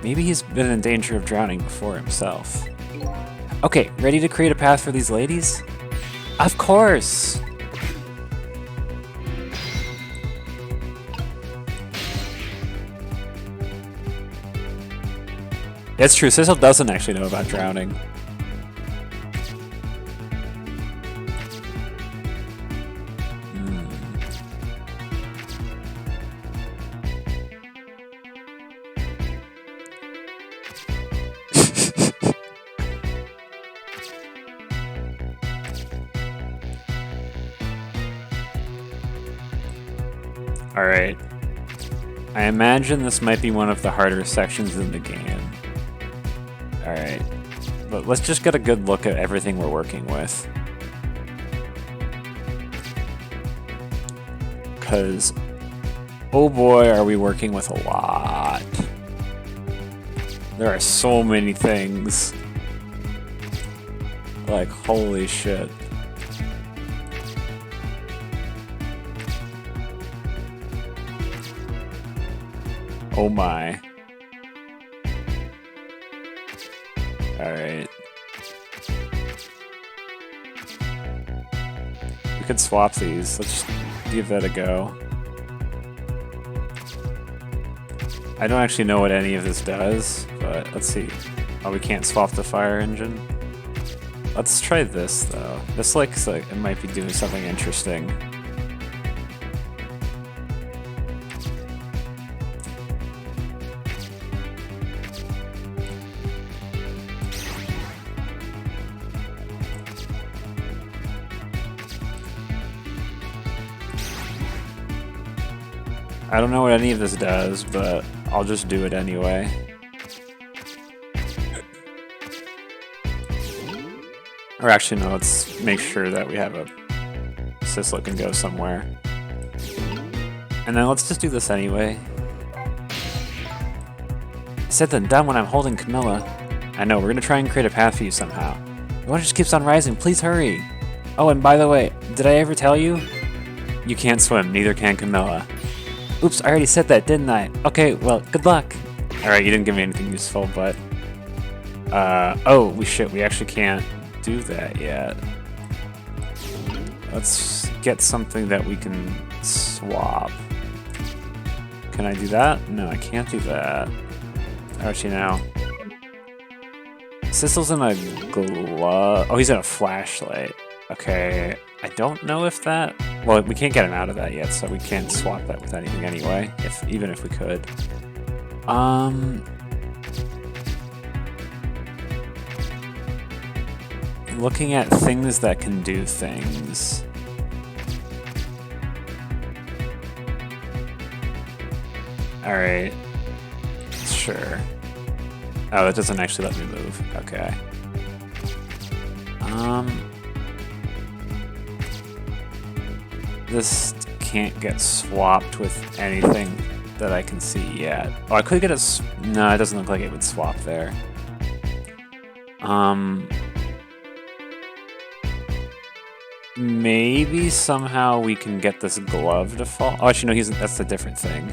Maybe he's been in danger of drowning before himself. Okay, ready to create a path for these ladies? Of course! It's true, Sissel doesn't actually know about drowning. Alright. I imagine this might be one of the harder sections in the game. Alright. But let's just get a good look at everything we're working with. Because, oh boy, are we working with a lot. There are so many things. Like, holy shit. Oh my. Alright. We could swap these. Let's just give that a go. I don't actually know what any of this does, but let's see. Oh, we can't swap the fire engine. Let's try this though. This looks like it might be doing something interesting. I don't know what any of this does, but I'll just do it anyway. Or actually, no, let's make sure that we have a Sisla can go somewhere. And then let's just do this anyway. Said then done when I'm holding Camilla. I know, we're gonna try and create a path for you somehow. The water just keeps on rising, please hurry! Oh, and by the way, did I ever tell you? You can't swim, neither can Camilla. Oops, I already said that, didn't I? Okay, well, good luck. Alright, you didn't give me anything useful, but... oh, we actually can't do that yet. Let's get something that we can swap. Can I do that? No, I can't do that. Actually, no. Sissel's in a glove. Oh, he's in a flashlight. Okay, I don't know if that... Well, we can't get him out of that yet, so we can't swap that with anything anyway, even if we could. Looking at things that can do things. Alright. Sure. Oh, that doesn't actually let me move. Okay. This can't get swapped with anything that I can see yet. Oh, I could get it. No, it doesn't look like it would swap there. Maybe somehow we can get this glove to fall. Oh, actually, no, that's a different thing.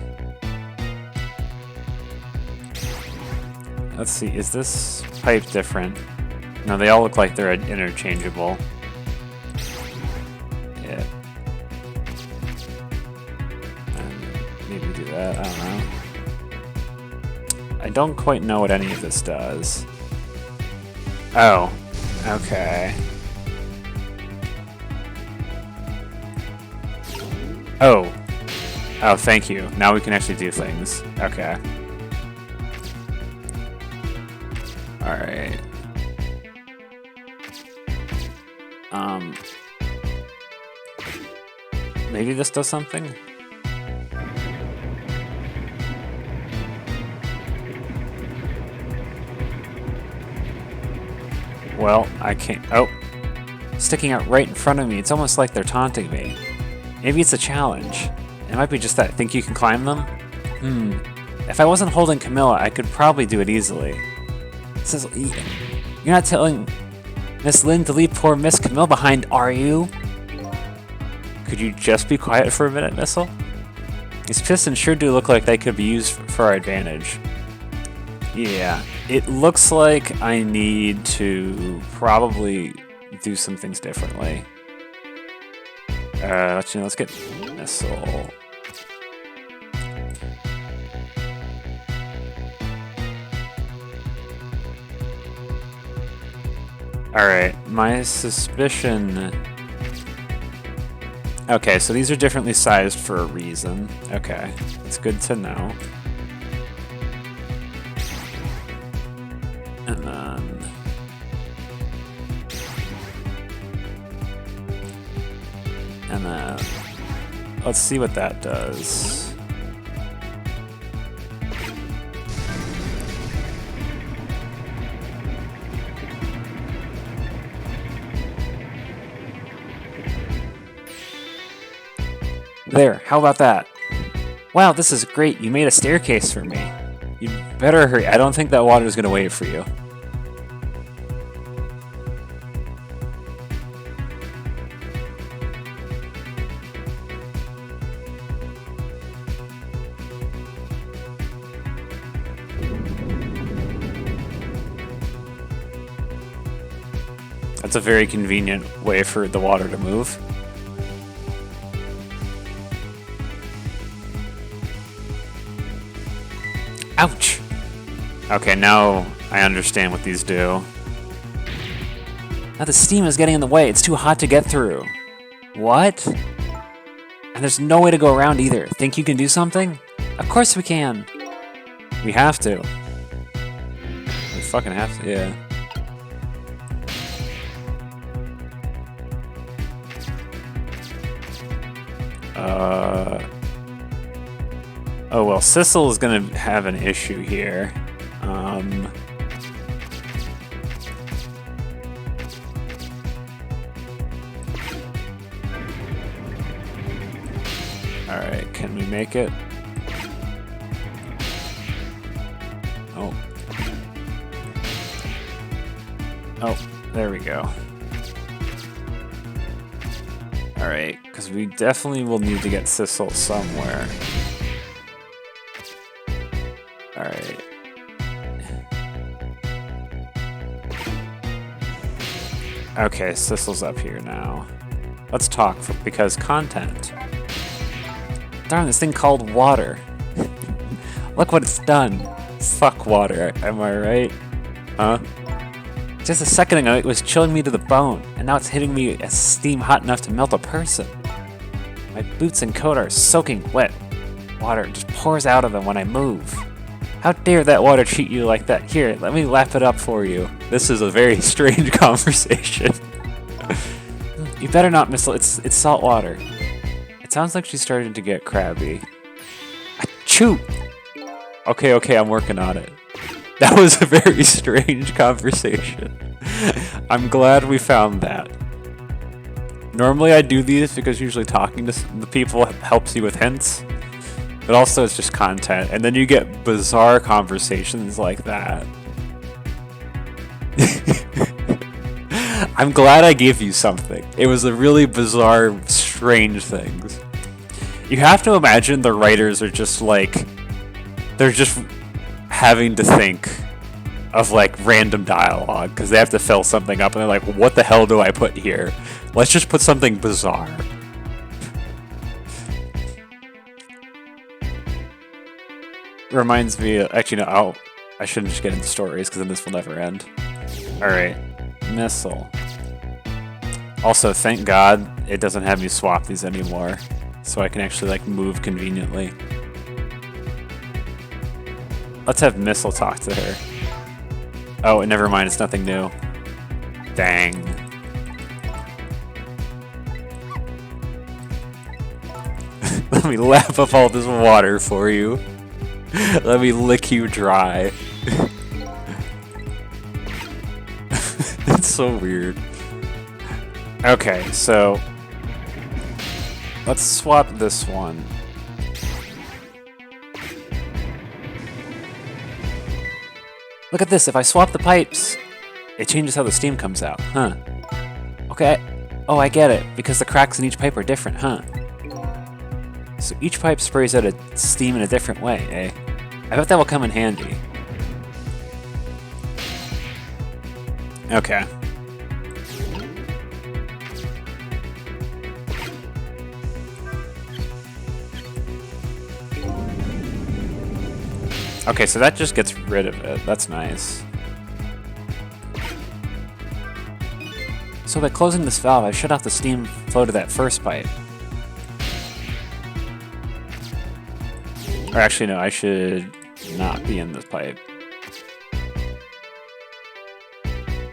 Let's see, is this pipe different? No, they all look like they're interchangeable. Yeah. Maybe do that, I don't know. I don't quite know what any of this does. Oh, okay. Oh. Oh, thank you. Now we can actually do things. Okay. Alright. Maybe this does something? Well, I can't... Oh. Sticking out right in front of me. It's almost like they're taunting me. Maybe it's a challenge. It might be just that. Think you can climb them? If I wasn't holding Camilla, I could probably do it easily. Says, you're not telling Miss Lynn to leave poor Miss Camille behind, are you? Could you just be quiet for a minute, Missile? These pistons sure do look like they could be used for our advantage. Yeah, it looks like I need to probably do some things differently. Let's get Missile. Alright, my suspicion... Okay, so these are differently sized for a reason. Okay, it's good to know. And then... And then... Let's see what that does. There, how about that? Wow, this is great. You made a staircase for me. You better hurry. I don't think that water's gonna wait for you. That's a very convenient way for the water to move. Ouch! Okay, now I understand what these do. Now the steam is getting in the way. It's too hot to get through. What? And there's no way to go around either. Think you can do something? Of course we can. We have to. We fucking have to, yeah. Oh well, Sissel is gonna have an issue here. Alright, can we make it? Oh. Oh, there we go. Alright, because we definitely will need to get Sissel somewhere. Alright. Okay, Sissel's up here now. Let's talk, because content. Darn, this thing called water. Look what it's done. Fuck water, am I right? Huh? Just a second ago, it was chilling me to the bone, and now it's hitting me as steam hot enough to melt a person. My boots and coat are soaking wet. Water just pours out of them when I move. How dare that water treat you like that? Here, let me lap it up for you. This is a very strange conversation. You better not miss it. It's salt water. It sounds like she's starting to get crabby. Achoo! Okay, I'm working on it. That was a very strange conversation. I'm glad we found that. Normally I do these because usually talking to the people helps you with hints. But also it's just content, and then you get bizarre conversations like that. I'm glad I gave you something. It was a really bizarre, strange things. You have to imagine the writers are just like, they're just having to think of like random dialogue because they have to fill something up, and they're like, what the hell do I put here? Let's just put something bizarre. Reminds me, actually no, I shouldn't just get into stories because then this will never end. Alright, missile. Also, thank God it doesn't have me swap these anymore, so I can actually like move conveniently. Let's have Missile talk to her. Oh, never mind, it's nothing new. Dang. Let me lap up all this water for you. Let me lick you dry. It's so weird. Okay, so let's swap this one. Look at this, if I swap the pipes, it changes how the steam comes out, huh? Okay, oh, I get it, because the cracks in each pipe are different, huh? So each pipe sprays out a steam in a different way, eh? I bet that will come in handy. Okay. Okay, so that just gets rid of it. That's nice. So by closing this valve, I shut off the steam flow to that first pipe. Or actually, no, I should not be in this pipe.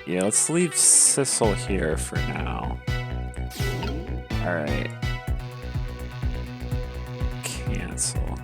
Yeah, let's leave Sissel here for now. Alright. Cancel.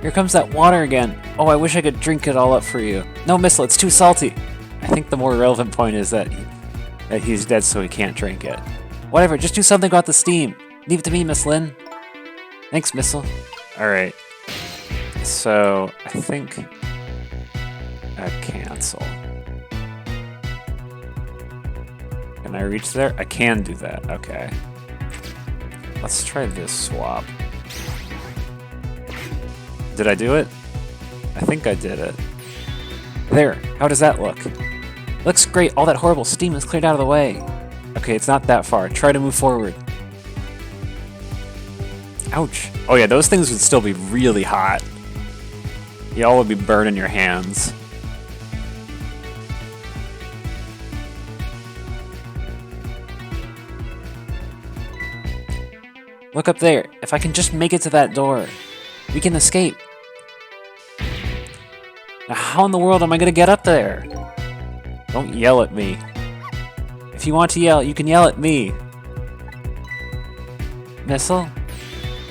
Here comes that water again. Oh, I wish I could drink it all up for you. No, Missile, it's too salty. I think the more relevant point is that he's dead, so he can't drink it. Whatever, just do something about the steam. Leave it to me, Miss Lynn. Thanks, Missile. Alright. So, I think cancel. Can I reach there? I can do that, okay. Let's try this swap. Did I do it? I think I did it. There, how does that look? Looks great, all that horrible steam is cleared out of the way. Okay, it's not that far. Try to move forward. Ouch. Oh yeah, those things would still be really hot. Y'all would be burning your hands. Look up there. If I can just make it to that door, we can escape. Now how in the world am I gonna get up there? Don't yell at me. If you want to yell, you can yell at me. Missile?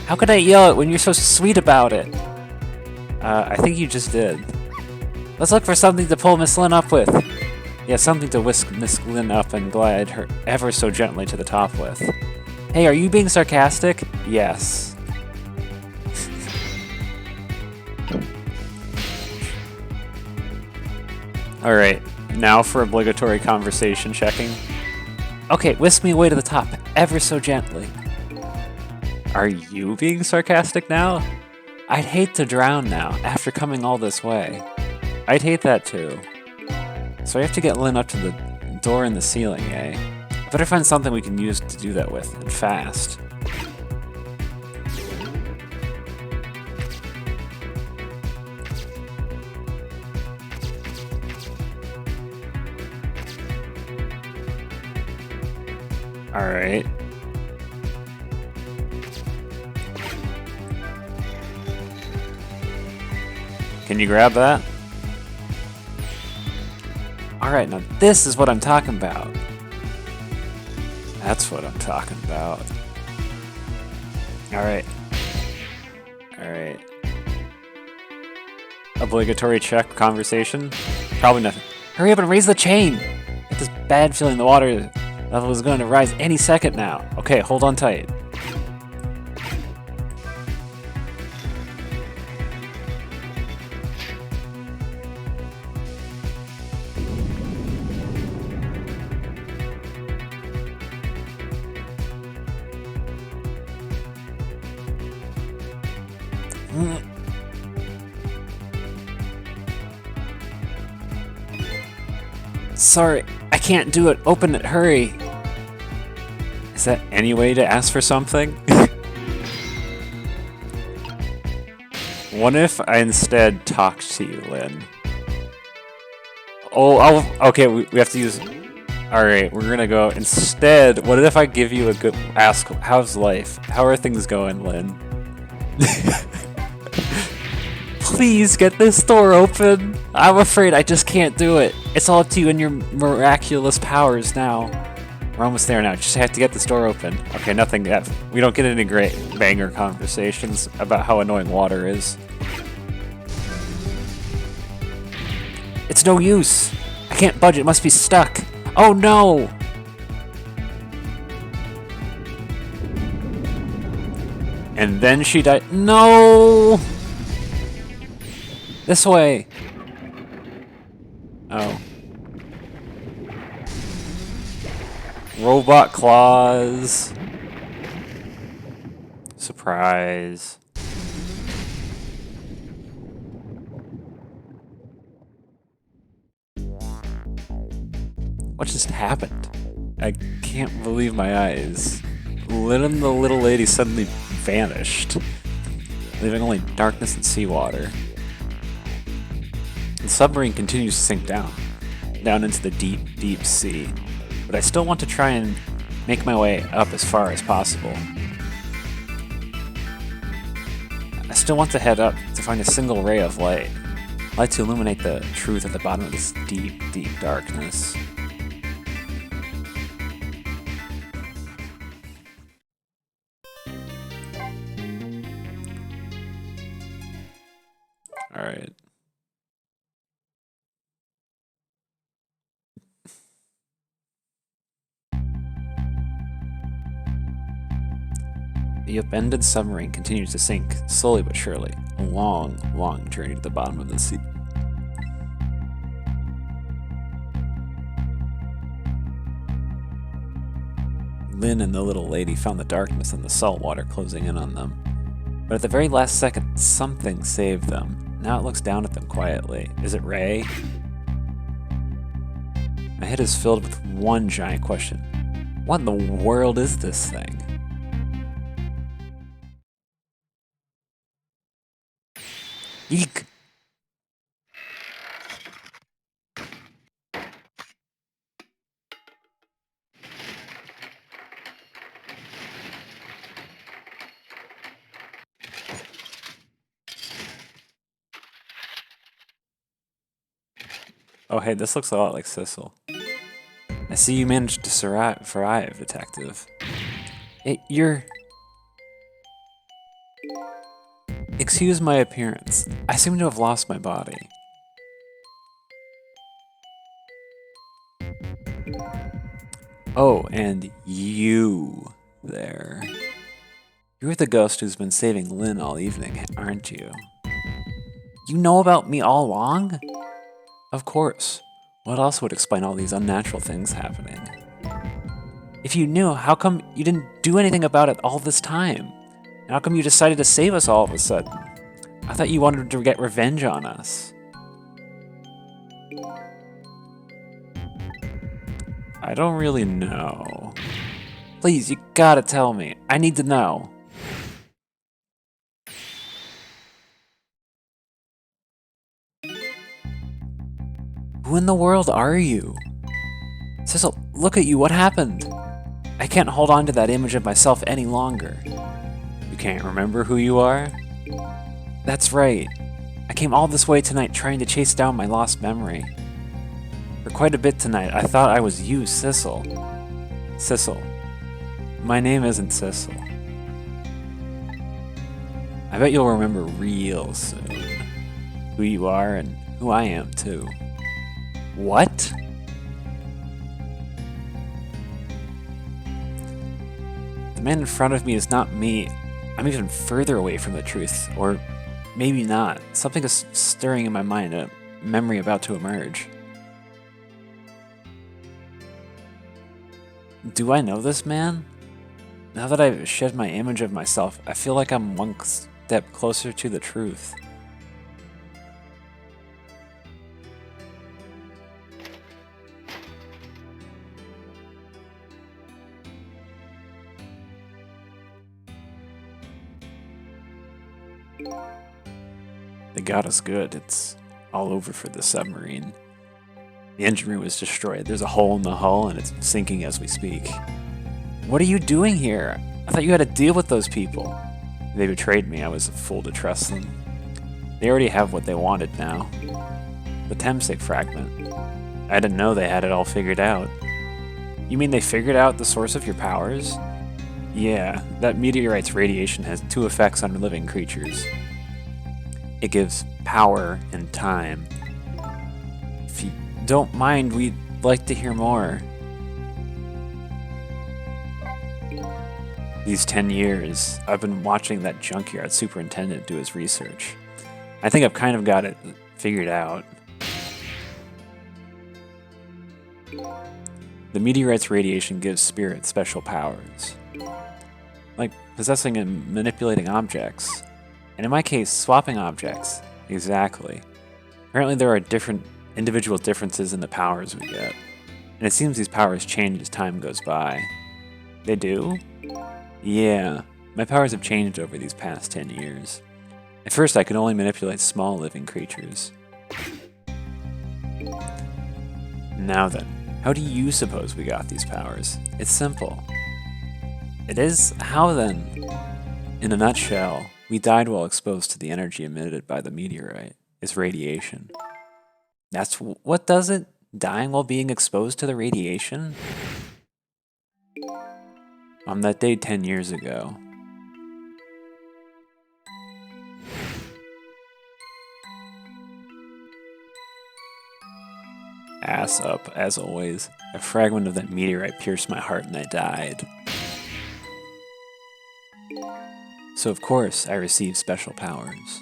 How could I yell it when you're so sweet about it? I think you just did. Let's look for something to pull Miss Lynn up with. Yeah, something to whisk Miss Lynn up and glide her ever so gently to the top with. Hey, are you being sarcastic? Yes. Alright, now for obligatory conversation checking. Okay, whisk me away to the top, ever so gently. Are you being sarcastic now? I'd hate to drown now, after coming all this way. I'd hate that too. So I have to get Lynn up to the door in the ceiling, eh? I better find something we can use to do that with, and fast. Alright. Can you grab that? Alright, now this is what I'm talking about. That's what I'm talking about. Alright. Alright. Obligatory check conversation? Probably nothing. Hurry up and raise the chain! I get this bad feeling the water level is going to rise any second now. Okay, hold on tight. Sorry, I can't do it. Open it, hurry. Is that any way to ask for something? What if I instead talked to you, Lynn? Okay, we have to use... Alright, we're gonna go... Instead, what if I give you a good... Ask, how's life? How are things going, Lynn? Please get this door open. I'm afraid I just can't do it. It's all up to you and your miraculous powers now. We're almost there now. Just have to get this door open. Okay, nothing yet. We don't get any great banger conversations about how annoying water is. It's no use. I can't budge. It must be stuck. Oh no! And then she died. No! This way. Oh. Robot claws. Surprise. What just happened? I can't believe my eyes. Lynn and the little lady suddenly vanished, leaving only darkness and seawater. The submarine continues to sink down into the deep, deep sea. But I still want to try and make my way up as far as possible. I still want to head up to find a single ray of light. Light to illuminate the truth at the bottom of this deep, deep darkness. Alright. The upended submarine continues to sink, slowly but surely. A long, long journey to the bottom of the sea. Lynn and the little lady found the darkness and the salt water closing in on them. But at the very last second, something saved them. Now it looks down at them quietly. Is it Ray? My head is filled with one giant question. What in the world is this thing? Eek! Oh hey, this looks a lot like Sissel. I see you managed to survive, Detective. You're... Excuse my appearance. I seem to have lost my body. Oh, and you there. You're the ghost who's been saving Lynn all evening, aren't you? You know about me all along? Of course. What else would explain all these unnatural things happening? If you knew, how come you didn't do anything about it all this time? And how come you decided to save us all of a sudden? I thought you wanted to get revenge on us. I don't really know. Please, you gotta tell me. I need to know. Who in the world are you? Sissel, look at you, what happened? I can't hold on to that image of myself any longer. You can't remember who you are? That's right. I came all this way tonight trying to chase down my lost memory. For quite a bit tonight, I thought I was you, Sissel. Sissel. My name isn't Sissel. I bet you'll remember real soon. Who you are and who I am, too. What? The man in front of me is not me. I'm even further away from the truth, or maybe not. Something is stirring in my mind, a memory about to emerge. Do I know this man? Now that I've shed my image of myself, I feel like I'm one step closer to the truth. They got us good. It's all over for the submarine. The engine room is destroyed. There's a hole in the hull and it's sinking as we speak. What are you doing here? I thought you had to deal with those people. They betrayed me. I was a fool to trust them. They already have what they wanted now. The Temsik fragment. I didn't know they had it all figured out. You mean they figured out the source of your powers? Yeah, that meteorite's radiation has two effects on living creatures. It gives power and time. If you don't mind, we'd like to hear more. These 10 years, I've been watching that junkyard superintendent do his research. I think I've kind of got it figured out. The meteorite's radiation gives spirits special powers. Like possessing and manipulating objects. And in my case, swapping objects. Exactly. Apparently there are individual differences in the powers we get. And it seems these powers change as time goes by. They do? Yeah, my powers have changed over these past 10 years. At first I could only manipulate small living creatures. Now then, how do you suppose we got these powers? It's simple. It is? How then? In a nutshell, we died while exposed to the energy emitted by the meteorite. It's radiation. That's what does it? Dying while being exposed to the radiation? On that day 10 years ago. Ass up, as always. A fragment of that meteorite pierced my heart and I died. So of course, I received special powers.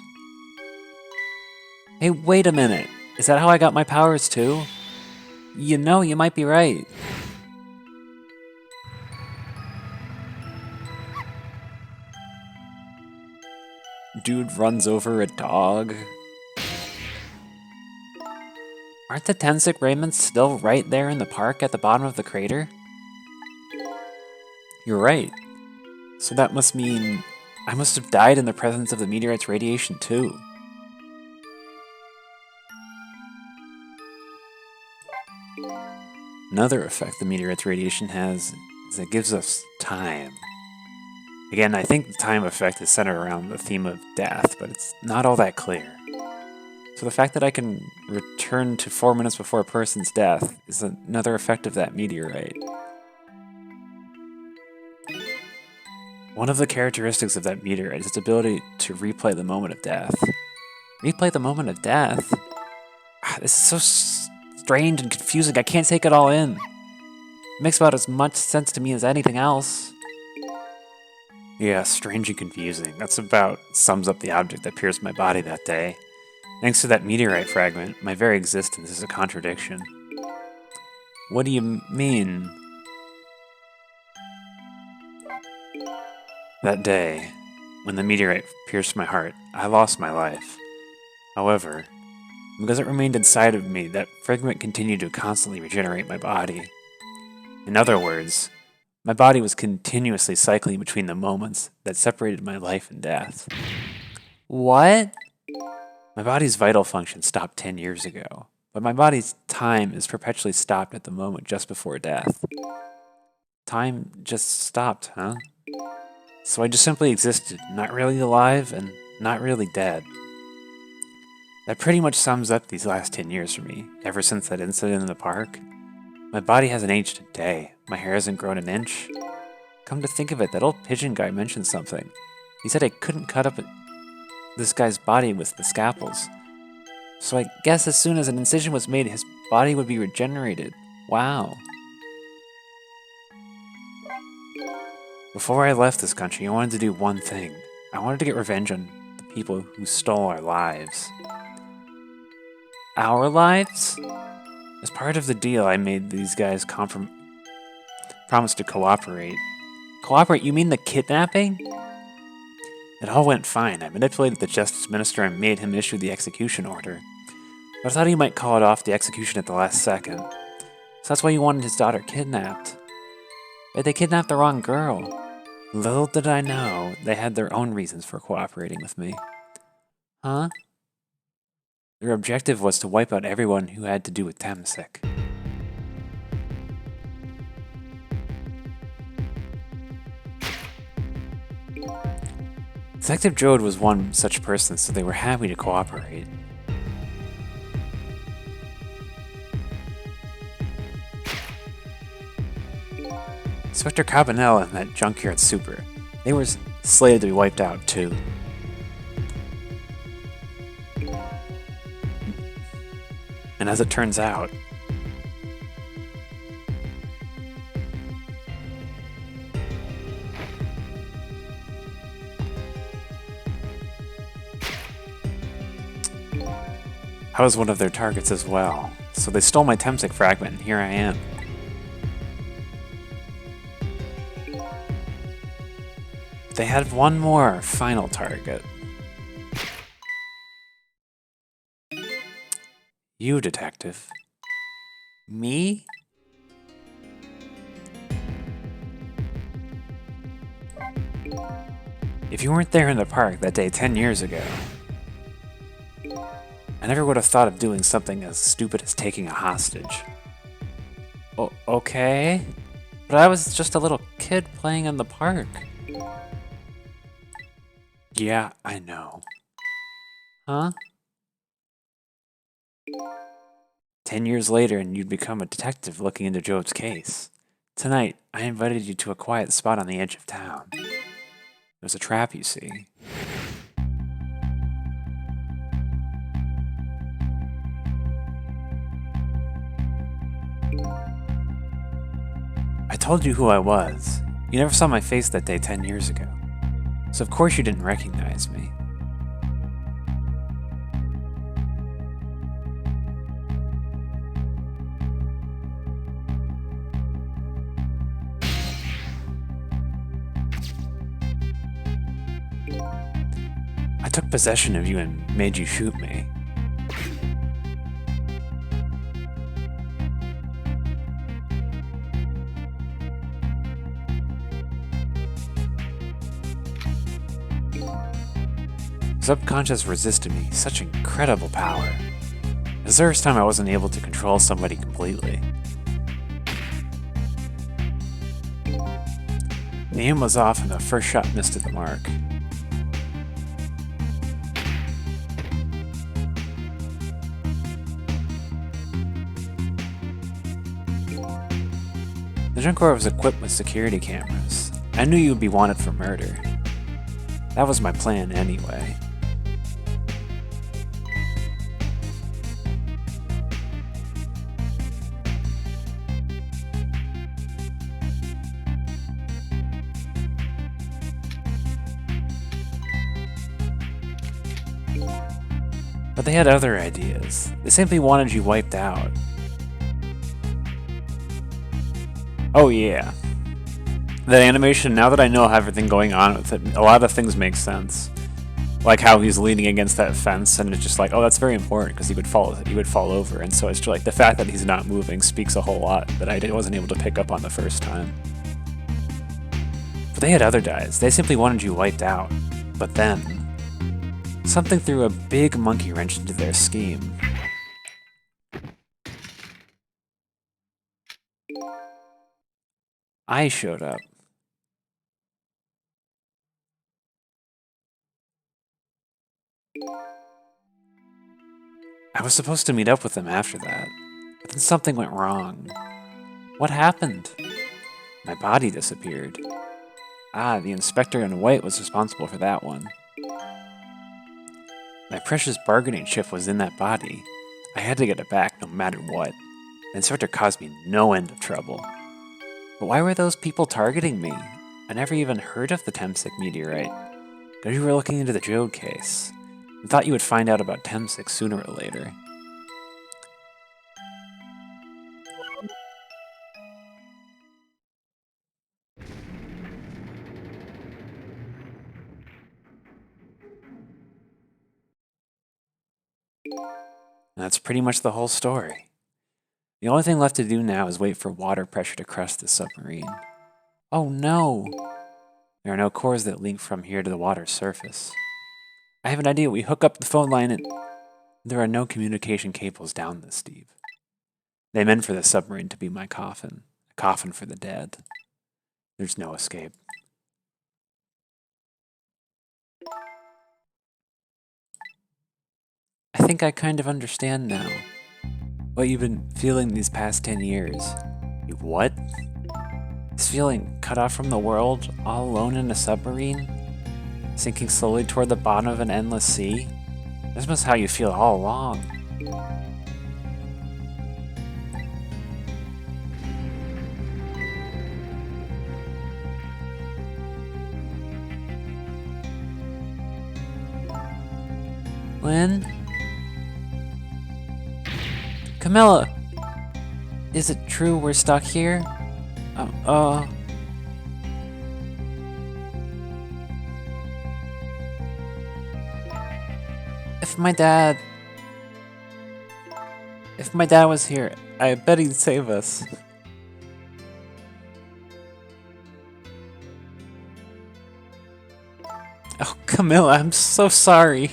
Hey, wait a minute. Is that how I got my powers too? You know, you might be right. dude runs over a dog. Aren't the Tensik Raymonds still right there in the park at the bottom of the crater? You're right. So that must mean I must have died in the presence of the meteorite's radiation too. Another effect the meteorite's radiation has is it gives us time. Again, I think the time effect is centered around the theme of death, but it's not all that clear. So the fact that I can return to 4 minutes before a person's death is another effect of that meteorite. One of the characteristics of that meteorite is its ability to replay the moment of death. Replay the moment of death? This is so strange and confusing, I can't take it all in. It makes about as much sense to me as anything else. Yeah, strange and confusing. That's about sums up the object that pierced my body that day. Thanks to that meteorite fragment, my very existence is a contradiction. What do you mean? That day, when the meteorite pierced my heart, I lost my life. However, because it remained inside of me, that fragment continued to constantly regenerate my body. In other words, my body was continuously cycling between the moments that separated my life and death. What? My body's vital function stopped 10 years ago, but my body's time is perpetually stopped at the moment just before death. Time just stopped, huh? So I just simply existed, not really alive and not really dead. That pretty much sums up these last 10 years for me, ever since that incident in the park. My body hasn't aged a day, my hair hasn't grown an inch. Come to think of it, that old pigeon guy mentioned something. He said I couldn't cut up this guy's body with the scalpels. So I guess as soon as an incision was made, his body would be regenerated. Wow. Before I left this country, I wanted to do one thing. I wanted to get revenge on the people who stole our lives. Our lives? As part of the deal, I made these guys promise to cooperate. Cooperate? You mean the kidnapping? It all went fine. I manipulated the Justice Minister and made him issue the execution order. But I thought he might call it off the execution at the last second. So that's why he wanted his daughter kidnapped. But they kidnapped the wrong girl. Little did I know, they had their own reasons for cooperating with me. Huh? Their objective was to wipe out everyone who had to do with Tensik. Detective Jode was one such person, so they were happy to cooperate. Inspector Cabanel and that junkyard super, they were slated to be wiped out too. And as it turns out, I was one of their targets as well. So they stole my Tensik fragment, and here I am. They had one more final target. You, detective. Me? If you weren't there in the park that day 10 years ago, I never would have thought of doing something as stupid as taking a hostage. Okay? But I was just a little kid playing in the park. Yeah, I know. Huh? 10 years later and you'd become a detective looking into Jode's case. Tonight, I invited you to a quiet spot on the edge of town. It was a trap, you see. I told you who I was. You never saw my face that day 10 years ago. So of course you didn't recognize me. I took possession of you and made you shoot me. Subconscious resisted me, such incredible power. It was the first time I wasn't able to control somebody completely. The aim was off and the first shot missed at the mark. The Junkrat was equipped with security cameras. I knew you would be wanted for murder. That was my plan anyway. But they had other ideas. They simply wanted you wiped out. Oh yeah. The animation, now that I know everything going on with it, a lot of things make sense. Like how he's leaning against that fence and it's just like, oh, that's very important because he would fall over. And so it's just like the fact that he's not moving speaks a whole lot that I wasn't able to pick up on the first time. But they had other guys. They simply wanted you wiped out. But then something threw a big monkey wrench into their scheme. I showed up. I was supposed to meet up with them after that, but then something went wrong. What happened? My body disappeared. Ah, the inspector in white was responsible for that one. My precious bargaining chip was in that body. I had to get it back no matter what. The inspector caused me no end of trouble. But why were those people targeting me? I never even heard of the Temsic meteorite. Because you were looking into the Jode case. I thought you would find out about Temsic sooner or later. And that's pretty much the whole story. The only thing left to do now is wait for water pressure to crest the submarine. Oh no! There are no cores that link from here to the water's surface. I have an idea. We hook up the phone line and there are no communication cables down this deep. They meant for the submarine to be my coffin. A coffin for the dead. There's no escape. I think I kind of understand now. What you've been feeling these past 10 years. You what? This feeling cut off from the world, all alone in a submarine? Sinking slowly toward the bottom of an endless sea? This must how you feel all along. Lynn? Camilla! Is it true we're stuck here? If my dad was here, I bet he'd save us. Oh, Camilla, I'm so sorry.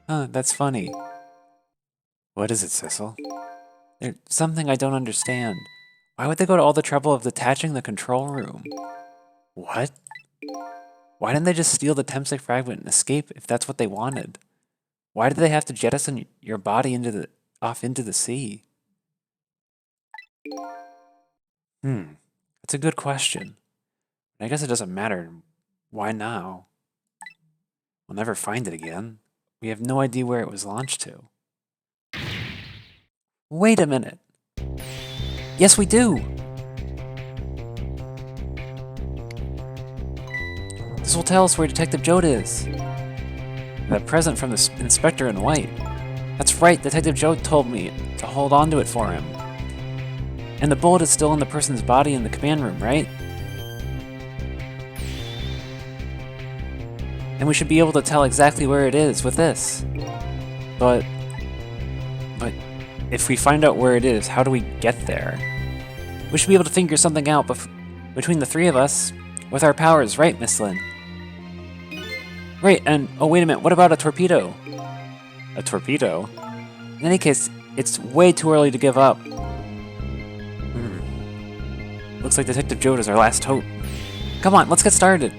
Huh, that's funny. What is it, Sissel? There's something I don't understand. Why would they go to all the trouble of detaching the control room? What? Why didn't they just steal the Temsic fragment and escape if that's what they wanted? Why did they have to jettison your body off into the sea? That's a good question. I guess it doesn't matter. Why now? We'll never find it again. We have no idea where it was launched to. Wait a minute. Yes, we do. This will tell us where Detective Jode is. That present from the inspector in white. That's right, Detective Jode told me to hold on to it for him. And the bullet is still in the person's body in the command room, right? And we should be able to tell exactly where it is with this. But if we find out where it is, how do we get there? We should be able to figure something out between the three of us with our powers, right, Miss Lynn? Right, and oh wait a minute, what about a torpedo? A torpedo? In any case, it's way too early to give up. Looks like Detective Jode is our last hope. Come on, let's get started.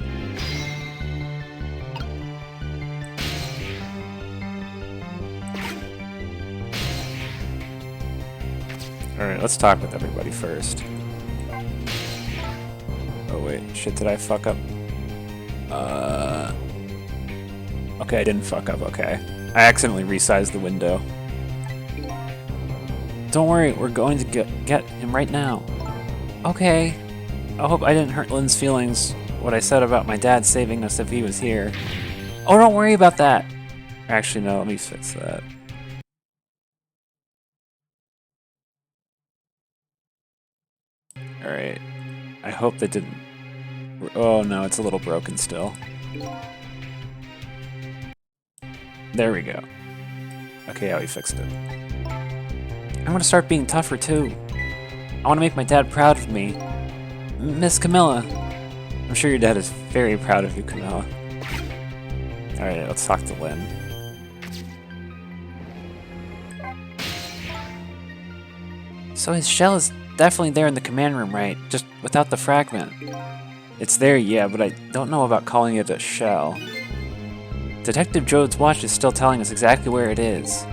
Alright, let's talk with everybody first. Oh wait, shit, did I fuck up? Okay, I didn't fuck up, okay. I accidentally resized the window. Don't worry, we're going to get him right now. Okay. I hope I didn't hurt Lynn's feelings, what I said about my dad saving us if he was here. Oh, don't worry about that! Actually, no, let me fix that. Alright. I hope that didn't... Oh no, it's a little broken still. There we go. Okay, yeah, we fixed it. I'm gonna start being tougher too. I want to make my dad proud of me. Miss Camilla. I'm sure your dad is very proud of you, Camilla. Alright, let's talk to Lynn. So his shell is definitely there in the command room, right? Just without the fragment. It's there, yeah, but I don't know about calling it a shell. Detective Jode's watch is still telling us exactly where it is.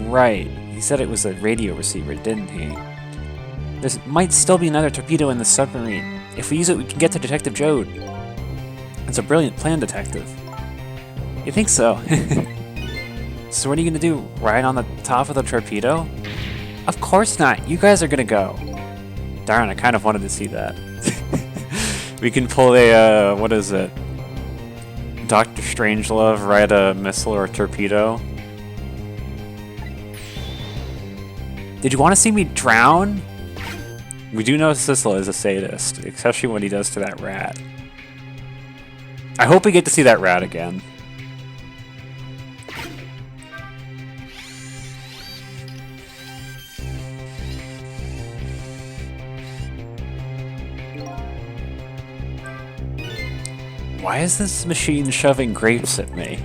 Right. He said it was a radio receiver, didn't he? There might still be another torpedo in the submarine. If we use it, we can get to Detective Jode. It's a brilliant plan, Detective. You think so? So what are you gonna do? Ride on the top of the torpedo? Of course not. You guys are gonna go. Darn, I kind of wanted to see that. We can pull a, what is it? Dr. Strangelove ride a missile or a torpedo. Did you want to see me drown? We do know Sissel is a sadist, especially what he does to that rat. I hope we get to see that rat again. Why is this machine shoving grapes at me?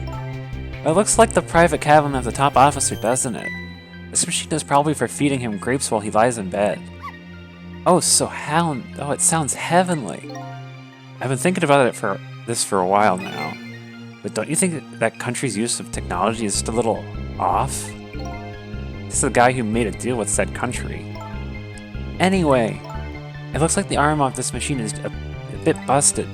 It looks like the private cabin of the top officer, doesn't it? This machine is probably for feeding him grapes while he lies in bed. Oh, it sounds heavenly. I've been thinking about this for a while now. But don't you think that country's use of technology is just a little off? This is the guy who made a deal with said country. Anyway, it looks like the arm of this machine is a bit busted.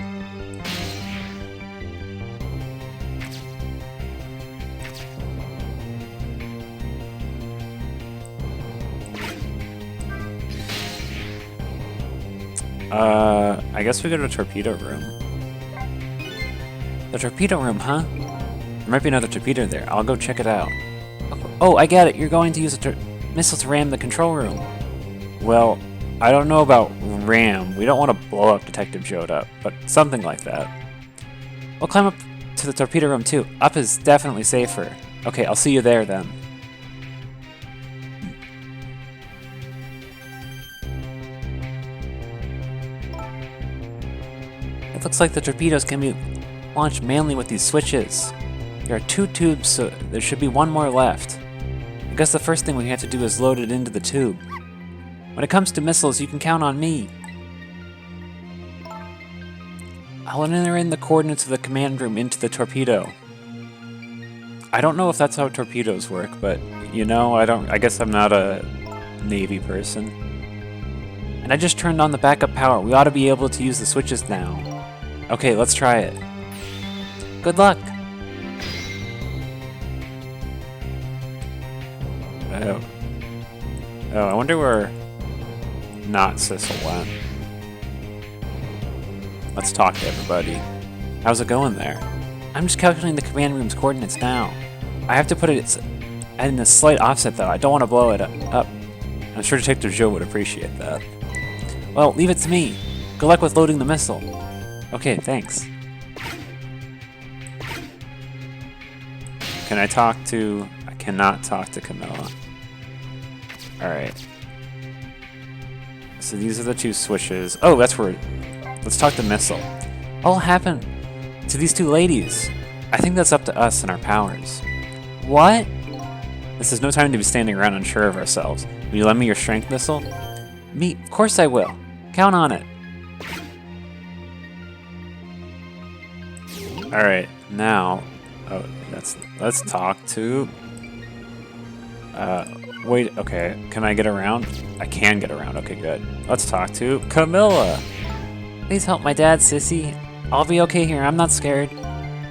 I guess we go to the torpedo room. The torpedo room, huh? There might be another torpedo there. I'll go check it out. Oh, I get it. You're going to use a missile to ram the control room. Well, I don't know about ram. We don't want to blow up Detective Jode up, but something like that. We'll climb up to the torpedo room too. Up is definitely safer. Okay, I'll see you there then. It looks like the torpedoes can be launched mainly with these switches. There are 2 tubes, so there should be 1 more left. I guess the first thing we have to do is load it into the tube. When it comes to missiles, you can count on me. I'll enter in the coordinates of the command room into the torpedo. I don't know if that's how torpedoes work, but you know, I guess I'm not a Navy person. And I just turned on the backup power. We ought to be able to use the switches now. Okay, let's try it. Good luck! Oh, I wonder where not Sissel went. Let's talk to everybody. How's it going there? I'm just calculating the command room's coordinates now. I have to put it in a slight offset though. I don't want to blow it up. I'm sure Detective Jode would appreciate that. Well, leave it to me. Good luck with loading the missile. Okay, thanks. Can I talk to... I cannot talk to Camilla. Alright. So these are the two switches. Oh, that's where... Let's talk to Missile. What'll happen to these two ladies? I think that's up to us and our powers. What? This is no time to be standing around unsure of ourselves. Will you lend me your strength, Missile? Me? Of course I will. Count on it. Alright, now... Oh, let's talk to... wait, okay. Can I get around? I can get around. Okay, good. Let's talk to Camilla. Please help my dad, Sissy. I'll be okay here. I'm not scared.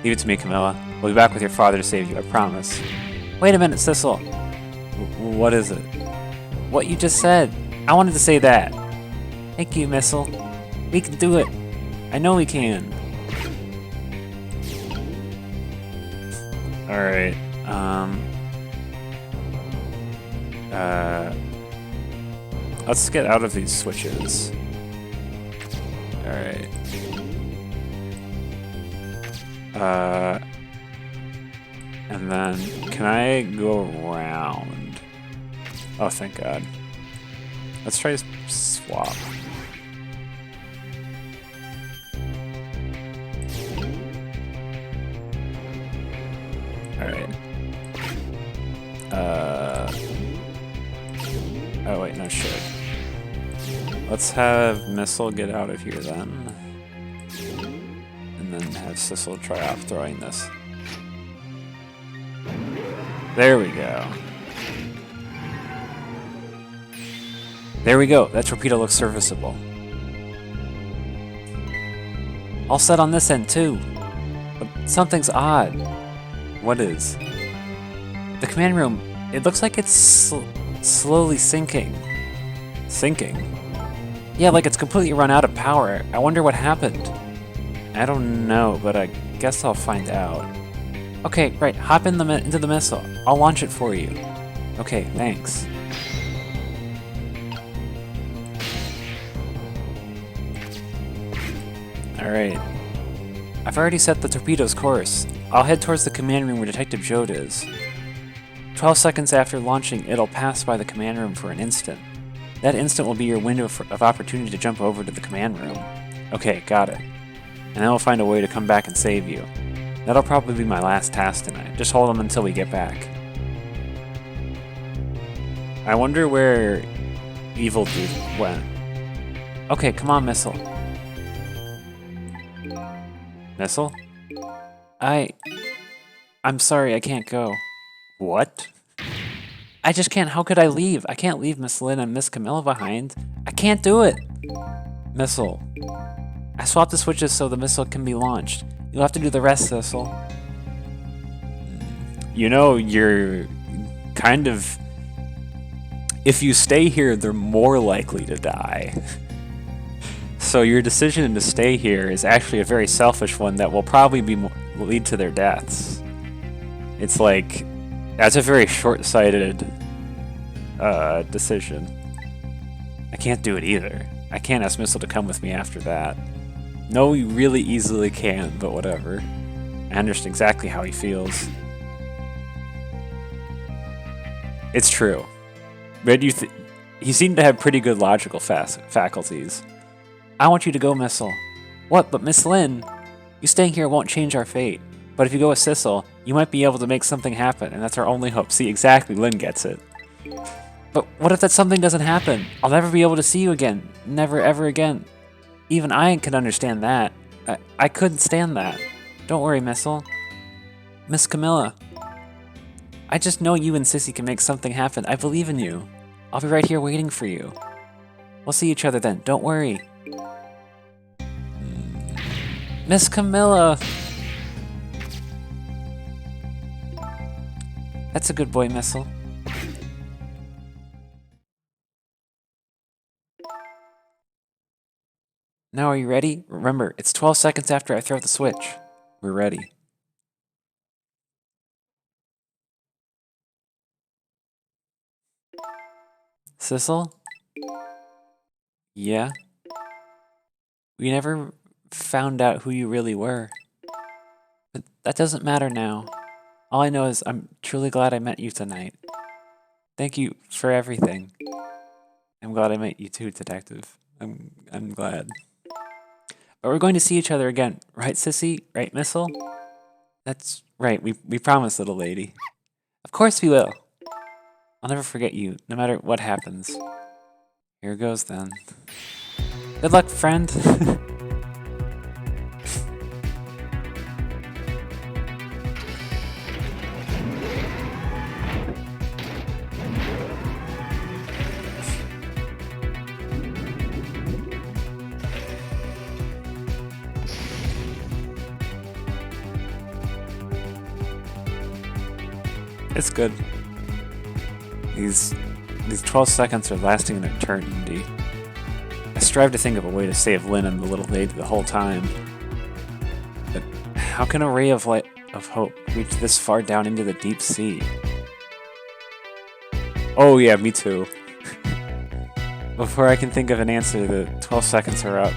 Leave it to me, Camilla. We'll be back with your father to save you, I promise. Wait a minute, Sissel. What is it? What you just said. I wanted to say that. Thank you, Missile. We can do it. I know we can. Alright, let's get out of these switches. Alright. And then, can I go around? Oh, thank God. Let's try to swap. Alright. Oh wait, no shit. Let's have Missile get out of here then. And then have Sissel try off throwing this. There we go. There we go. That torpedo looks serviceable. All set on this end too. But something's odd. What is? The command room, it looks like it's slowly sinking. Sinking? Yeah, like it's completely run out of power. I wonder what happened. I don't know, but I guess I'll find out. Okay, right, hop in into the missile. I'll launch it for you. Okay, thanks. Alright. I've already set the torpedo's course. I'll head towards the command room where Detective Jode is. 12 seconds after launching, it'll pass by the command room for an instant. That instant will be your window of opportunity to jump over to the command room. Okay, got it. And then we'll find a way to come back and save you. That'll probably be my last task tonight. Just hold them until we get back. I wonder where Evil Dude went. Okay, come on, Missile. Missile? I'm sorry, I can't go. What? I just can't. How could I leave? I can't leave Miss Lynn and Miss Camilla behind. I can't do it. Missile. I swapped the switches so the missile can be launched. You'll have to do the rest, Sissel. You know, you're kind of... If you stay here, they're more likely to die. So your decision to stay here is actually a very selfish one that will probably lead to their deaths. It's like... That's a very short-sighted decision. I can't do it either. I can't ask Missile to come with me after that. No, you really easily can, but whatever. I understand exactly how he feels. It's true. But he seemed to have pretty good logical faculties. I want you to go, Missile. What, but Miss Lynn? You staying here won't change our fate. But if you go with Sissel, you might be able to make something happen, and that's our only hope. See, exactly, Lynn gets it. But what if that something doesn't happen? I'll never be able to see you again. Never, ever again. Even I can understand that. I couldn't stand that. Don't worry, Missile. Miss Camilla. I just know you and Sissy can make something happen. I believe in you. I'll be right here waiting for you. We'll see each other then. Don't worry. Miss Camilla! That's a good boy, Missile. Now are you ready? Remember, it's 12 seconds after I throw the switch. We're ready. Sissel? Yeah? We never found out who you really were. But that doesn't matter now. All I know is I'm truly glad I met you tonight. Thank you for everything. I'm glad I met you too, Detective. I'm glad. But we're going to see each other again, right, Sissy? Right, Missile? That's right, we promised, little lady. Of course we will. I'll never forget you, no matter what happens. Here goes then. Good luck, friend. It's good. These 12 seconds are lasting an eternity. I strive to think of a way to save Lynn and the little lady the whole time. But how can a ray of light of hope reach this far down into the deep sea? Oh yeah, me too. Before I can think of an answer, the 12 seconds are up.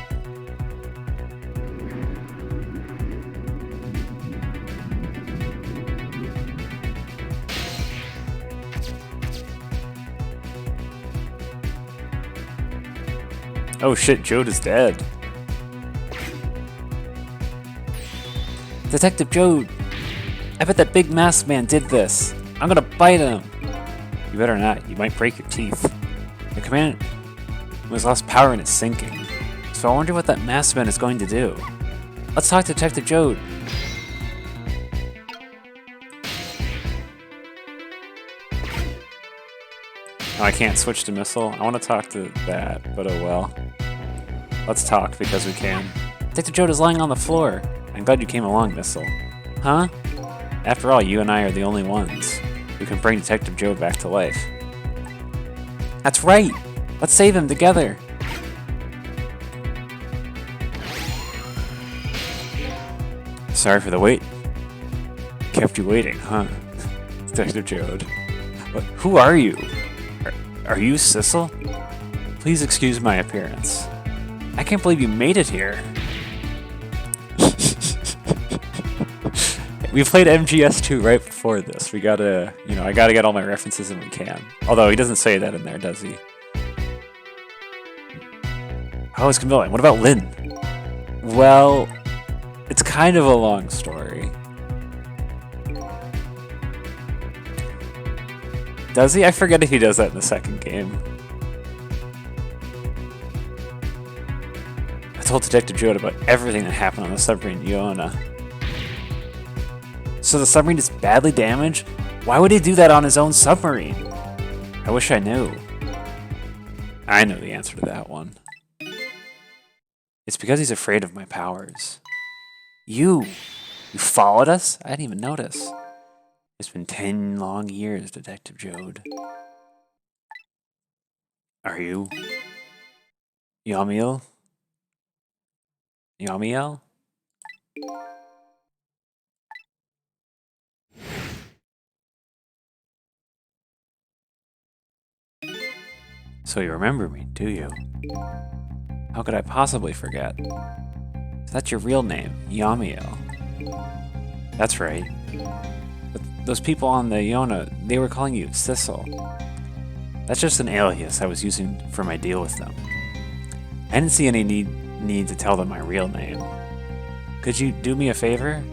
Oh shit, Jode is dead. Detective Jode! I bet that big masked man did this. I'm gonna bite him. You better not, you might break your teeth. The command has lost power and it's sinking. So I wonder what that masked man is going to do. Let's talk to Detective Jode. Oh, I can't switch to Missile. I want to talk to that, but oh well. Let's talk, because we can. Detective Jode is lying on the floor. I'm glad you came along, Missile. Huh? After all, you and I are the only ones who can bring Detective Jode back to life. That's right! Let's save him together! Sorry for the wait. Kept you waiting, huh? Detective Jode. But who are you? Are you Sissel? Please excuse my appearance. I can't believe you made it here. We played MGS2 right before this. We gotta, I gotta get all my references and we can. Although he doesn't say that in there, does he? How is Camilla? What about Lynn? Well, it's kind of a long story. Does he? I forget if he does that in the second game. I told Detective Jode about everything that happened on the submarine Iona. So the submarine is badly damaged? Why would he do that on his own submarine? I wish I knew. I know the answer to that one. It's because he's afraid of my powers. You followed us? I didn't even notice. It's been 10 long years, Detective Jode. Are you Yamiel? Yamiel? So you remember me, do you? How could I possibly forget? That's your real name, Yamiel. That's right. But those people on the Iona, they were calling you Sissel. That's just an alias I was using for my deal with them. I didn't see any need to tell them my real name. Could you do me a favor?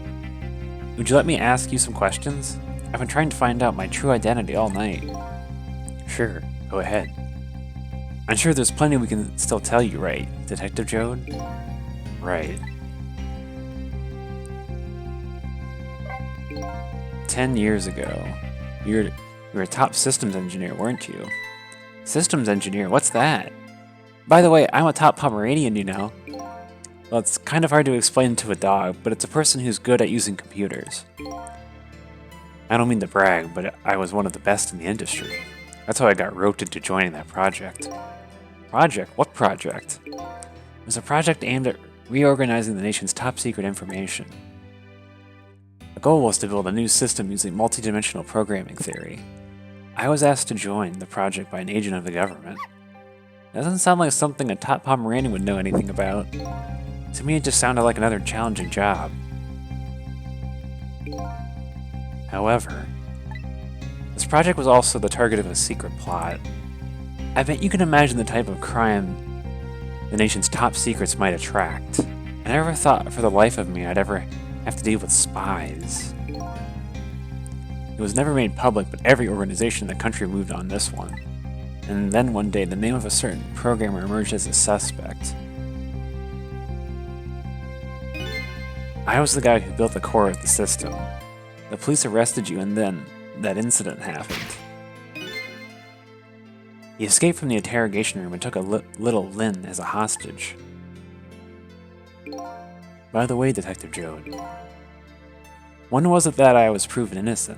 Would you let me ask you some questions? I've been trying to find out my true identity all night. Sure, go ahead. I'm sure there's plenty we can still tell you, right, Detective Jode? Right. 10 years ago, you were a top systems engineer, weren't you? Systems engineer? What's that? By the way, I'm a top Pomeranian, you know. Well, it's kind of hard to explain to a dog, but it's a person who's good at using computers. I don't mean to brag, but I was one of the best in the industry. That's how I got roped into joining that project. Project? What project? It was a project aimed at reorganizing the nation's top secret information. The goal was to build a new system using multidimensional programming theory. I was asked to join the project by an agent of the government. It doesn't sound like something a top Pomeranian would know anything about. To me, it just sounded like another challenging job. However, this project was also the target of a secret plot. I bet you can imagine the type of crime the nation's top secrets might attract. I never thought for the life of me I'd ever have to deal with spies. It was never made public, but every organization in the country moved on this one. And then one day, the name of a certain programmer emerged as a suspect. I was the guy who built the core of the system. The police arrested you, and then that incident happened. He escaped from the interrogation room and took a little Lynn as a hostage. By the way, Detective Joad, when was it that I was proven innocent?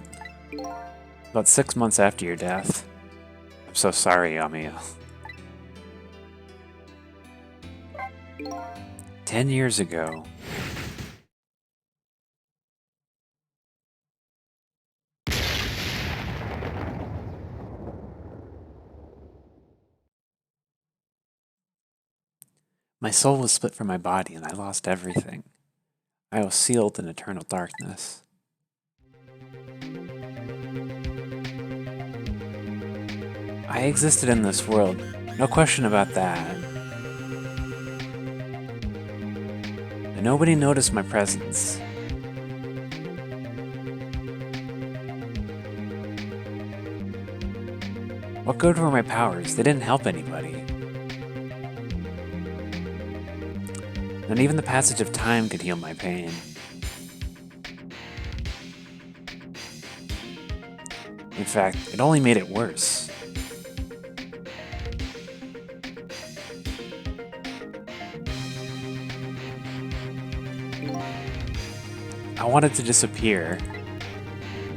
About 6 months after your death. I'm so sorry, Yamiya. 10 years ago. My soul was split from my body and I lost everything. I was sealed in eternal darkness. I existed in this world, no question about that. And nobody noticed my presence. What good were my powers? They didn't help anybody. Not even the passage of time could heal my pain. In fact, it only made it worse. I wanted to disappear,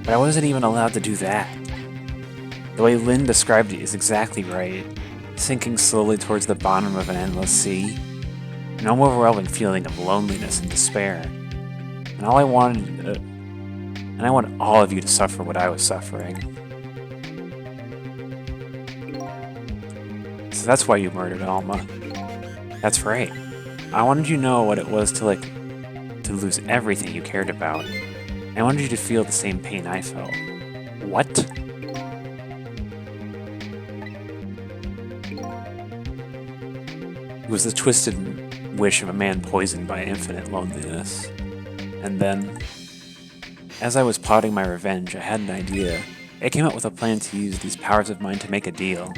but I wasn't even allowed to do that. The way Lynn described it is exactly right, sinking slowly towards the bottom of an endless sea, an overwhelming feeling of loneliness and despair. And I wanted all of you to suffer what I was suffering. So that's why you murdered Alma. That's right. I wanted you to know what it was to lose everything you cared about. I wanted you to feel the same pain I felt. What? It was the twisted wish of a man poisoned by infinite loneliness. And then, as I was plotting my revenge, I had an idea. I came up with a plan to use these powers of mine to make a deal.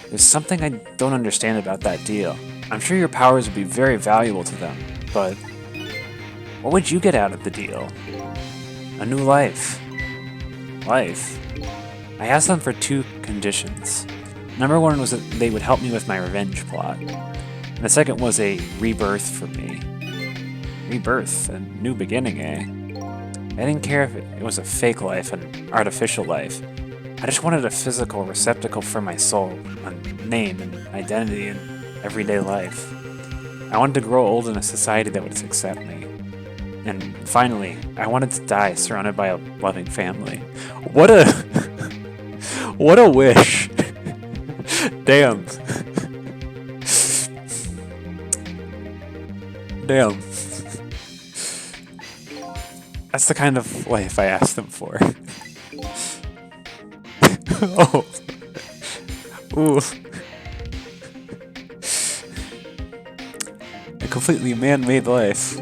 There's something I don't understand about that deal. I'm sure your powers would be very valuable to them, but what would you get out of the deal? A new life. Life. I asked them for 2 conditions. Number 1 was that they would help me with my revenge plot. And the second was a rebirth for me. Rebirth, a new beginning, eh? I didn't care if it was a fake life, an artificial life. I just wanted a physical receptacle for my soul, a name and identity in everyday life. I wanted to grow old in a society that would accept me. And finally, I wanted to die surrounded by a loving family. What a... what a wish. Damn. Damn. That's the kind of life I asked them for. Oh. Ooh. A completely man-made life.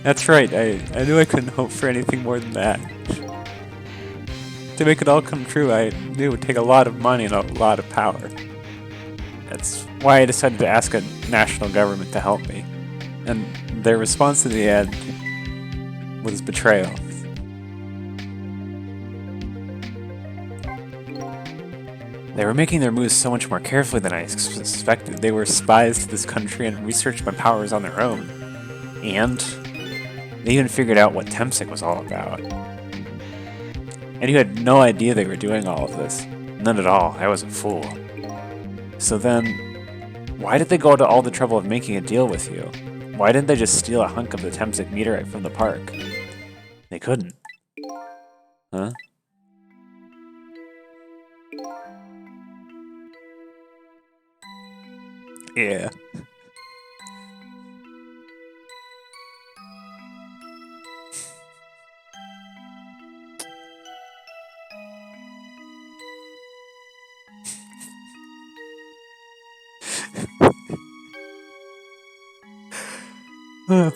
That's right, I knew I couldn't hope for anything more than that. To make it all come true, I knew it would take a lot of money and a lot of power. That's why I decided to ask a national government to help me. And their response in the end was betrayal. They were making their moves so much more carefully than I suspected. They were spies to this country and researched my powers on their own. And they even figured out what Temsik was all about. And you had no idea they were doing all of this. None at all. I was a fool. So then, why did they go to all the trouble of making a deal with you? Why didn't they just steal a hunk of the Temsik meteorite from the park? They couldn't. Huh? Yeah. Oh.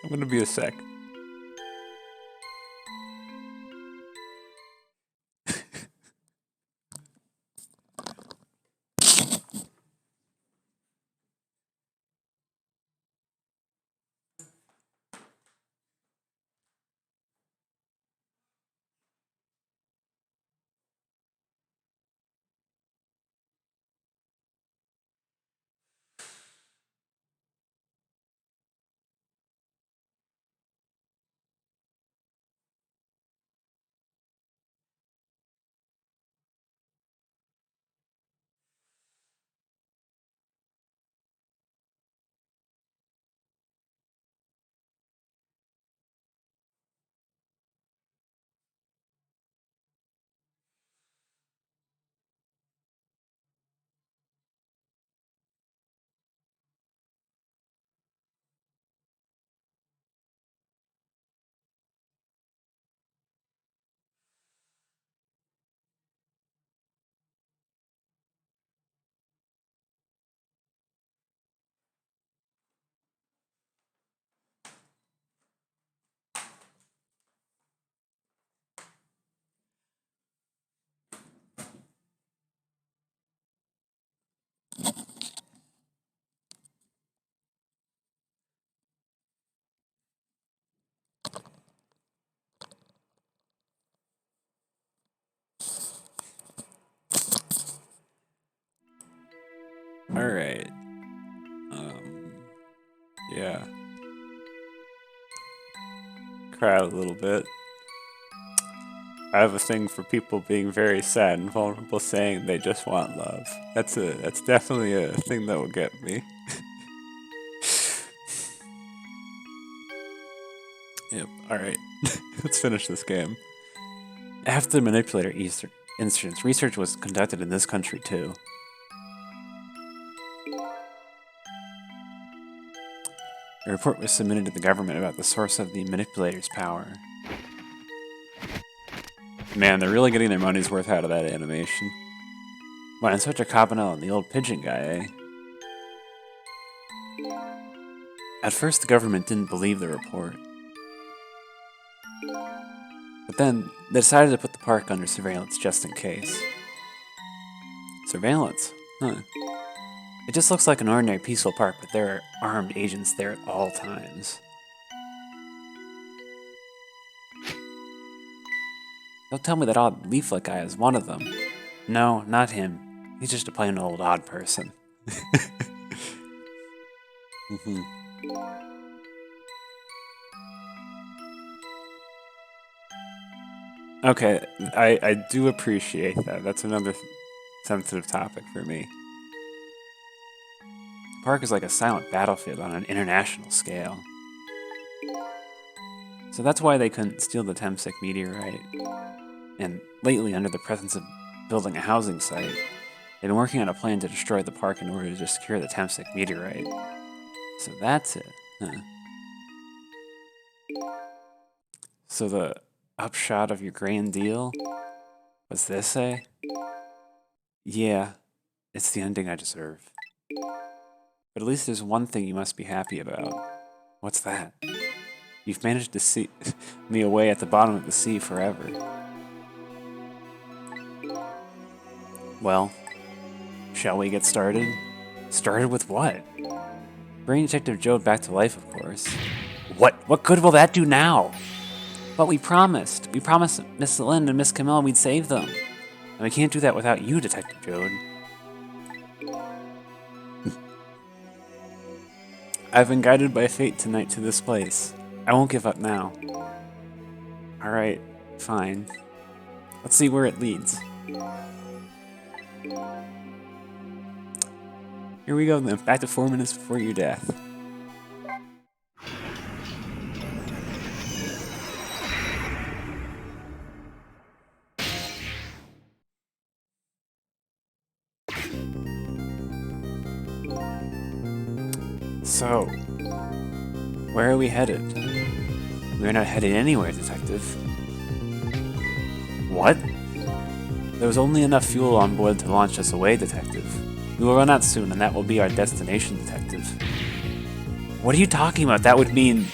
I'm gonna be a sec. Alright. Yeah. Cry a little bit. I have a thing for people being very sad and vulnerable saying they just want love. That's definitely a thing that will get me. Yep, alright. Let's finish this game. After the manipulator instance, research was conducted in this country too. A report was submitted to the government about the source of the manipulator's power. Man, they're really getting their money's worth out of that animation. Wow, Inspector Cabanel and the old pigeon guy, eh? At first, the government didn't believe the report. But then, they decided to put the park under surveillance just in case. Surveillance? Huh. It just looks like an ordinary peaceful park, but there are armed agents there at all times. Don't tell me that odd leaflet guy is one of them. No, not him. He's just a plain old odd person. Okay, I do appreciate that. That's another sensitive topic for me. The park is like a silent battlefield on an international scale. So that's why they couldn't steal the Temsek meteorite. And lately, under the presence of building a housing site, they've been working on a plan to destroy the park in order to secure the Temsek meteorite. So that's it, huh? So the upshot of your grand deal? What's this say? Yeah, it's the ending I deserve. But at least there's one thing you must be happy about. What's that? You've managed to see me away at the bottom of the sea forever. Well, shall we get started? Started with what? Bring Detective Joad back to life, of course. What good will that do now? But we promised. We promised Miss Lynn and Miss Camilla we'd save them. And we can't do that without you, Detective Joad. I've been guided by fate tonight to this place. I won't give up now. Alright, fine. Let's see where it leads. Here we go then, back to 4 minutes before your death. So, where are we headed? We're not headed anywhere, Detective. What? There was only enough fuel on board to launch us away, Detective. We will run out soon, and that will be our destination, Detective. What are you talking about? That would mean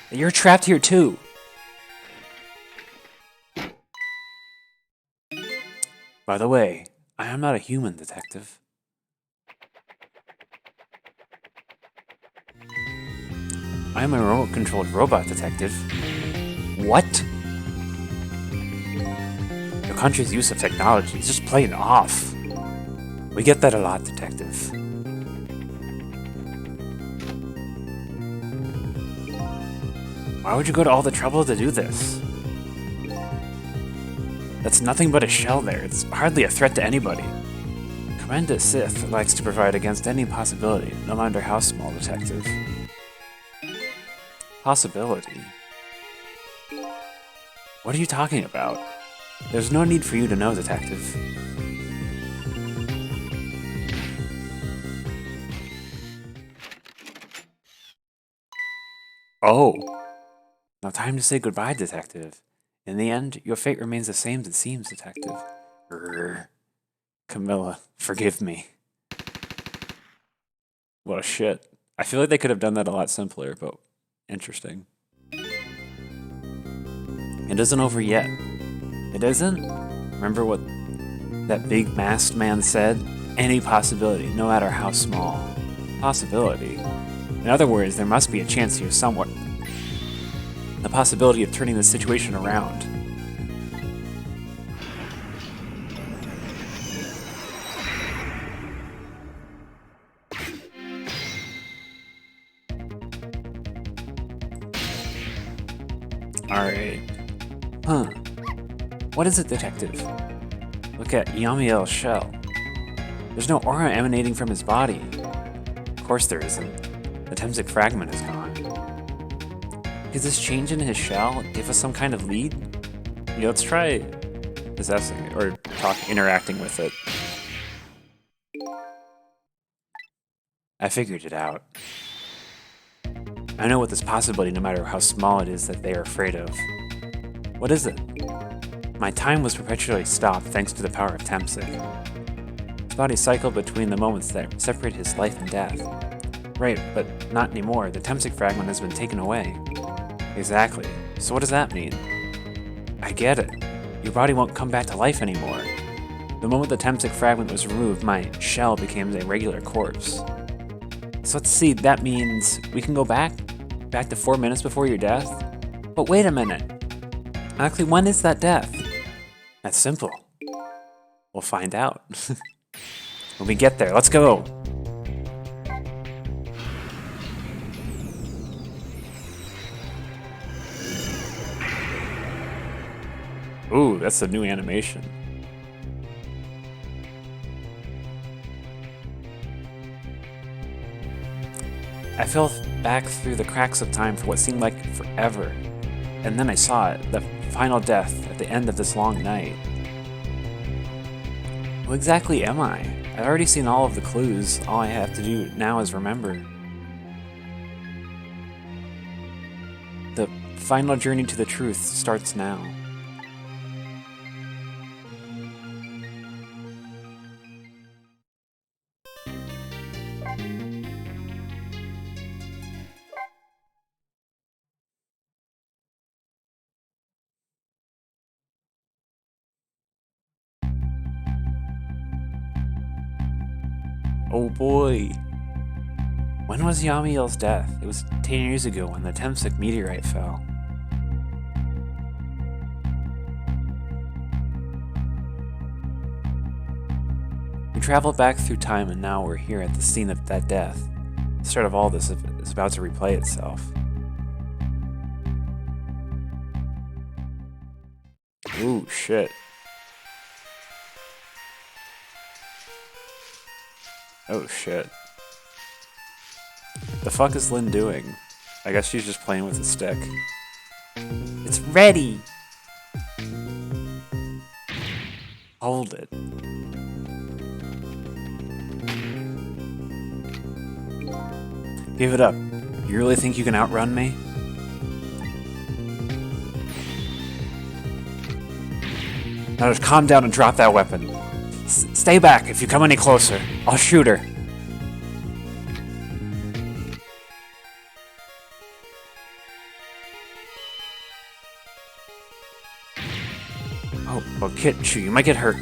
that you're trapped here too. By the way, I am not a human, Detective. I am a remote-controlled robot, Detective. What? Your country's use of technology is just plain off. We get that a lot, Detective. Why would you go to all the trouble to do this? That's nothing but a shell there. It's hardly a threat to anybody. Commander Sith likes to provide against any possibility, no matter how small, Detective. Possibility? What are you talking about? There's no need for you to know, Detective. Oh. Now time to say goodbye, Detective. In the end, your fate remains the same as it seems, Detective. Grrr. Camilla, forgive me. Well, shit. I feel like they could have done that a lot simpler, but interesting. It isn't over yet. It isn't? Remember what that big masked man said? Any possibility, no matter how small. Possibility? In other words, there must be a chance here somewhere. The possibility of turning the situation around. Alright. Huh. What is it, Detective? Look at Yamiel's shell. There's no aura emanating from his body. Of course there isn't. The Temsic fragment is gone. Could this change in his shell give us some kind of lead? Yeah, let's try possessing it, or interacting with it. I figured it out. I know what this possibility, no matter how small it is, that they are afraid of. What is it? My time was perpetually stopped thanks to the power of Temsic. His body cycled between the moments that separate his life and death. Right, but not anymore. The Temsic fragment has been taken away. Exactly. So what does that mean? I get it. Your body won't come back to life anymore. The moment the Temsic fragment was removed, my shell became a regular corpse. So let's see, that means we can go back to 4 minutes before your death? But wait a minute. Actually, when is that death? That's simple. We'll find out. When we get there, let's go! Ooh, that's a new animation. I fell back through the cracks of time for what seemed like forever. And then I saw it, the final death at the end of this long night. Who exactly am I? I've already seen all of the clues. All I have to do now is remember. The final journey to the truth starts now. Oh boy. When was Yamiel's death? It was 10 years ago when the Temsic meteorite fell. We traveled back through time and now we're here at the scene of that death. The start of all this is about to replay itself. Ooh, shit. Oh shit. The fuck is Lynn doing? I guess she's just playing with a stick. It's ready! Hold it. Give it up. You really think you can outrun me? Now just calm down and drop that weapon. Stay back. If you come any closer, I'll shoot her. Oh, well, Kitchu, you might get hurt.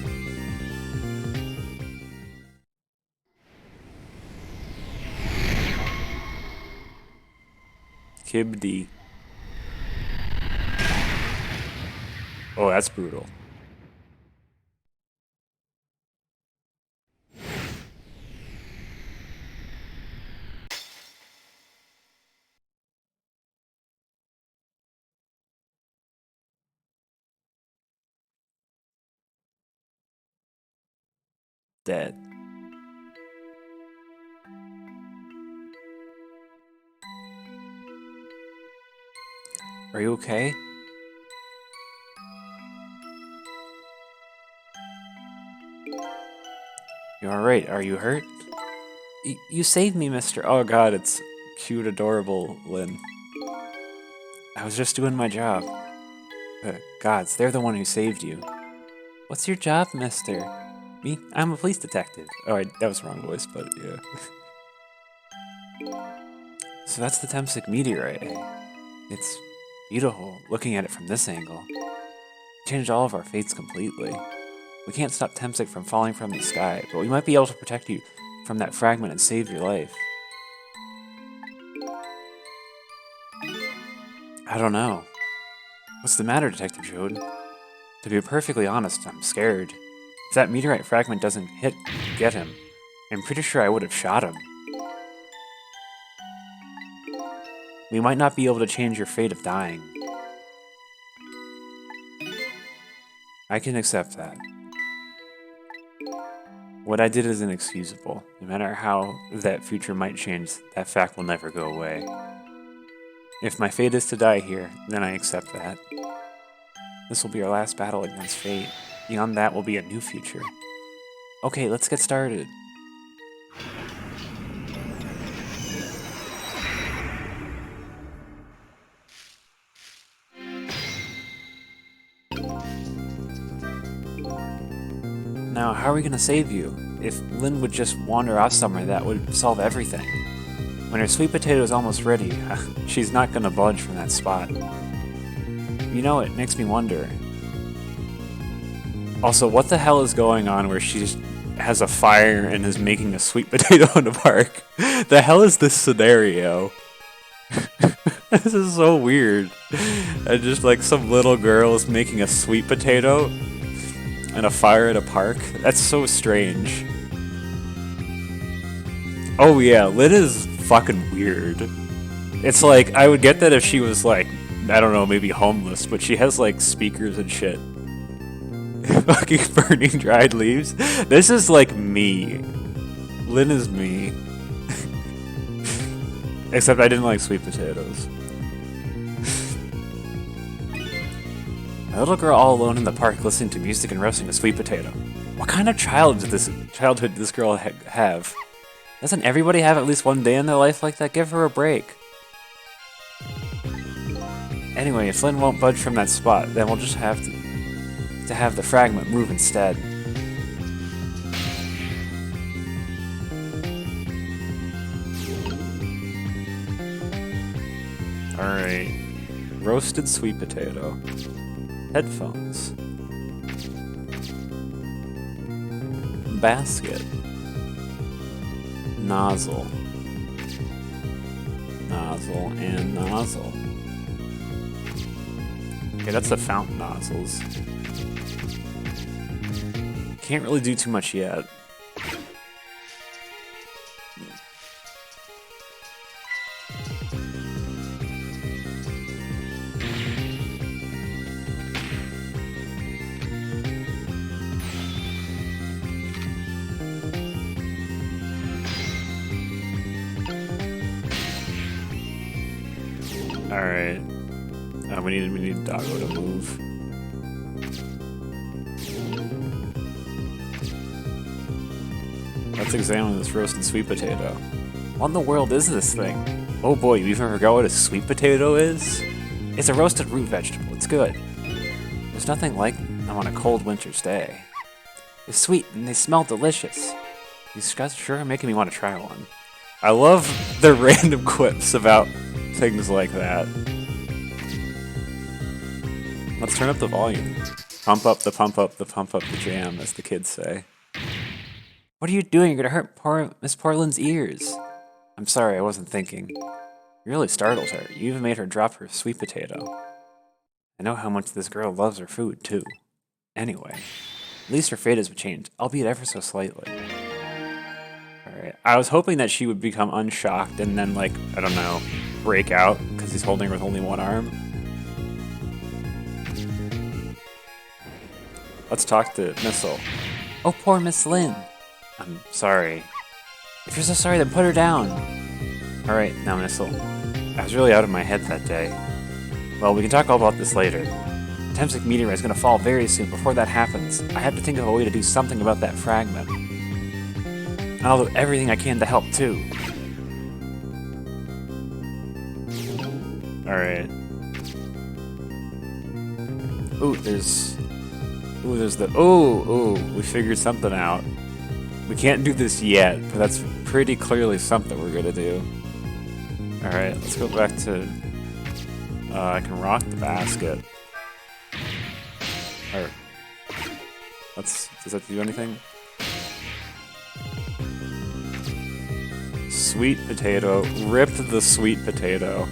Kibdi. Oh, that's brutal. Dead. Are you okay? You alright? Are you hurt? You saved me, mister. Oh god, it's cute, adorable Lyn. I was just doing my job. Gods, they're the one who saved you. What's your job, mister? Me? I'm a police detective. Oh, that was the wrong voice, but yeah. So that's the Temsic meteorite, eh? It's beautiful, looking at it from this angle. It changed all of our fates completely. We can't stop Temsic from falling from the sky, but we might be able to protect you from that fragment and save your life. I don't know. What's the matter, Detective Jode? To be perfectly honest, I'm scared. If that meteorite fragment doesn't get him, I'm pretty sure I would have shot him. We might not be able to change your fate of dying. I can accept that. What I did is inexcusable. No matter how that future might change, that fact will never go away. If my fate is to die here, then I accept that. This will be our last battle against fate. Beyond that will be a new future. Okay, let's get started. Now, how are we gonna save you? If Lyn would just wander off somewhere, that would solve everything. When her sweet potato is almost ready, she's not gonna budge from that spot. You know, it makes me wonder. Also, what the hell is going on where she just has a fire and is making a sweet potato in the park? The hell is this scenario? This is so weird. And just like some little girl is making a sweet potato and a fire at a park. That's so strange. Oh yeah, Lyn is fucking weird. It's like, I would get that if she was like, I don't know, maybe homeless, but she has like speakers and shit. Fucking burning dried leaves. This is like me. Lyn is me. Except I didn't like sweet potatoes. A little girl all alone in the park listening to music and roasting a sweet potato. What kind of childhood did this girl have? Doesn't everybody have at least one day in their life like that? Give her a break. Anyway, if Lyn won't budge from that spot, then we'll just have to have the fragment move instead. Alright. Roasted sweet potato. Headphones. Basket. Nozzle. Nozzle and nozzle. Okay, that's the fountain nozzles. Can't really do too much yet. Alright. We need Doggo to move. Let's examine this roasted sweet potato. What in the world is this thing? Oh boy, you even forgot what a sweet potato is? It's a roasted root vegetable. It's good. There's nothing like them on a cold winter's day. They're sweet and they smell delicious. These guys sure are making me want to try one. I love the random quips about things like that. Let's turn up the volume. Pump up the pump up the pump up the jam, as the kids say. What are you doing? You're gonna hurt poor Miss Portland's ears. I'm sorry, I wasn't thinking. You really startled her. You even made her drop her sweet potato. I know how much this girl loves her food, too. Anyway, at least her fate has changed, albeit ever so slightly. Alright, I was hoping that she would become unshocked and then, like, I don't know, break out, because he's holding her with only one arm. Let's talk to Missile. Oh, poor Miss Lynn. I'm sorry. If you're so sorry, then put her down. Alright, now Missile. I was really out of my head that day. Well, we can talk all about this later. The Temsik meteorite is going to fall very soon. Before that happens, I have to think of a way to do something about that fragment. And I'll do everything I can to help, too. Alright. Ooh, there's the... Ooh, we figured something out. We can't do this yet, but that's pretty clearly something we're gonna do. Alright, let's go back to... I can rock the basket. Or... Does that do anything? Sweet potato. Rip the sweet potato.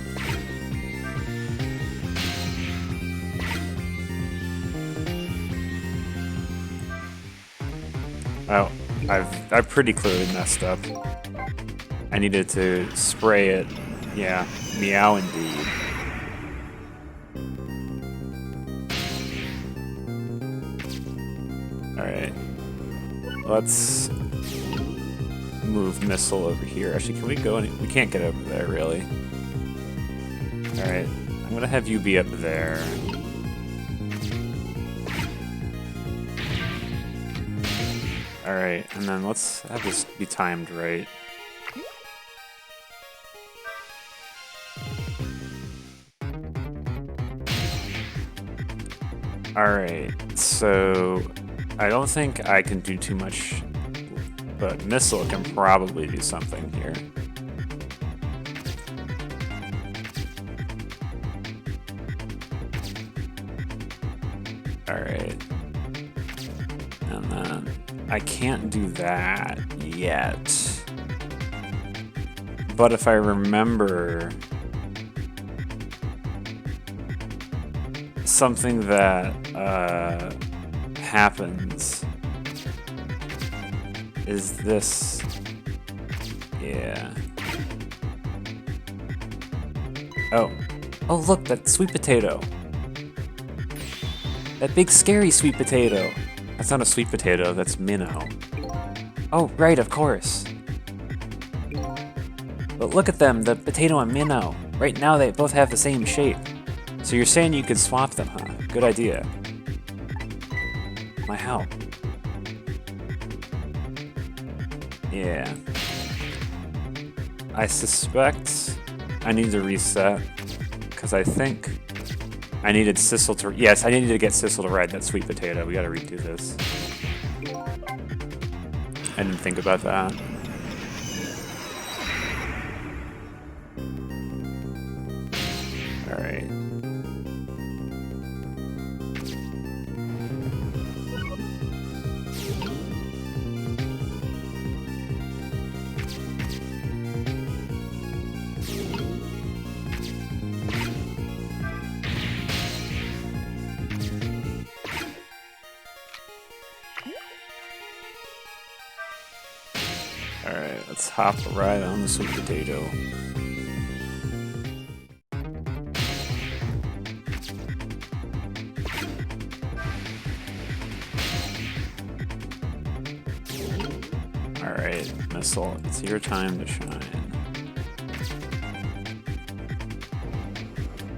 Oh, I've pretty clearly messed up. I needed to spray it. Yeah, meow indeed. Alright. Let's move Missile over here. Actually, can we go any... We can't get over there, really. Alright. I'm gonna have you be up there. Alright, and then let's have this be timed right. Alright, so I don't think I can do too much, but Missile can probably do something here. Alright. And then I can't do that yet. But if I remember something that happens is this. Yeah. Oh, look, that sweet potato. That big scary sweet potato. That's not a sweet potato, that's Minnow. Oh, right, of course. But look at them, the potato and Minnow. Right now they both have the same shape. So you're saying you could swap them, huh? Good idea. My help. Yeah. I suspect I need to reset, because I think I needed Sissel to... Yes, I needed to get Sissel to ride that sweet potato. We gotta redo this. I didn't think about that. Alright. Alright, let's hop right on the sweet potato. Alright, Missile, it's your time to shine.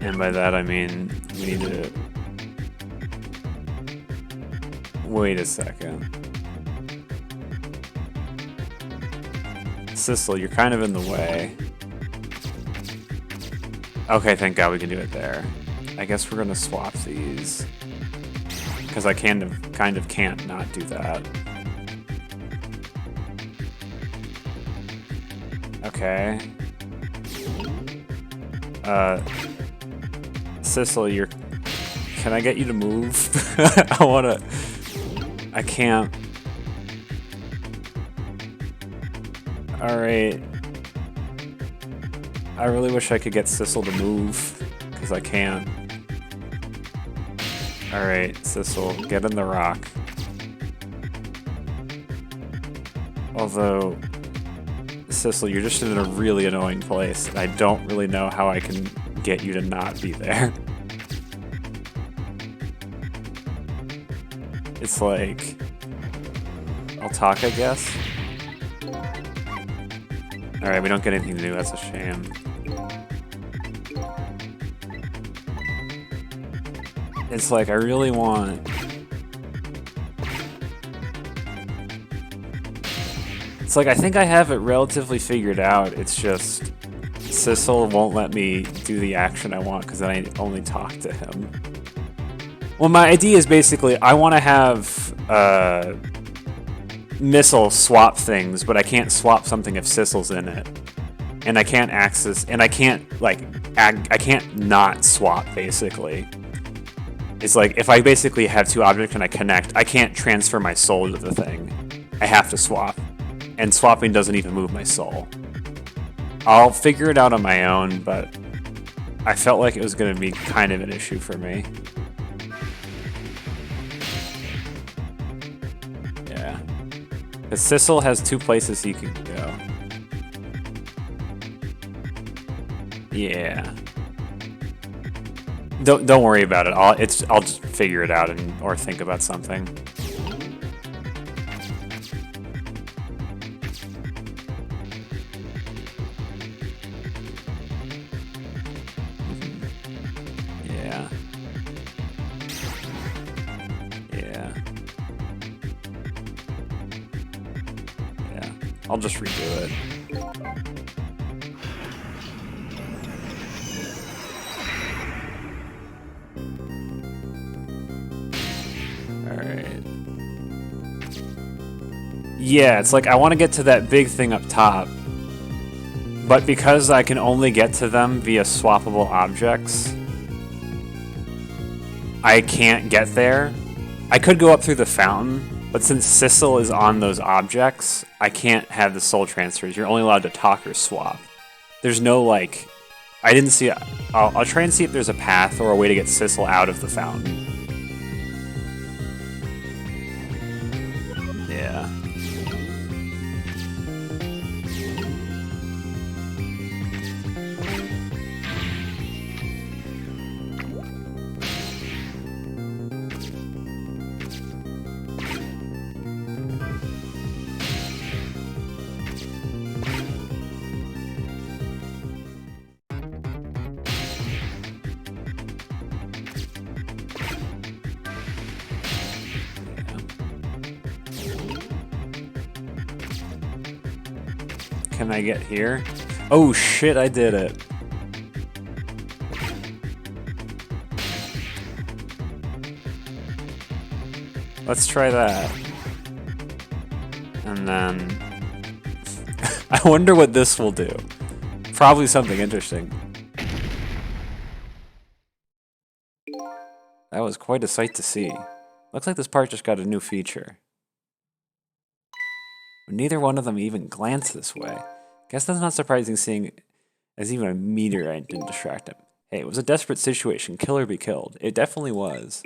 And by that I mean, we need to... Wait a second. Sissel, you're kind of in the way. Okay, thank God we can do it there. I guess we're gonna swap these. Because I kind of can't not do that. Okay. Sissel, you're... Can I get you to move? I can't. Alright. I really wish I could get Sissel to move, because I can't. Alright, Sissel, get in the rock. Although, Sissel, you're just in a really annoying place, and I don't really know how I can get you to not be there. It's like... I'll talk, I guess? Alright, we don't get anything to do, that's a shame. It's like, I really want... It's like, I think I have it relatively figured out, it's just... Sissel won't let me do the action I want because I only talk to him. Well, my idea is basically, I want to have... Missile swap things, but I can't swap something if Sissel's in it. And I can't access... And I can't, like... I can't not swap, basically. It's like, if I basically have two objects and I connect, I can't transfer my soul to the thing. I have to swap. And swapping doesn't even move my soul. I'll figure it out on my own, but I felt like it was going to be kind of an issue for me. Yeah. Because Sissel has two places he can go. Yeah. Don't worry about it. I'll just figure it out or think about something. Yeah. Yeah. Yeah. I'll just redo it. Yeah, it's like I want to get to that big thing up top, but because I can only get to them via swappable objects, I can't get there. I could go up through the fountain, but since Sissel is on those objects, I can't have the soul transfers. You're only allowed to talk or swap. There's no, like... I didn't see... I'll try and see if there's a path or a way to get Sissel out of the fountain. Yeah. Can I get here? Oh shit, I did it. Let's try that. And then... I wonder what this will do. Probably something interesting. That was quite a sight to see. Looks like this part just got a new feature. But neither one of them even glanced this way. Guess that's not surprising seeing as even a meteorite didn't distract him. Hey, it was a desperate situation. Kill or be killed. It definitely was.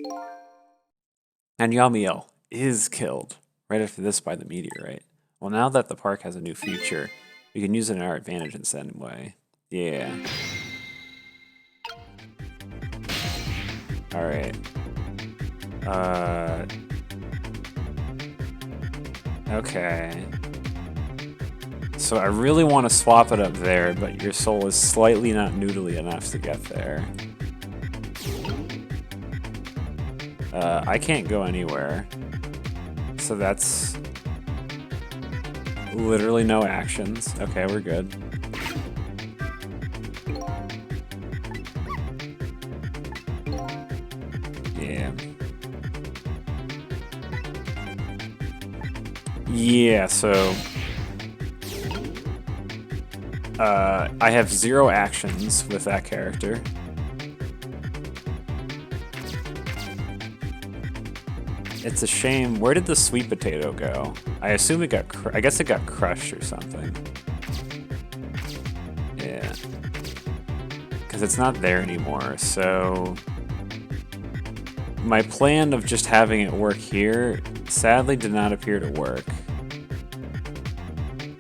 And Yamiel is killed right after this by the meteorite. Well, now that the park has a new feature, we can use it in our advantage in some way. Yeah. Alright. Okay. So I really want to swap it up there, but your soul is slightly not noodly enough to get there. I can't go anywhere. So that's... Literally no actions. Okay, we're good. Yeah. Yeah, so... I have 0 actions with that character. It's a shame. Where did the sweet potato go? I assume it got... I guess it got crushed or something. Yeah. Because it's not there anymore, so... My plan of just having it work here sadly did not appear to work.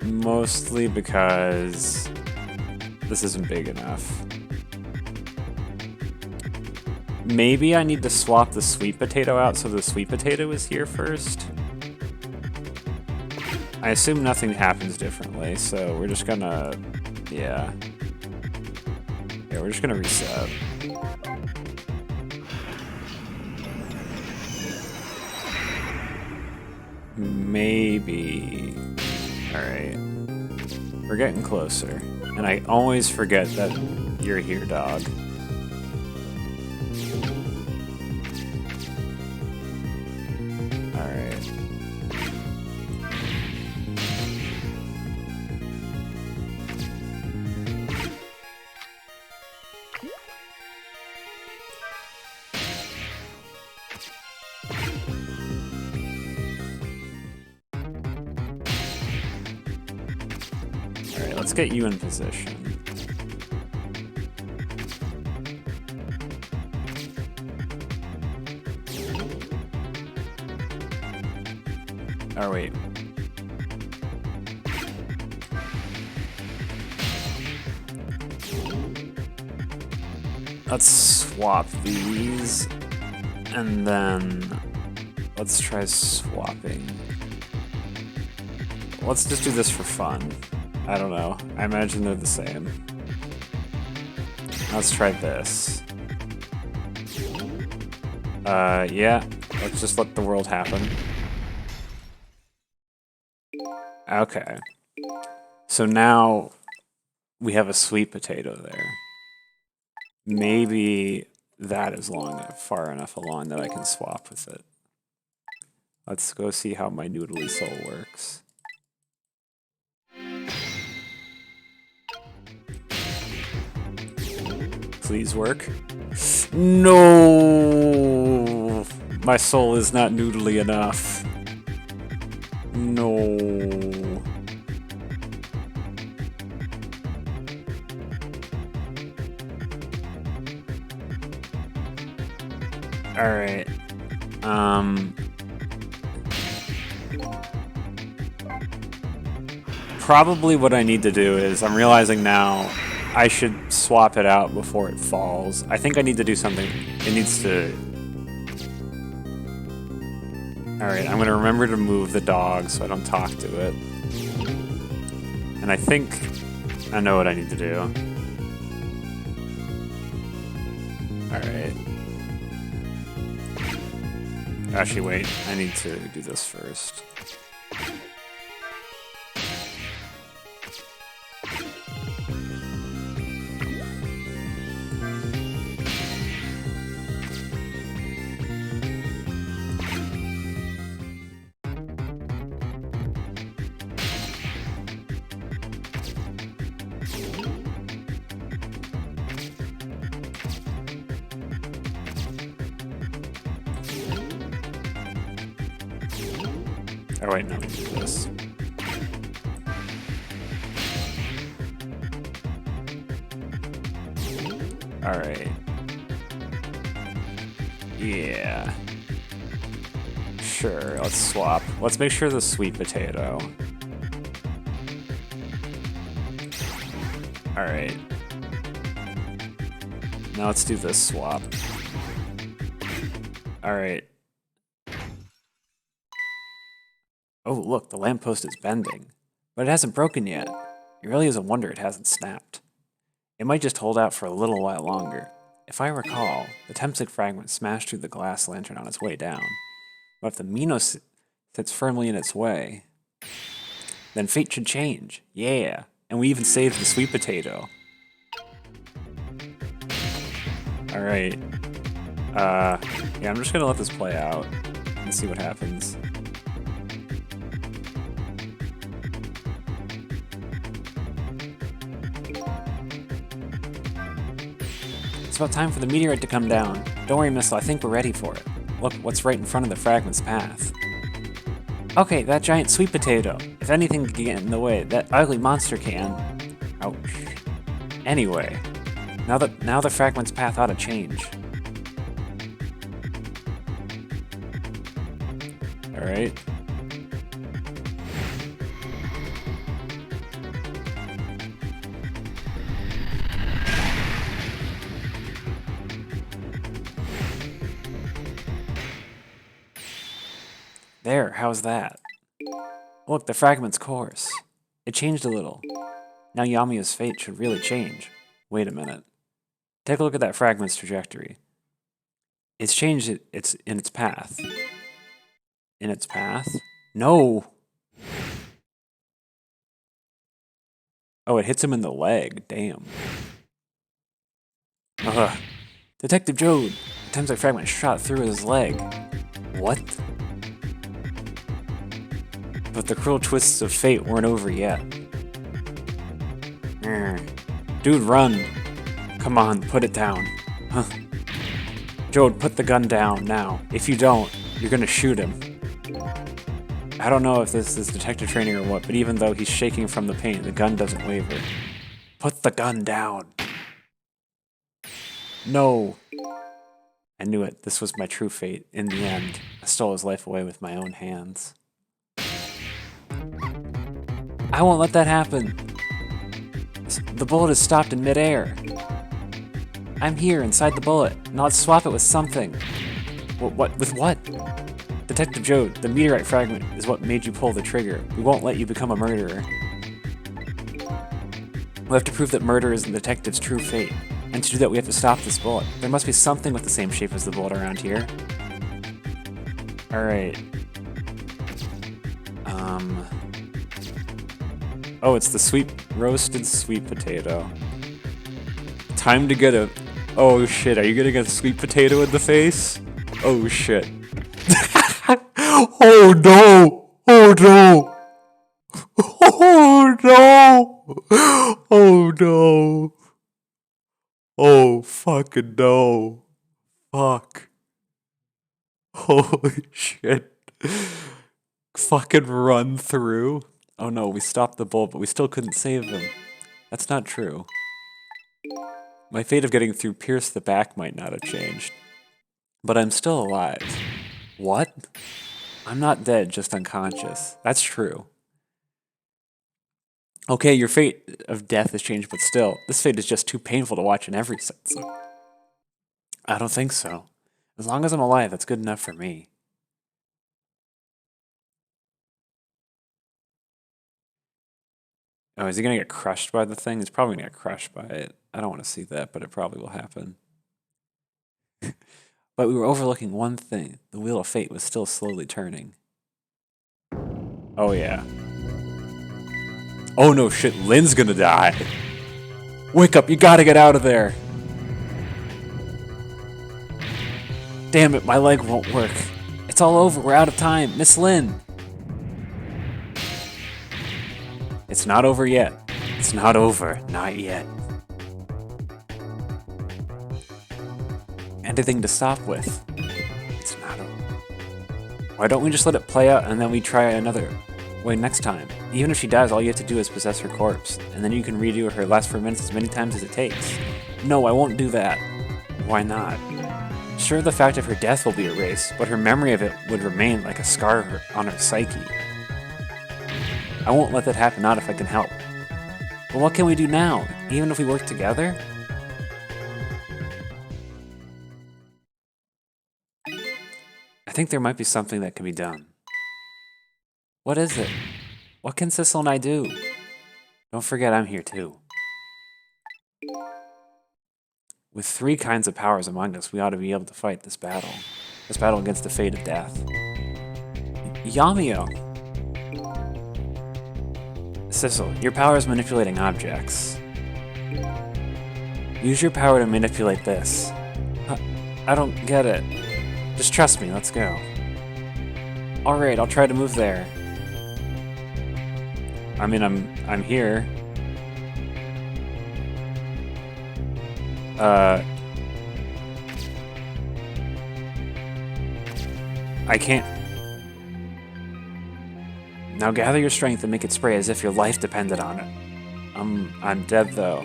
Mostly because this isn't big enough. Maybe I need to swap the sweet potato out so the sweet potato is here first. I assume nothing happens differently, so we're just gonna... Yeah. Yeah, we're just gonna reset. Maybe... Alright. We're getting closer. And I always forget that you're here, dog. Alright. Alright, let's get you in position. Oh, wait. Let's swap these, and then let's try swapping. Let's just do this for fun. I don't know. I imagine they're the same. Let's try this. Yeah. Let's just let the world happen. Okay. So now we have a sweet potato there. Maybe that is far enough along that I can swap with it. Let's go see how my Noodly Soul works. Please work. No! My soul is not noodly enough. No. Alright. Probably what I need to do is, I'm realizing now, I should swap it out before it falls. I think I need to do something. It needs to... Alright, I'm gonna remember to move the dog so I don't talk to it. And I think I know what I need to do. Alright. Actually, wait. I need to do this first. Oh wait, no, we do this. Alright. Yeah. Sure, let's swap. Let's make sure the sweet potato. Alright. Now let's do this swap. Alright. Oh, look, the lamppost is bending. But it hasn't broken yet. It really is a wonder it hasn't snapped. It might just hold out for a little while longer. If I recall, the Tempsic fragment smashed through the glass lantern on its way down. But if the Minos sits firmly in its way... then fate should change. Yeah. And we even saved the sweet potato. Alright. Yeah, I'm just gonna let this play out and see what happens. It's about time for the meteorite to come down. Don't worry, Missile, I think we're ready for it. Look, what's right in front of the fragment's path. Okay, that giant sweet potato. If anything can get in the way, that ugly monster can. Ouch. Anyway, now the fragment's path ought to change. Alright. There, how's that? Look, the fragment's course. It changed a little. Now Yamiya's fate should really change. Wait a minute. Take a look at that fragment's trajectory. It's changed it's in its path. In its path? No! Oh, it hits him in the leg. Damn. Ugh. Detective Jode! The Tensei fragment shot through his leg. What? But the cruel twists of fate weren't over yet. Dude, run! Come on, put it down. Huh. Jode, put the gun down, now. If you don't, you're gonna shoot him. I don't know if this is detective training or what, but even though he's shaking from the pain, the gun doesn't waver. Put the gun down! No! I knew it. This was my true fate. In the end, I stole his life away with my own hands. I won't let that happen. The bullet is stopped in midair. I'm here, inside the bullet, and I'll swap it with something. What? With what? Detective Jode, the meteorite fragment is what made you pull the trigger. We won't let you become a murderer. We have to prove that murder is the detective's true fate. And to do that, we have to stop this bullet. There must be something with the same shape as the bullet around here. Alright. Oh, it's the roasted sweet potato. Time to get a... Oh shit, are you gonna get a sweet potato in the face? Oh shit. Oh no! Oh no! Oh no! Oh no! Oh fucking no! Fuck. Holy shit. Fucking run through. Oh no, we stopped the bullet, but we still couldn't save him. That's not true. My fate of getting through Pierce the back might not have changed. But I'm still alive. What? I'm not dead, just unconscious. That's true. Okay, your fate of death has changed, but still, this fate is just too painful to watch in every sense. I don't think so. As long as I'm alive, that's good enough for me. Oh, is he gonna get crushed by the thing? He's probably gonna get crushed by it. I don't want to see that, but it probably will happen. But we were overlooking one thing. The wheel of fate was still slowly turning. Oh yeah. Oh no shit, Lynn's gonna die. Wake up, you gotta get out of there. Damn it, my leg won't work. It's all over, we're out of time. Miss Lynn. It's not over yet. It's not over. Not yet. Anything to stop with. It's not over. Why don't we just let it play out and then we try another way next time? Even if she dies, all you have to do is possess her corpse, and then you can redo her last 4 minutes as many times as it takes. No, I won't do that. Why not? Sure, the fact of her death will be erased, but her memory of it would remain like a scar on her psyche. I won't let that happen, not if I can help. But what can we do now, even if we work together? I think there might be something that can be done. What is it? What can Sissel and I do? Don't forget I'm here too. With 3 kinds of powers among us, we ought to be able to fight this battle. This battle against the fate of death. Yamiya! Sissel, your power is manipulating objects. Use your power to manipulate this. I don't get it. Just trust me, let's go. Alright, I'll try to move there. I mean, I'm here. I can't. Now gather your strength and make it spray as if your life depended on it. I'm dead though.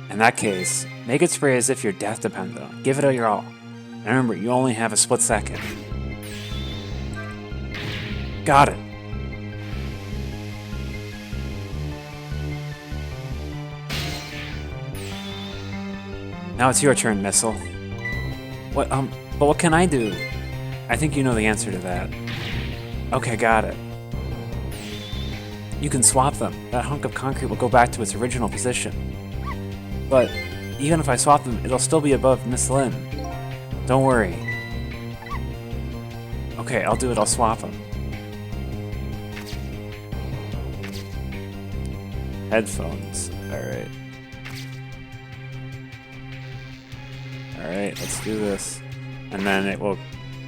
In that case, make it spray as if your death depended on it. Give it your all. And remember, you only have a split second. Got it. Now it's your turn, Missile. But what can I do? I think you know the answer to that. Okay, got it. You can swap them. That hunk of concrete will go back to its original position. But even if I swap them, it'll still be above Miss Lynn. Don't worry. Okay, I'll do it. I'll swap them. Headphones. Alright. Alright, let's do this. And then it will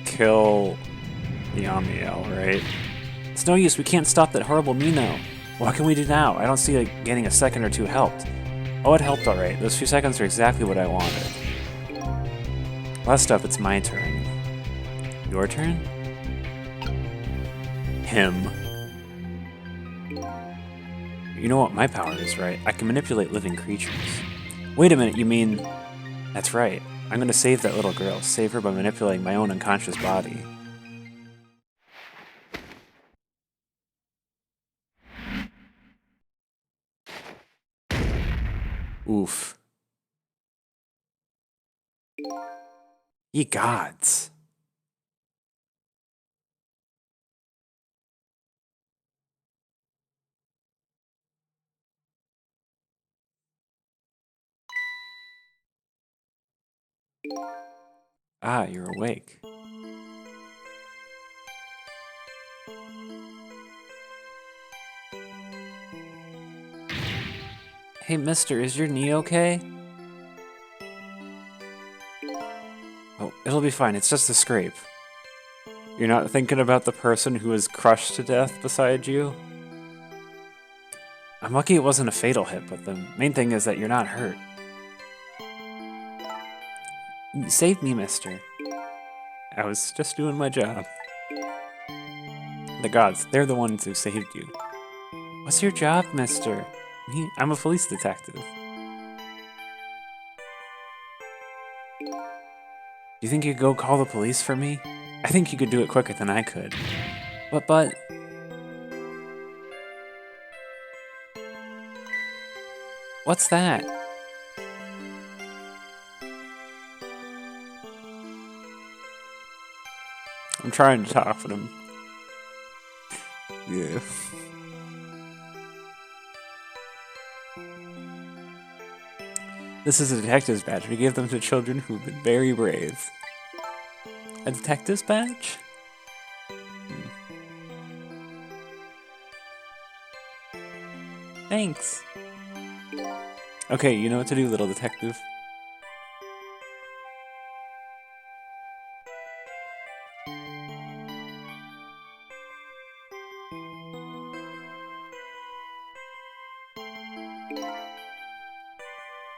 kill the Amiel, right? It's no use, we can't stop that horrible Mino. What can we do now? I don't see like getting a second or two helped. Oh, it helped alright. Those few seconds are exactly what I wanted. Last up, it's my turn. Your turn? Him. You know what my power is, right? I can manipulate living creatures. Wait a minute, you mean... That's right. I'm gonna save that little girl. Save her by manipulating my own unconscious body. Oof. Ye gods. Ah, you're awake. Hey, mister, is your knee okay? Oh, it'll be fine. It's just a scrape. You're not thinking about the person who was crushed to death beside you? I'm lucky it wasn't a fatal hit, but the main thing is that you're not hurt. Save me, mister. I was just doing my job. The gods, they're the ones who saved you. What's your job, mister? I'm a police detective. Do you think you could go call the police for me? I think you could do it quicker than I could. But... What's that? I'm trying to talk with him. Yeah. This is a detective's badge. We give them to children who've been very brave. A detective's badge? Thanks. Okay, you know what to do, little detective.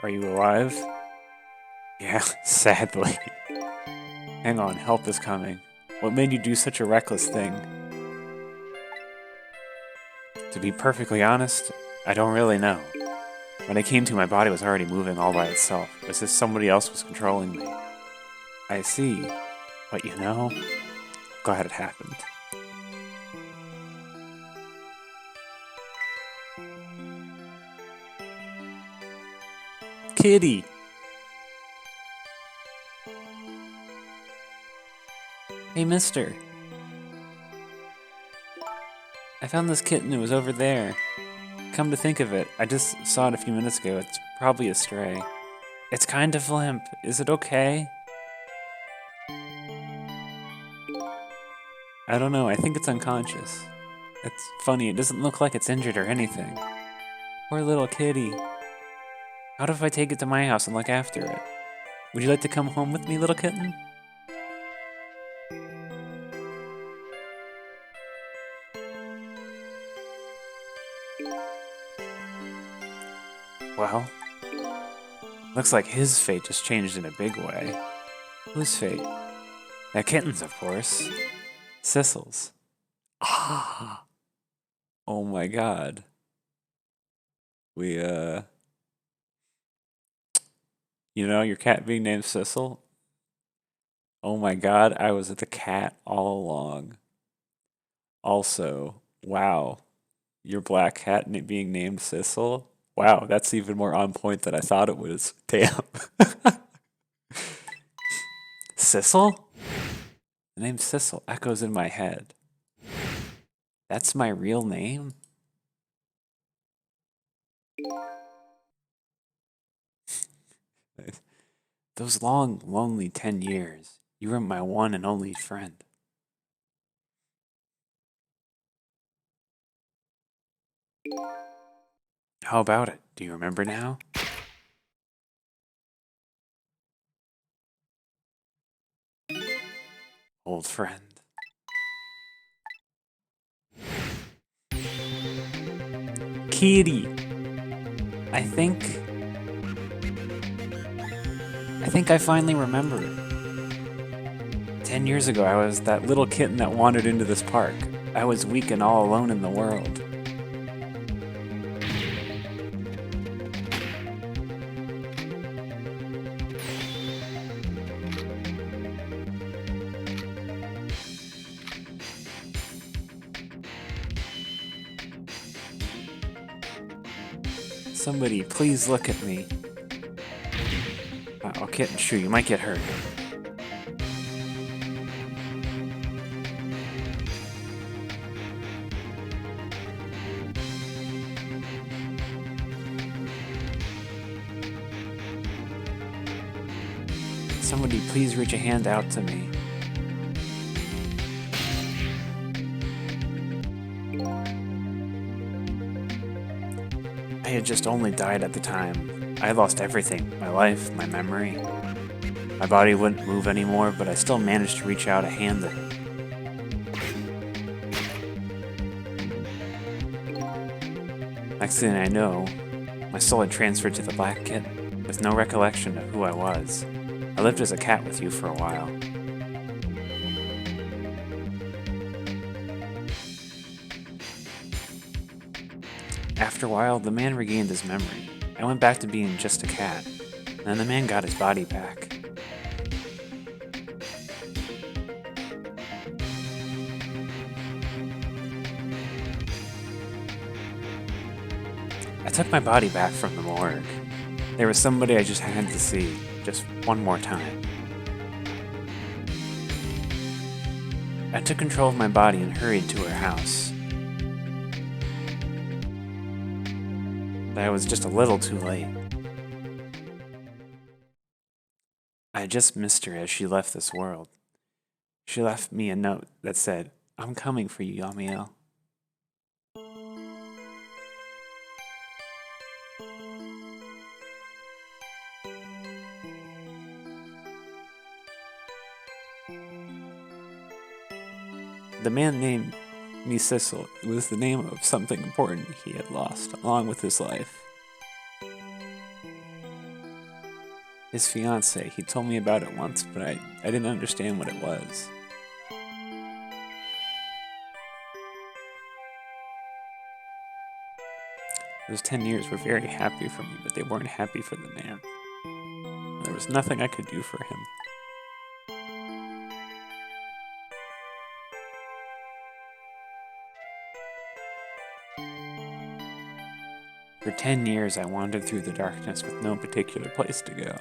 Are you alive? Yeah, sadly. Hang on, help is coming. What made you do such a reckless thing? To be perfectly honest, I don't really know. When I came to, my body was already moving all by itself, as if somebody else was controlling me. I see. But you know, glad it happened. Kitty! Hey, mister. I found this kitten. It was over there. Come to think of it, I just saw it a few minutes ago. It's probably a stray. It's kind of limp. Is it okay? I don't know. I think it's unconscious. It's funny. It doesn't look like it's injured or anything. Poor little kitty. How if I take it to my house and look after it? Would you like to come home with me, little kitten? Well, looks like his fate just changed in a big way. Whose fate? That kitten's, of course. Sissel's. Ah! Oh my god. We, you know, your cat being named Sissel? Oh my god, I was the cat all along. Also, wow, your black cat being named Sissel? Wow, that's even more on point than I thought it was. Damn. Sissel? The name Sissel echoes in my head. That's my real name? Those long, lonely 10 years, you were my one and only friend. How about it? Do you remember now? Old friend. Kitty! I think I finally remember it. 10 years ago, I was that little kitten that wandered into this park. I was weak and all alone in the world. Somebody, please look at me. Oh, kitten, shoo, you might get hurt. Somebody, please reach a hand out to me. I had just only died at the time. I had lost everything, my life, my memory. My body wouldn't move anymore, but I still managed to reach out a hand to him. Next thing I know, my soul had transferred to the black kitten, with no recollection of who I was. I lived as a cat with you for a while. After a while, the man regained his memory. I went back to being just a cat, and then the man got his body back. I took my body back from the morgue. There was somebody I just had to see, just one more time. I took control of my body and hurried to her house. But I was just a little too late. I just missed her as she left this world. She left me a note that said, "I'm coming for you, Yamiel." The man named me Sissel was the name of something important he had lost, along with his life. His fiancée, he told me about it once, but I didn't understand what it was. Those 10 years were very happy for me, but they weren't happy for the man. There was nothing I could do for him. For 10 years, I wandered through the darkness with no particular place to go.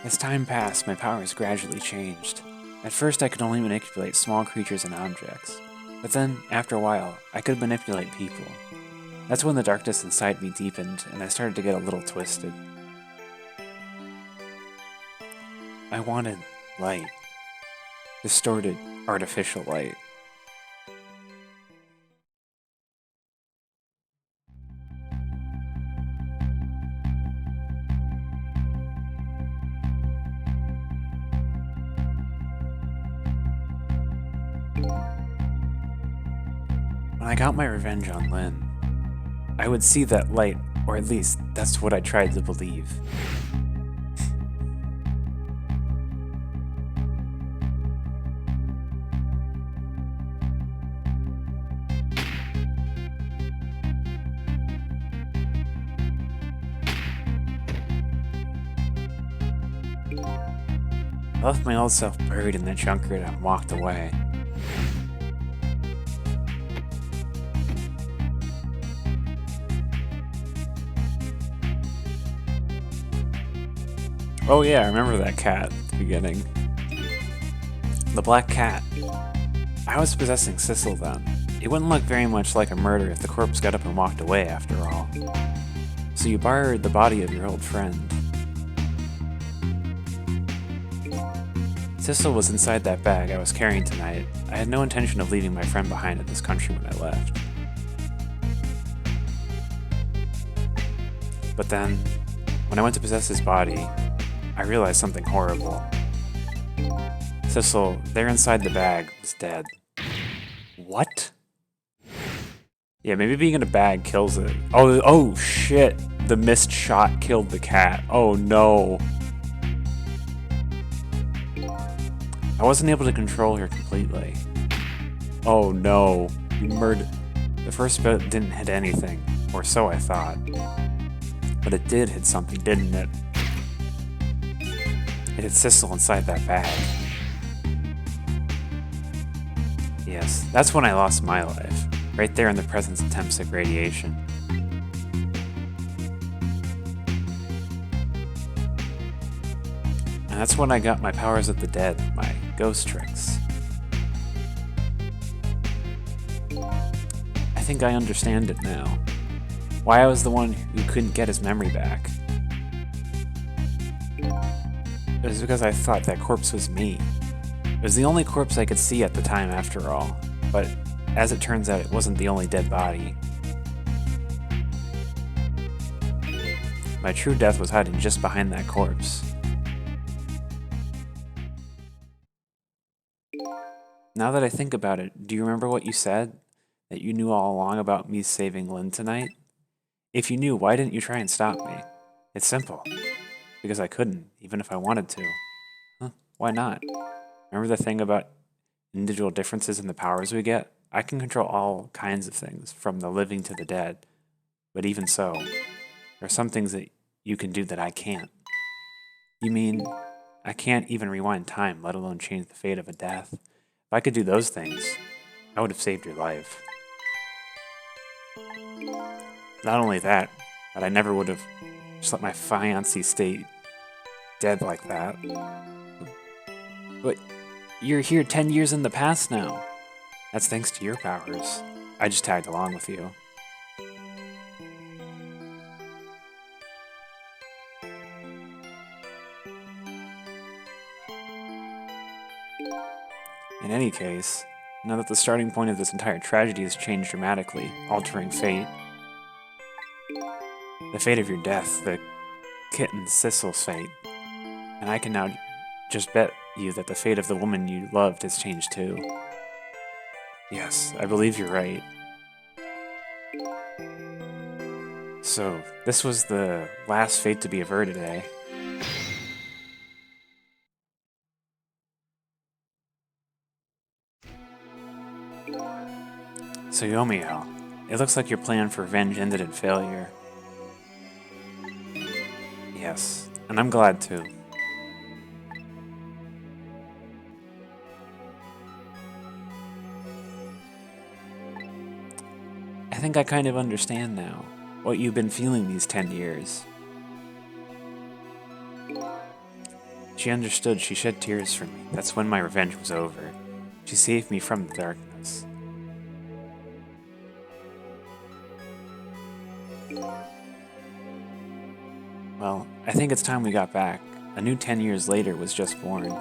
As time passed, my powers gradually changed. At first, I could only manipulate small creatures and objects, but then, after a while, I could manipulate people. That's when the darkness inside me deepened, and I started to get a little twisted. I wanted light. Distorted, artificial light. When I got my revenge on Lynn, I would see that light, or at least that's what I tried to believe. I left my old self buried in the junkyard and walked away. Oh yeah, I remember that cat at the beginning. The black cat. I was possessing Sissel then. It wouldn't look very much like a murder if the corpse got up and walked away after all. So you borrowed the body of your old friend. Sissel was inside that bag I was carrying tonight. I had no intention of leaving my friend behind in this country when I left. But then, when I went to possess his body, I realized something horrible. Sissel, there inside the bag, was dead. What? Yeah, maybe being in a bag kills it. Oh shit! The missed shot killed the cat. Oh no. I wasn't able to control her completely. Oh no, you murdered. The first boat didn't hit anything, or so I thought. But it did hit something, didn't it? It hit Sissel inside that bag. Yes, that's when I lost my life, right there in the presence of Temsic radiation. And that's when I got my powers of the dead, my ghost tricks. I think I understand it now. Why I was the one who couldn't get his memory back. It was because I thought that corpse was me. It was the only corpse I could see at the time after all, but as it turns out, it wasn't the only dead body. My true death was hiding just behind that corpse. Now that I think about it, do you remember what you said? That you knew all along about me saving Lynn tonight? If you knew, why didn't you try and stop me? It's simple. Because I couldn't, even if I wanted to. Huh, why not? Remember the thing about individual differences in the powers we get? I can control all kinds of things, from the living to the dead. But even so, there are some things that you can do that I can't. You mean, I can't even rewind time, let alone change the fate of a death? If I could do those things, I would have saved your life. Not only that, but I never would have just let my fiancé stay dead like that. But you're here 10 years in the past now. That's thanks to your powers. I just tagged along with you. In any case, now that the starting point of this entire tragedy has changed dramatically, altering fate, the fate of your death, the kitten Sissel's fate, and I can now just bet you that the fate of the woman you loved has changed too. Yes, I believe you're right. So, this was the last fate to be averted, eh? So Yomiel, it looks like your plan for revenge ended in failure. Yes, and I'm glad too. I think I kind of understand now what you've been feeling these 10 years. She understood, she shed tears for me. That's when my revenge was over. She saved me from the darkness. Well, I think it's time we got back. A new 10 years later was just born.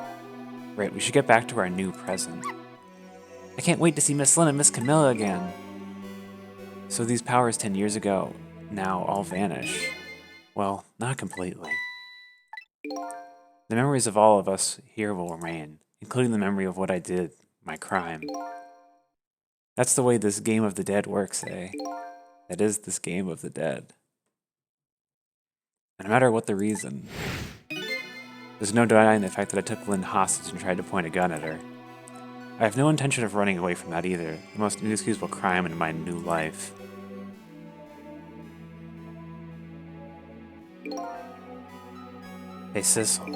Right, we should get back to our new present. I can't wait to see Miss Lynn and Miss Camilla again. So these powers 10 years ago now all vanish. Well, not completely. The memories of all of us here will remain, including the memory of what I did, my crime. That's the way this game of the dead works, eh? That is this game of the dead. And no matter what the reason, there's no denying the fact that I took Lynn hostage and tried to point a gun at her. I have no intention of running away from that either, the most inexcusable crime in my new life. Hey, Sissel.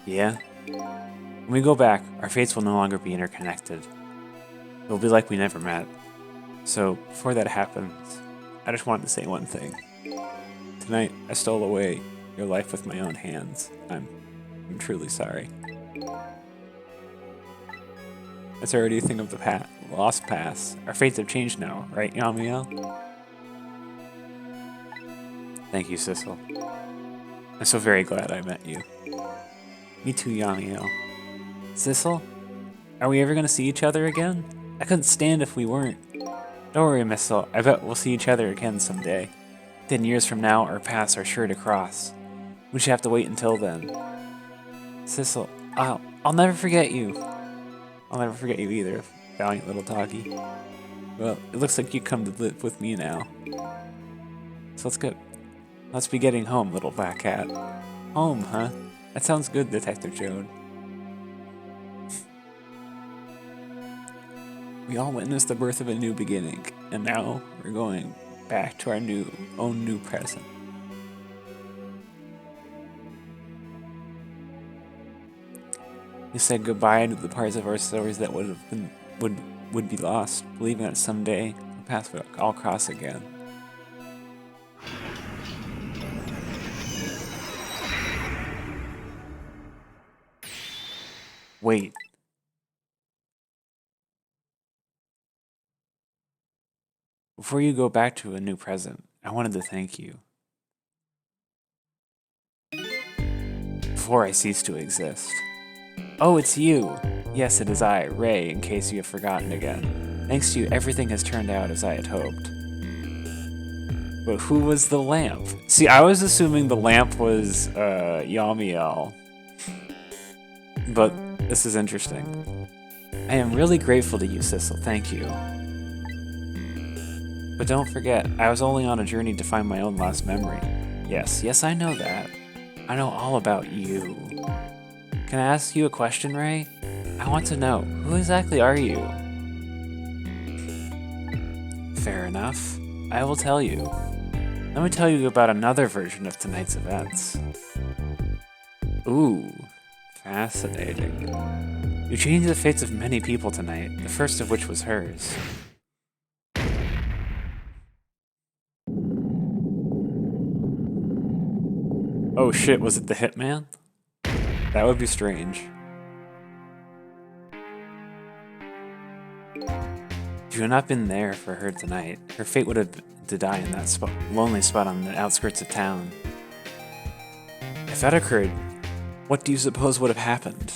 Yeah? When we go back, our fates will no longer be interconnected. It will be like we never met. So, before that happens, I just wanted to say one thing. Tonight, I stole away your life with my own hands. I'm truly sorry. That's already a thing of the lost past. Our fates have changed now, right, Yamiel? Thank you, Sissel. I'm so very glad I met you. Me too, Yamiel. Sissel? Are we ever gonna see each other again? I couldn't stand if we weren't. Don't worry, Missel. I bet we'll see each other again someday. 10 years from now, our paths are sure to cross. We should have to wait until then. Sissel, I'll never forget you. I'll never forget you either, valiant little doggy. Well, it looks like you come to live with me now. So let's be getting home, little black cat. Home, huh? That sounds good, Detective Joad. We all witnessed the birth of a new beginning, and now we're going back to our own new present. We said goodbye to the parts of our stories that would be lost, believing that someday our paths would all cross again. Wait. Before you go back to a new present, I wanted to thank you. Before I cease to exist. Oh, it's you! Yes, it is I, Ray, in case you have forgotten again. Thanks to you, everything has turned out as I had hoped. But who was the lamp? See, I was assuming the lamp was, Yamiel. But this is interesting. I am really grateful to you, Sissel, thank you. But don't forget, I was only on a journey to find my own lost memory. Yes, I know that. I know all about you. Can I ask you a question, Ray? I want to know, who exactly are you? Fair enough. I will tell you. Let me tell you about another version of tonight's events. Ooh, fascinating. You changed the fates of many people tonight, the first of which was hers. Oh shit, was it the Hitman? That would be strange. If you had not been there for her tonight, her fate would have been to die in that lonely spot on the outskirts of town. If that occurred, what do you suppose would have happened?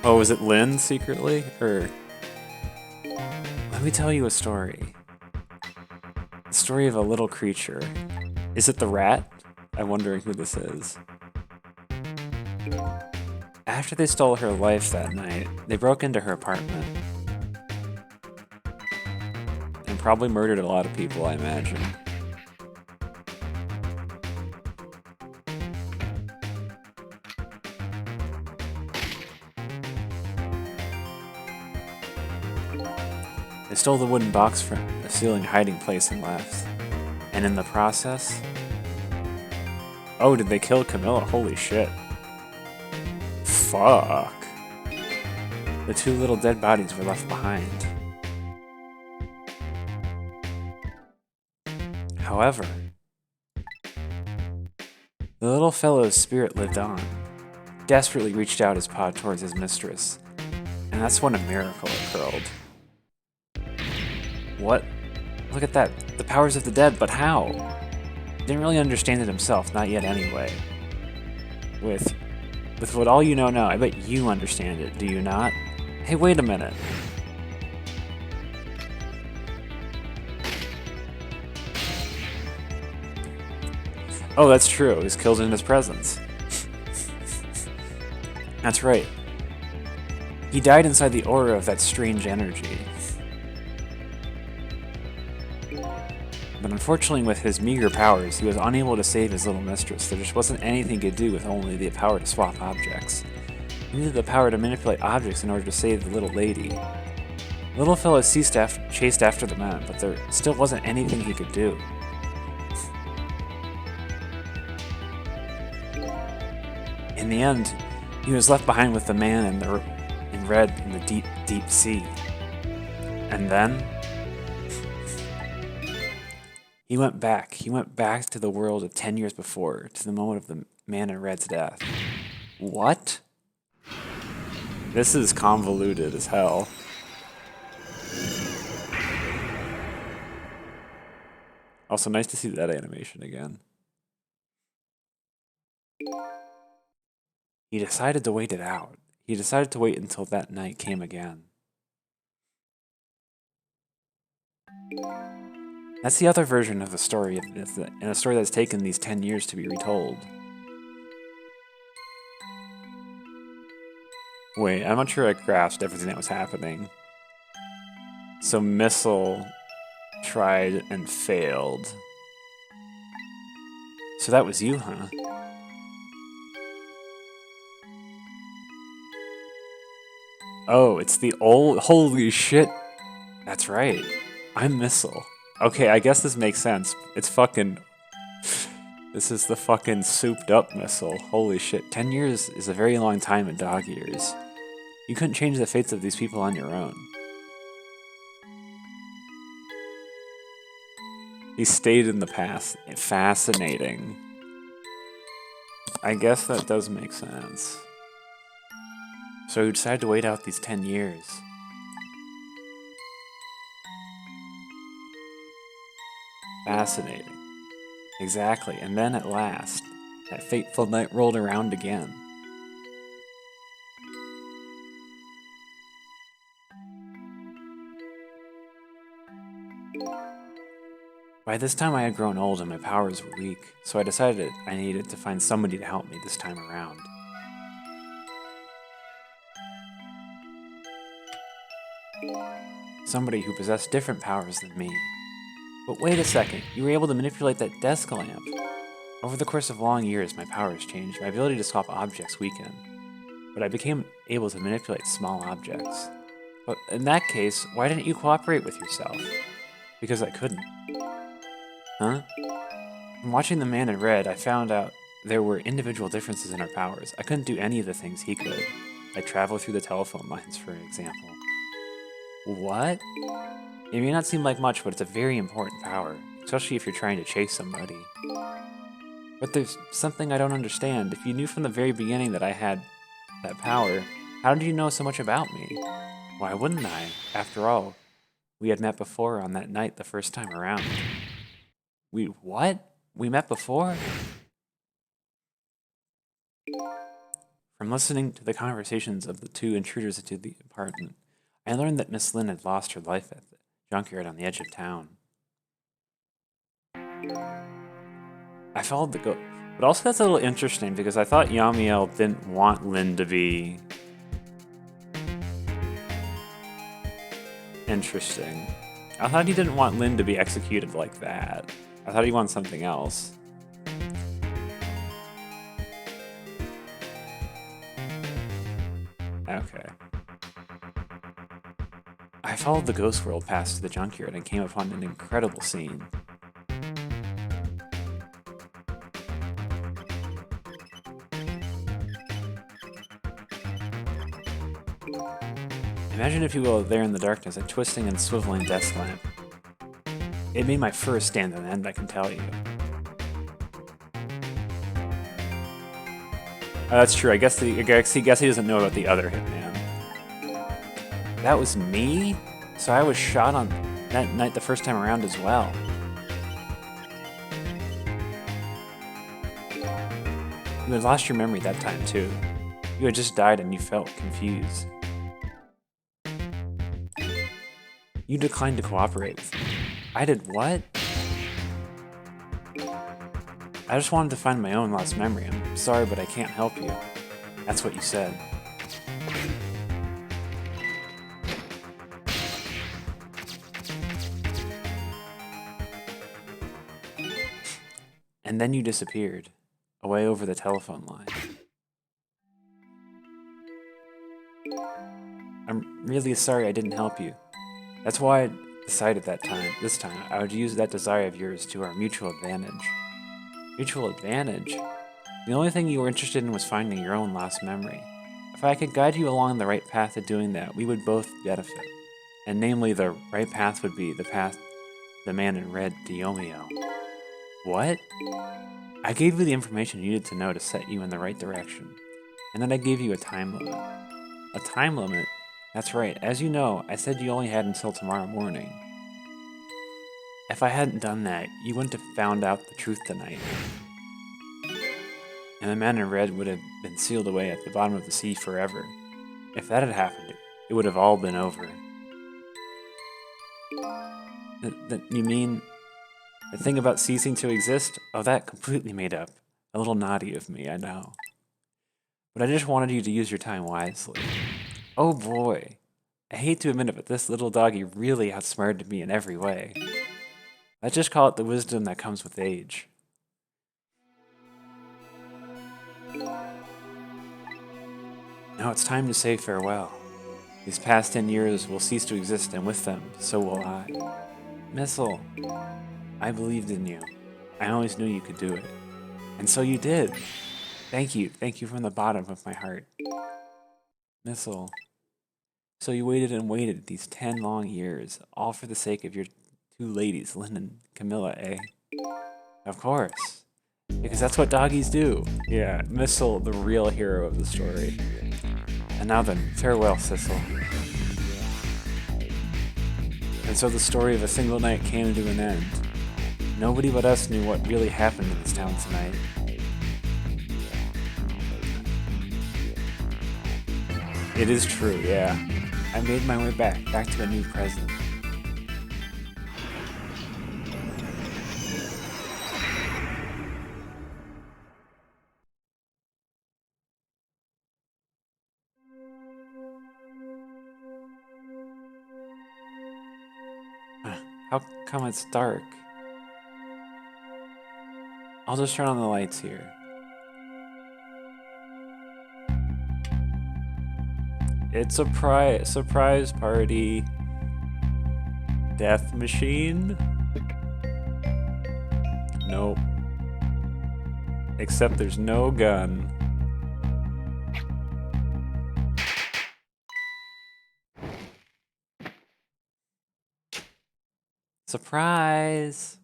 Oh, was it Lynn secretly? Or... Let me tell you a story. The story of a little creature. Is it the rat? I'm wondering who this is. After they stole her life that night, they broke into her apartment. And probably murdered a lot of people, I imagine. They stole the wooden box from the ceiling hiding place and left. And in the process... Oh, did they kill Camilla? Holy shit. Fuck. The two little dead bodies were left behind. However, the little fellow's spirit lived on, desperately reached out his paw towards his mistress, and that's when a miracle occurred. What? Look at that. The powers of the dead, but how? Didn't really understand it himself, not yet anyway. With what all you know now, I bet you understand it, do you not? Hey, wait a minute. Oh, that's true. He was killed in his presence. That's right. He died inside the aura of that strange energy. But unfortunately, with his meager powers, he was unable to save his little mistress. There just wasn't anything he could do with only the power to swap objects. He needed the power to manipulate objects in order to save the little lady. The little fellow chased after the man, but there still wasn't anything he could do. In the end, he was left behind with the man in red in the deep, deep sea. And then he went back. He went back to the world of 10 years before, to the moment of the man in red's death. What? This is convoluted as hell. Also, nice to see that animation again. He decided to wait it out. He decided to wait until that night came again. That's the other version of the story, and a story that's taken these 10 years to be retold. Wait, I'm not sure I grasped everything that was happening. So Missile tried and failed. So that was you, huh? Oh, it's the old... Holy shit! That's right. I'm Missile. Okay, I guess this makes sense. It's fucking... This is the fucking souped up Missile. Holy shit. 10 years is a very long time in dog years. You couldn't change the fates of these people on your own. He stayed in the past. Fascinating. I guess that does make sense. So he decided to wait out these 10 years. Fascinating. Exactly. And then at last, that fateful night rolled around again. By this time I had grown old and my powers were weak, so I decided I needed to find somebody to help me this time around. Somebody who possessed different powers than me. But wait a second, you were able to manipulate that desk lamp. Over the course of long years, my powers changed, my ability to swap objects weakened, but I became able to manipulate small objects. But in that case, why didn't you cooperate with yourself? Because I couldn't. Huh? From watching the man in red, I found out there were individual differences in our powers. I couldn't do any of the things he could. I traveled through the telephone lines, for example. What? It may not seem like much, but it's a very important power, especially if you're trying to chase somebody. But there's something I don't understand. If you knew from the very beginning that I had that power, how did you know so much about me? Why wouldn't I? After all, we had met before on that night the first time around. What? We met before? From listening to the conversations of the two intruders into the apartment, I learned that Miss Lynn had lost her life at the junkyard on the edge of town. I followed the ghost. But also that's a little interesting because I thought Yamiel didn't want Lynn to be... Interesting. I thought he didn't want Lynn to be executed like that. I thought he wanted something else. Okay. I followed the ghost world past the junkyard and came upon an incredible scene. Imagine, if you will, there in the darkness, a twisting and swiveling desk lamp. It made my fur stand on end, I can tell you. That's true. I guess he doesn't know about the other hitman. That was me? So I was shot on that night the first time around as well. You had lost your memory that time too. You had just died and you felt confused. You declined to cooperate with me. I did what? I just wanted to find my own lost memory. I'm sorry, but I can't help you. That's what you said. And then you disappeared, away over the telephone line. I'm really sorry I didn't help you. That's why I decided this time, I would use that desire of yours to our mutual advantage. Mutual advantage? The only thing you were interested in was finding your own lost memory. If I could guide you along the right path to doing that, we would both benefit. And namely, the right path would be the path the man in red, Diomio. What? I gave you the information you needed to know to set you in the right direction. And then I gave you a time limit. A time limit? That's right. As you know, I said you only had until tomorrow morning. If I hadn't done that, you wouldn't have found out the truth tonight. And the man in red would have been sealed away at the bottom of the sea forever. If that had happened, it would have all been over. You mean the thing about ceasing to exist? Oh, that completely made up. A little naughty of me, I know. But I just wanted you to use your time wisely. Oh boy. I hate to admit it, but this little doggy really outsmarted me in every way. Let's just call it the wisdom that comes with age. Now it's time to say farewell. These past 10 years will cease to exist, and with them, so will I. Missile, I believed in you. I always knew you could do it. And so you did. Thank you from the bottom of my heart. Missile, so you waited and waited these 10 long years, all for the sake of your two ladies, Lynn and Camilla, eh? Of course. Because that's what doggies do. Yeah, Missile, the real hero of the story. And now then, farewell, Sissel. And so the story of a single night came to an end. Nobody but us knew what really happened in this town tonight. It is true, yeah. I made my way back to a new present. How come it's dark? I'll just turn on the lights here. It's a surprise party. Death machine? Nope. Except there's no gun. Surprise!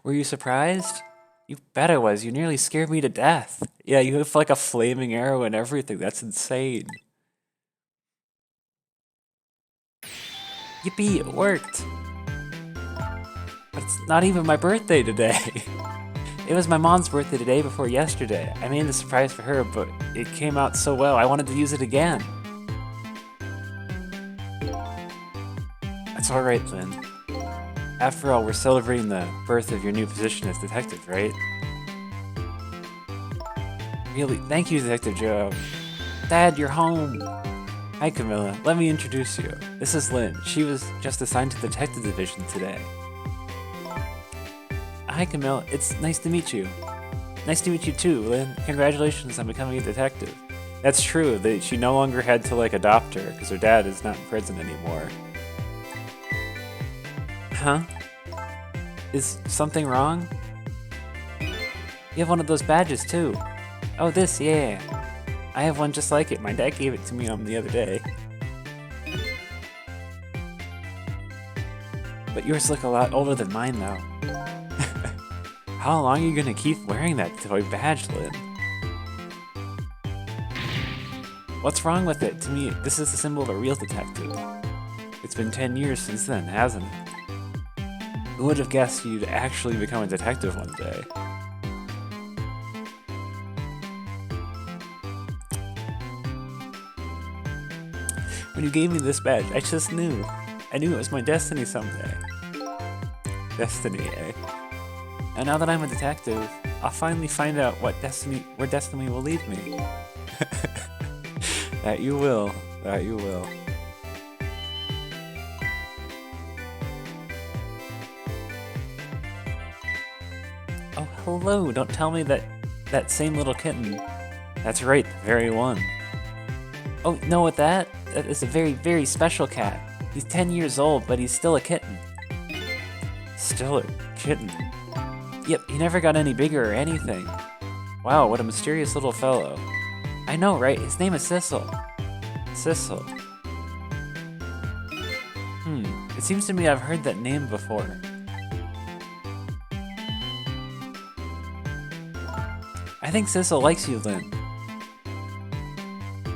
Were you surprised? You bet I was. You nearly scared me to death. Yeah, you have like a flaming arrow and everything. That's insane. Yippee, it worked. But it's not even my birthday today. It was my mom's birthday the day before yesterday. I made the surprise for her, but it came out so well, I wanted to use it again. That's alright, Lynn. After all, we're celebrating the birth of your new position as detective, right? Really? Thank you, Detective Joe. Dad, you're home. Hi, Camilla. Let me introduce you. This is Lynn. She was just assigned to the detective division today. Hi, Camilla. It's nice to meet you. Nice to meet you too, Lynn. Congratulations on becoming a detective. That's true. She no longer had to adopt her because her dad is not in prison anymore. Huh? Is something wrong? You have one of those badges too. Oh, this, yeah. I have one just like it. My dad gave it to me the other day. But yours look a lot older than mine, though. How long are you gonna keep wearing that toy badge, Lynn? What's wrong with it? To me, this is the symbol of a real detective. It's been 10 years since then, hasn't it? Who would have guessed you'd actually become a detective one day? When you gave me this badge, I just knew. I knew it was my destiny someday. Destiny, eh? And now that I'm a detective, I'll finally find out where destiny will lead me. That you will. That you will. Oh, hello. Don't tell me that same little kitten. That's right, the very one. Oh, know what that? That is a very, very special cat. He's 10 years old, but he's still a kitten. Still a kitten? Yep, he never got any bigger or anything. Wow, what a mysterious little fellow. I know, right? His name is Sissel. Sissel. It seems to me I've heard that name before. I think Sissel likes you, Lynn.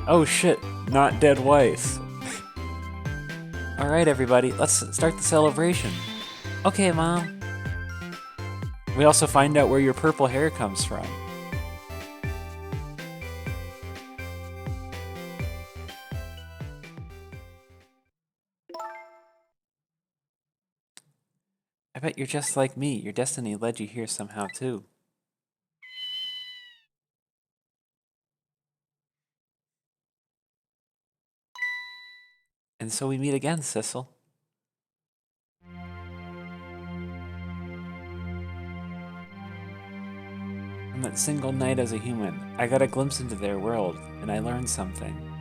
Oh shit, not dead wife. Alright everybody, let's start the celebration. Okay, Mom. We also find out where your purple hair comes from. I bet you're just like me. Your destiny led you here somehow, too. And so we meet again, Sissel. On that single night as a human, I got a glimpse into their world, and I learned something.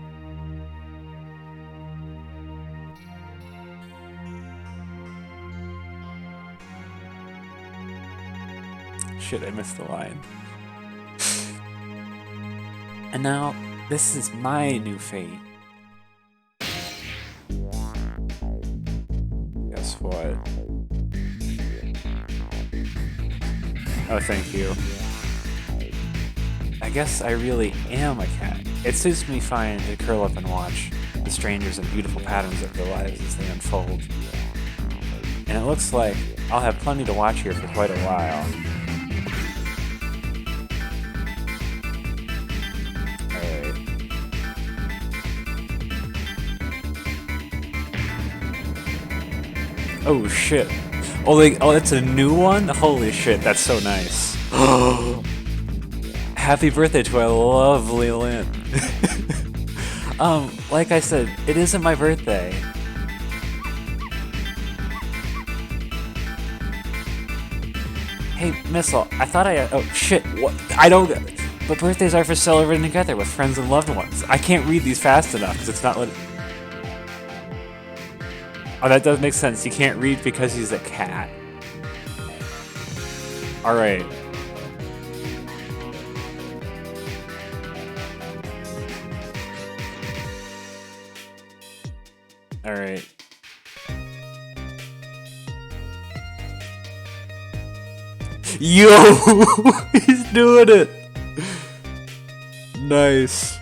Shit, I missed the line. And now, this is my new fate. Guess what? Oh, thank you. I guess I really am a cat. It suits me fine to curl up and watch the strangers and beautiful patterns of their lives as they unfold. And it looks like I'll have plenty to watch here for quite a while. Oh shit. Oh, that's a new one? Holy shit, that's so nice. Happy birthday to our lovely Lynn. Like I said, it isn't my birthday. Hey, Missile, I thought oh shit, what? I don't, but birthdays are for celebrating together with friends and loved ones. I can't read these fast enough because it's not what. Oh, that does make sense. You can't read because he's a cat. Alright. Alright. Yo! He's doing it! Nice.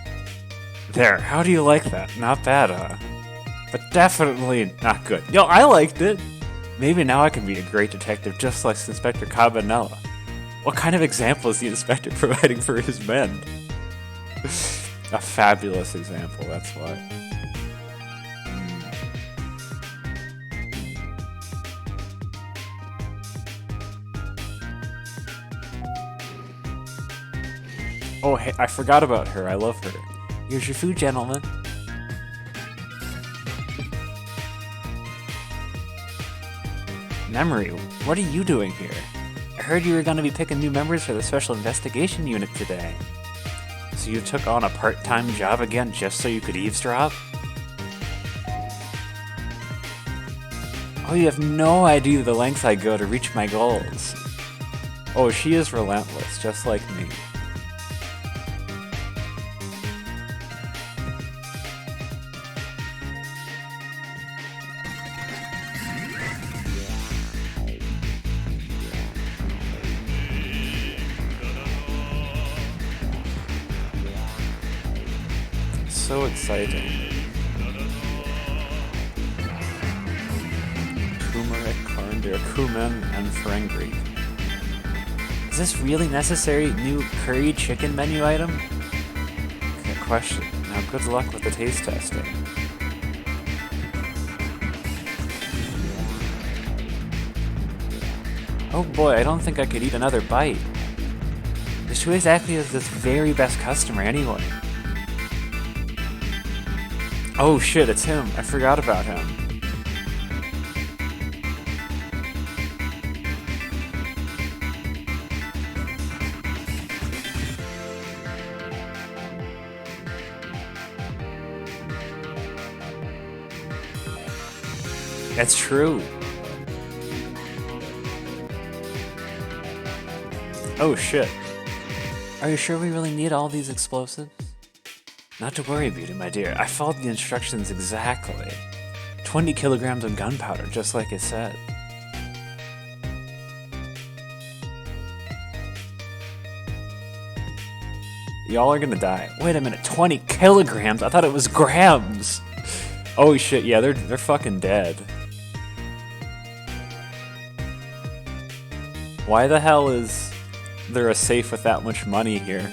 There, how do you like that? Not bad, huh? But definitely not good. Yo, I liked it. Maybe now I can be a great detective just like Inspector Cabanela. What kind of example is the inspector providing for his men? A fabulous example, that's what. Oh, hey, I forgot about her. I love her. Here's your food, gentlemen. Memory, what are you doing here? I heard you were going to be picking new members for the Special Investigation Unit today. So you took on a part-time job again just so you could eavesdrop? Oh, you have no idea the lengths I go to reach my goals. Oh, she is relentless, just like me. So exciting. Turmeric, coriander, cumin, and fenugreek. Is this really necessary new curry chicken menu item? Good question. Now good luck with the taste testing. Oh boy, I don't think I could eat another bite. Who exactly is this very best customer anyway? Oh shit, it's him. I forgot about him. That's true. Oh shit. Are you sure we really need all these explosives? Not to worry, Beauty, my dear. I followed the instructions exactly. 20 kilograms of gunpowder, just like it said. Y'all are gonna die. Wait a minute, 20 kilograms? I thought it was grams. Oh shit, yeah, they're fucking dead. Why the hell is there a safe with that much money here?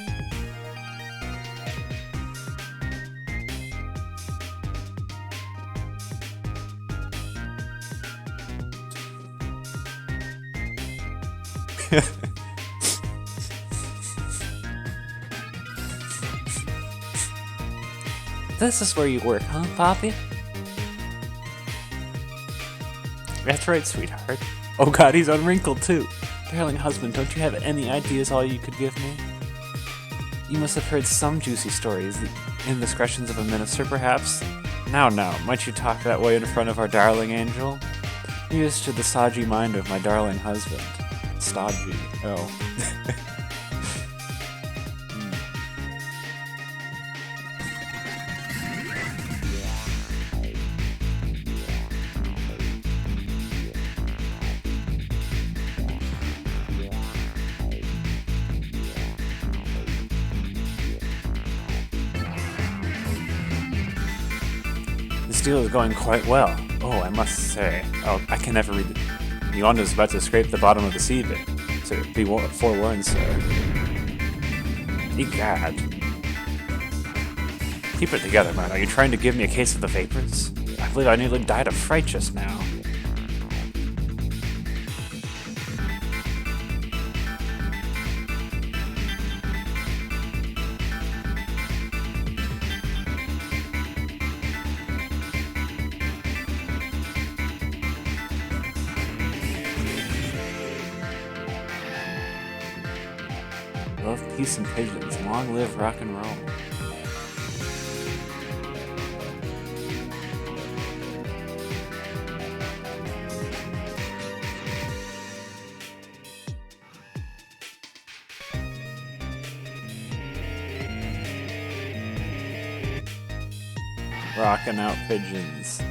This is where you work, huh, Poppy? That's right, sweetheart. Oh god, he's unwrinkled too. Darling husband, don't you have any ideas all you could give me? You must have heard some juicy stories, the indiscretions of a minister perhaps? Now, might you talk that way in front of our darling angel? Here's to the stodgy mind of my darling husband. Stodgy, oh. This deal is going quite well. Oh, I must say. Oh, I can never read it. Yolanda's about to scrape the bottom of the sea bit. So be forewarned, sir. Egad. Keep it together, man. Are you trying to give me a case of the vapors? I believe I nearly died of fright just now. Love, peace, and pigeons. Long live rock and roll. Rocking out pigeons.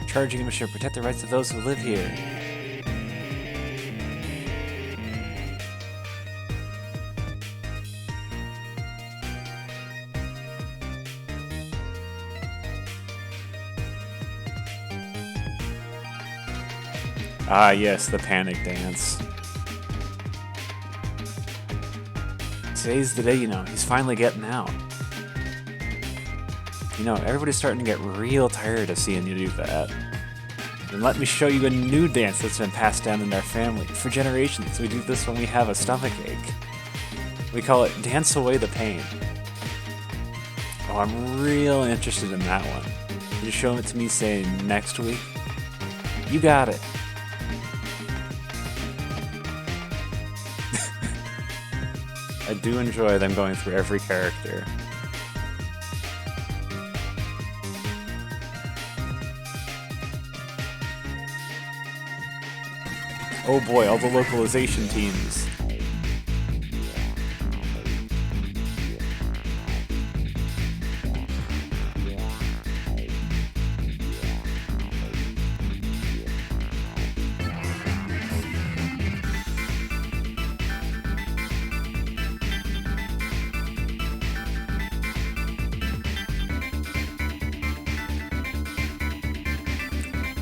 Charging him should protect the rights of those who live here. Ah, yes, the panic dance. Today's the day, you know, he's finally getting out. You know, everybody's starting to get real tired of seeing you do that. And let me show you a new dance that's been passed down in our family. For generations, we do this when we have a stomach ache. We call it Dance Away the Pain. Oh, I'm real interested in that one. You show it to me, say, next week. You got it. I do enjoy them going through every character. Oh boy, all the localization teams.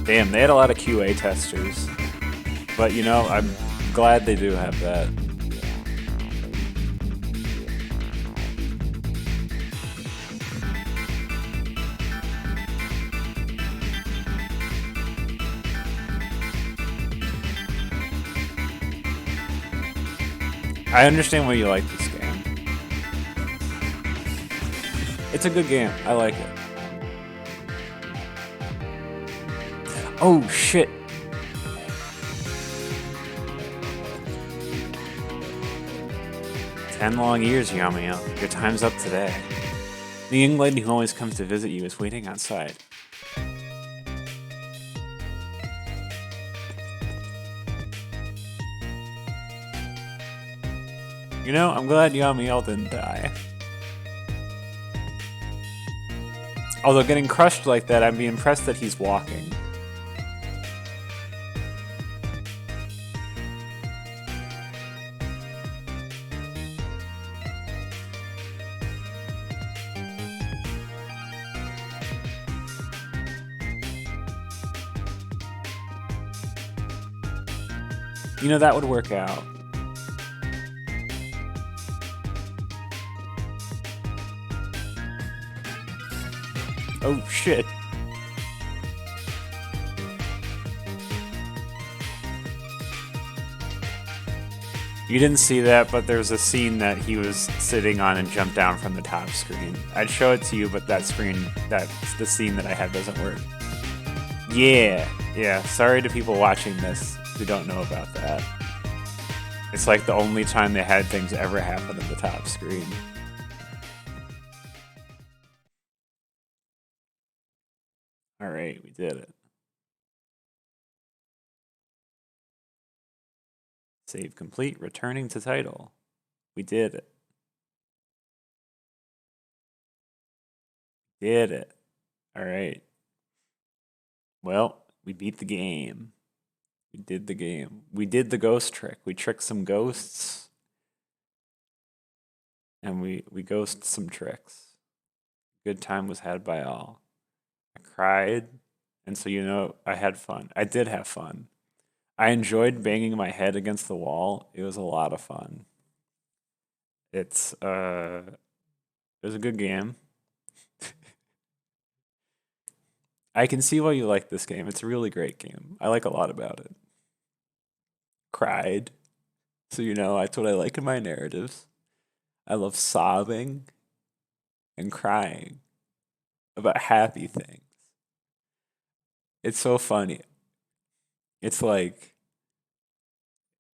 Damn, they had a lot of QA testers. But, you know, I'm glad they do have that. I understand why you like this game. It's a good game. I like it. Oh, shit. "10 long years, Yamiya. Your time's up today." The young lady who always comes to visit you is waiting outside. You know, I'm glad Yamiel didn't die. Although getting crushed like that, I'd be impressed that he's walking. You know, that would work out. Oh shit. You didn't see that, but there's a scene that he was sitting on and jumped down from the top screen. I'd show it to you, but that screen, that's the scene that I have doesn't work. Yeah. Sorry to people watching this who don't know about that. It's like the only time they had things ever happen on the top screen. Alright, we did it. Save complete, returning to title. We did it. Did it. Alright. Well, we beat the game. We did the game. We did the ghost trick. We tricked some ghosts. And we ghost some tricks. Good time was had by all. I cried. And so, you know, I had fun. I did have fun. I enjoyed banging my head against the wall. It was a lot of fun. It was a good game. I can see why you like this game. It's a really great game. I like a lot about it. Cried. So, you know, that's what I like in my narratives. I love sobbing and crying about happy things. It's so funny. It's like,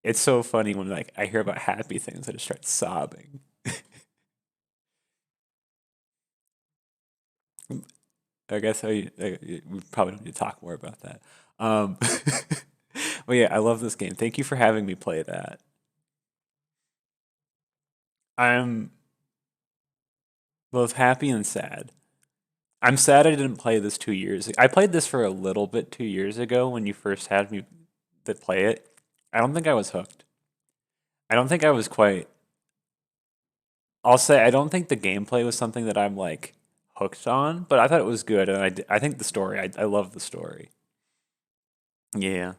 it's so funny when like I hear about happy things, I just start sobbing. I guess we probably don't need to talk more about that. Um, well, yeah, I love this game. Thank you for having me play that. I'm both happy and sad. I'm sad I didn't play this 2 years. I played this for a little bit 2 years ago when you first had me to play it. I don't think I was hooked. I don't think I was quite. I'll say I don't think the gameplay was something that I'm like hooked on, but I thought it was good, and I think the story. I love the story. Yeah,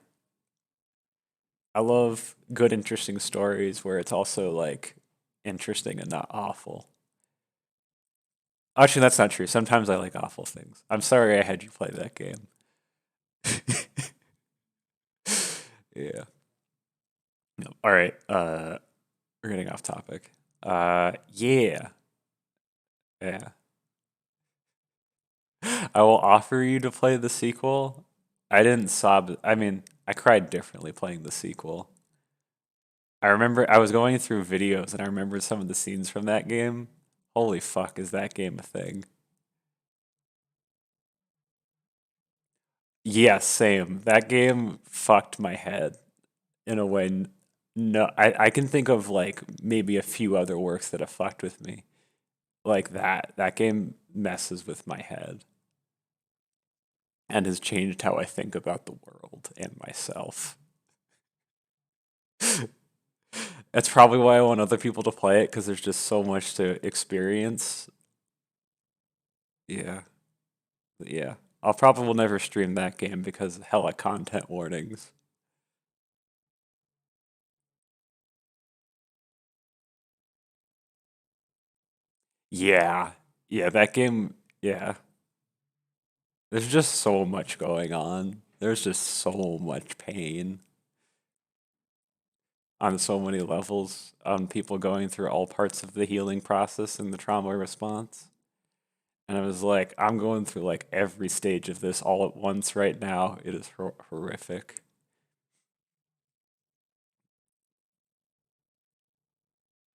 I love good, interesting stories where it's also like interesting and not awful. Actually, that's not true. Sometimes I like awful things. I'm sorry I had you play that game. Yeah. No. All right. We're getting off topic. Yeah. Yeah. I will offer you to play the sequel. I didn't sob. I mean, I cried differently playing the sequel. I remember I was going through videos and I remember some of the scenes from that game. Holy fuck, is that game a thing? Yes, same. That game fucked my head in a way. No, I can think of like maybe a few other works that have fucked with me like that. That game messes with my head and has changed how I think about the world and myself. That's probably why I want other people to play it because there's just so much to experience. Yeah, yeah. I'll probably will never stream that game because hella content warnings. Yeah, yeah, that game, yeah. There's just so much going on. There's just so much pain on so many levels, on people going through all parts of the healing process and the trauma response. And I was like, I'm going through like every stage of this all at once right now. It is horrific.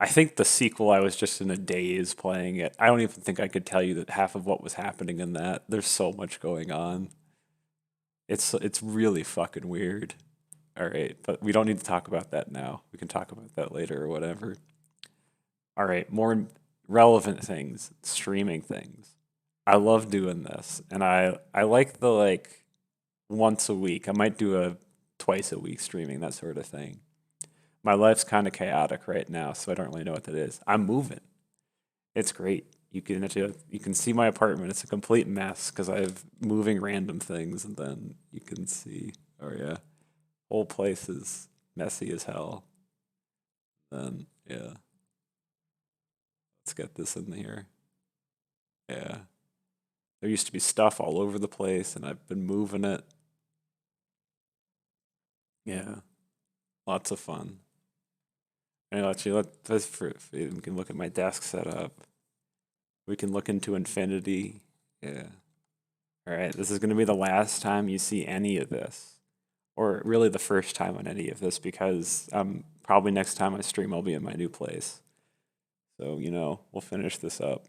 I think the sequel, I was just in a daze playing it. I don't even think I could tell you that half of what was happening in that. There's so much going on. It's really fucking weird. All right, but we don't need to talk about that now. We can talk about that later or whatever. All right, more relevant things, streaming things. I love doing this, and I like the like once a week. I might do a twice a week streaming, that sort of thing. My life's kind of chaotic right now, so I don't really know what that is. I'm moving. It's great. You can see my apartment. It's a complete mess because I have moving random things, and then you can see. Oh yeah, whole place is messy as hell. Then yeah, let's get this in here. Yeah, there used to be stuff all over the place, and I've been moving it. Yeah, lots of fun. And actually, we can look at my desk setup. We can look into infinity. Yeah. All right. This is going to be the last time you see any of this, or really the first time on any of this, because probably next time I stream, I'll be in my new place. So, we'll finish this up.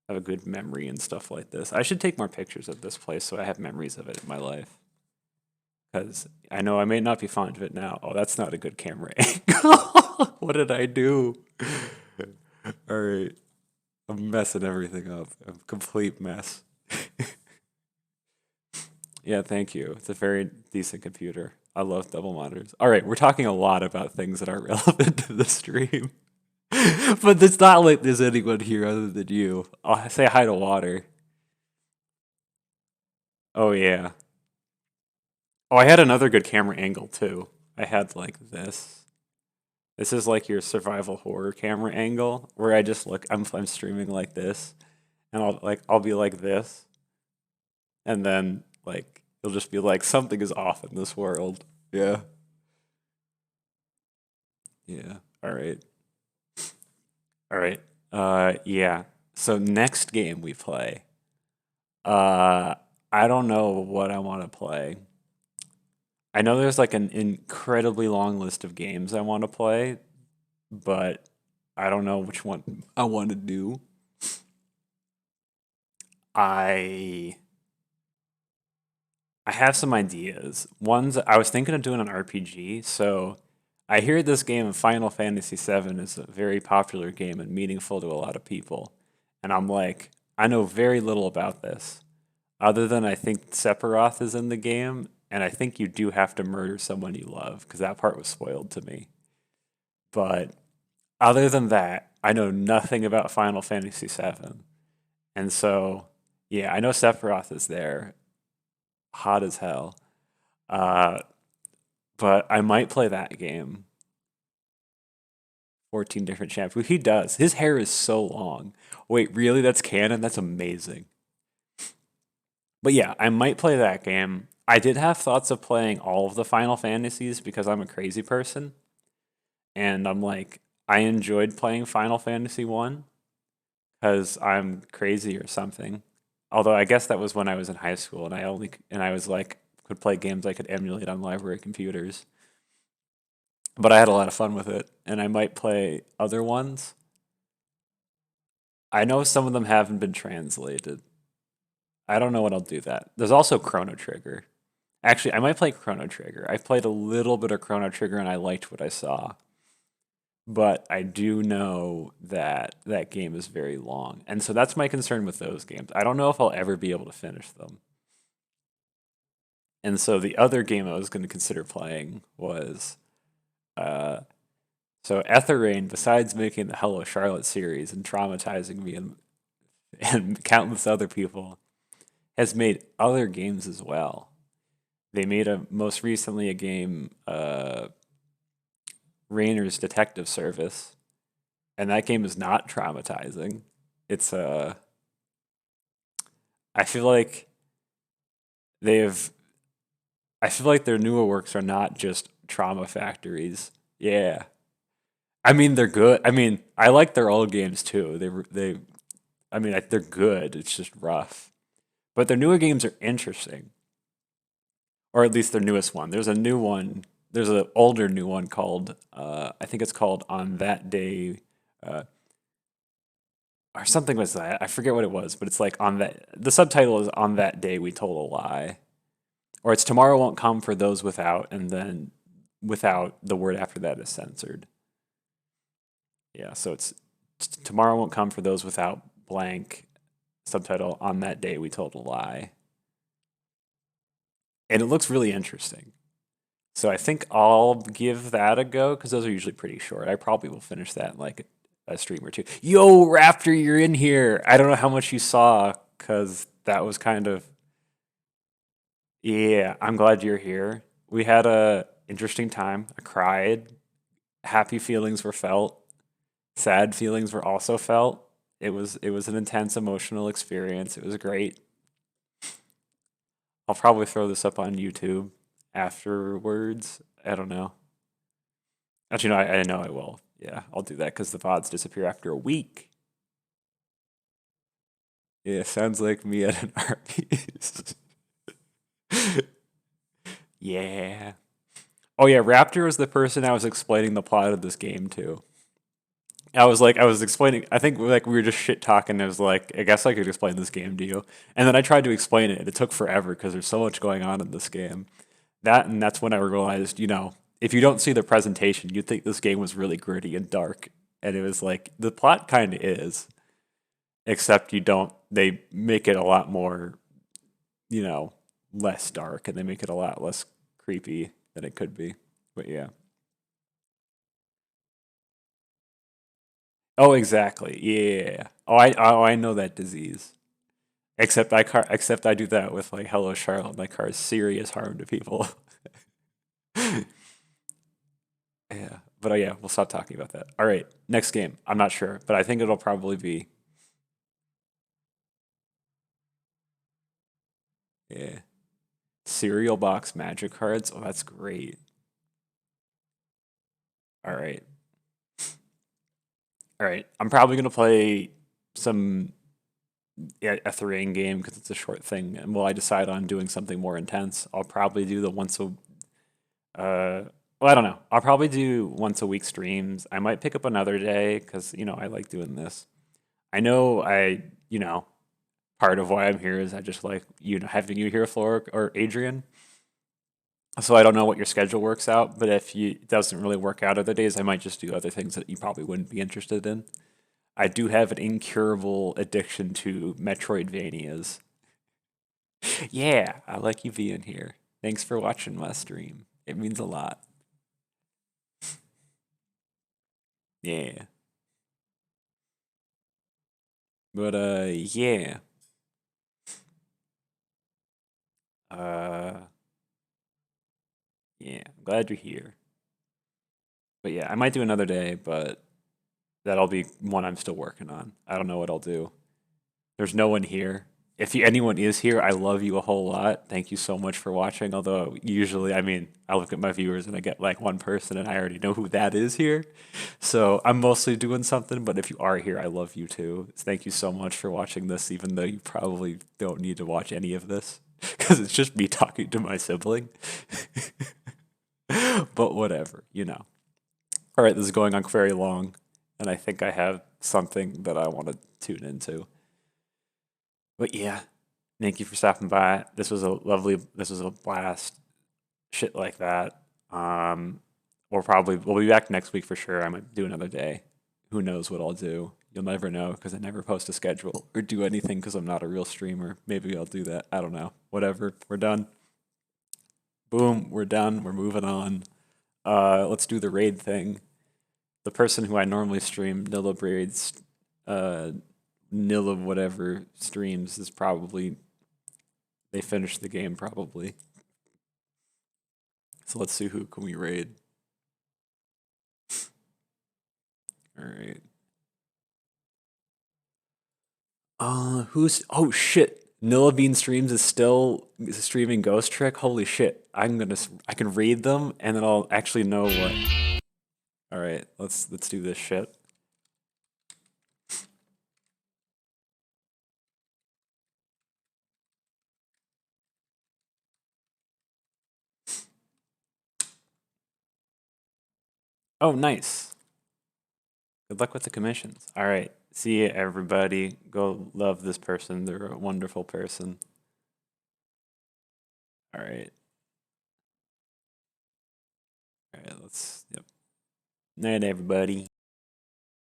Have a good memory and stuff like this. I should take more pictures of this place so I have memories of it in my life. Because I know I may not be fond of it now. Oh, that's not a good camera angle. What did I do? All right. I'm messing everything up. A complete mess. Yeah, thank you. It's a very decent computer. I love double monitors. All right, we're talking a lot about things that aren't relevant to the stream. But it's not like there's anyone here other than you. I'll say hi to Water. Oh, yeah. Oh, I had another good camera angle, too. I had like this. This is like your survival horror camera angle where I just look, I'm streaming like this, and I'll be like this, and then like you'll just be like something is off in this world. Yeah. Yeah. All right. All right. Yeah. So next game we play. Uh I don't know what I want to play. I know there's like an incredibly long list of games I want to play, but I don't know which one I want to do. I I have some ideas. One's I was thinking of doing an RPG, so I hear this game Final Fantasy VII is a very popular game and meaningful to a lot of people. And I'm like, I know very little about this. Other than I think Sephiroth is in the game, and I think you do have to murder someone you love, because that part was spoiled to me. But other than that, I know nothing about Final Fantasy VII. And so, yeah, I know Sephiroth is there, hot as hell. Uh, but I might play that game. 14 different champions. He does. His hair is so long. Wait, really? That's canon? That's amazing. But yeah, I might play that game. I did have thoughts of playing all of the Final Fantasies because I'm a crazy person. And I'm like, I enjoyed playing Final Fantasy 1 because I'm crazy or something. Although I guess that was when I was in high school and I was like could play games I could emulate on library computers. But I had a lot of fun with it, and I might play other ones. I know some of them haven't been translated. I don't know when I'll do that. There's also Chrono Trigger. Actually, I might play Chrono Trigger. I played a little bit of Chrono Trigger and I liked what I saw. But I do know that that game is very long. And so that's my concern with those games. I don't know if I'll ever be able to finish them. And so the other game I was going to consider playing was uh, so Etherain, besides making the Hello Charlotte series and traumatizing me and countless other people, has made other games as well. They made most recently a game, Rainer's Detective Service, and that game is not traumatizing. It's I feel like they've I feel like their newer works are not just trauma factories. Yeah. I mean, they're good. I mean, I like their old games too. I mean, they're good. It's just rough. But their newer games are interesting, or at least their newest one. There's a new one. there's an older new one called I think it's called On That Day, uh, or something was that. I forget what it was, but it's like on that. The subtitle is On That Day We Told a Lie, or it's Tomorrow Won't Come for Those Without, and then without the word after that is censored. Yeah, so it's Tomorrow Won't Come for Those Without blank. Subtitle On That Day We Told a Lie, and it looks really interesting. So I think I'll give that a go because those are usually pretty short. I probably will finish that in like a stream or two. Yo, Raptor, you're in here. I don't know how much you saw because that was kind of, yeah, I'm glad you're here. We had a interesting time. I cried. Happy feelings were felt. Sad feelings were also felt. It was an intense emotional experience. It was great. I'll probably throw this up on YouTube afterwards. I don't know. Actually, no, I know I will. Yeah, I'll do that because the VODs disappear after a week. Yeah, sounds like me at an Arby's. Yeah. Oh yeah, Raptor was the person I was explaining the plot of this game to. I was explaining. I think like we were just shit talking. I was like, I guess I could explain this game to you. And then I tried to explain it, and it took forever because there's so much going on in this game. That's when I realized, if you don't see the presentation, you'd think this game was really gritty and dark. And it was like the plot kind of is, except you don't. They make it a lot more, you know, less dark, and they make it a lot less creepy than it could be. But yeah. Oh, exactly. Yeah. Oh, I know that disease. Except I do that with like Hello Charlotte. My cause serious harm to people. Yeah. But oh yeah, we'll stop talking about that. All right, next game. I'm not sure, but I think it'll probably be, yeah, cereal box magic cards. Oh, that's great. All right. All right. I'm probably gonna play some, yeah, a Thurian game because it's a short thing. And while I decide on doing something more intense, I'll probably do the once a well, I don't know. I'll probably do once a week streams. I might pick up another day because I like doing this. I know part of why I'm here is I just like having you here, Flora or Adrian. So I don't know what your schedule works out, but if it doesn't really work out other days, I might just do other things that you probably wouldn't be interested in. I do have an incurable addiction to Metroidvanias. Yeah, I like you being here. Thanks for watching my stream. It means a lot. Yeah. But yeah. Uh yeah, I'm glad you're here. But yeah, I might do another day, but that'll be one I'm still working on. I don't know what I'll do. There's no one here. If anyone is here, I love you a whole lot. Thank you so much for watching. Although usually, I mean, I look at my viewers and I get like one person and I already know who that is here. So I'm mostly doing something, but if you are here, I love you too. Thank you so much for watching this, even though you probably don't need to watch any of this because it's just me talking to my sibling. But whatever. All right, this is going on very long, and I think I have something that I want to tune into. But yeah, thank you for stopping by. This was a blast. Shit like that. Um, we'll be back next week for sure. I might do another day. Who knows what I'll do? You'll never know because I never post a schedule or do anything because I'm not a real streamer. Maybe I'll do that. I don't know. Whatever. We're done. Boom. We're done. We're moving on. Let's do the raid thing. The person who I normally stream Nilla Braids, uh, Nilla whatever streams is probably they finished the game probably. So let's see who can we raid. All right. Who's oh shit. Nilla Bean streams is still streaming Ghost Trick. Holy shit! I can raid them and then I'll actually know what. All right, let's do this shit. Oh, nice. Good luck with the commissions. All right. See you, everybody. Go love this person. They're a wonderful person. All right. All right. Let's. Yep. Night, everybody.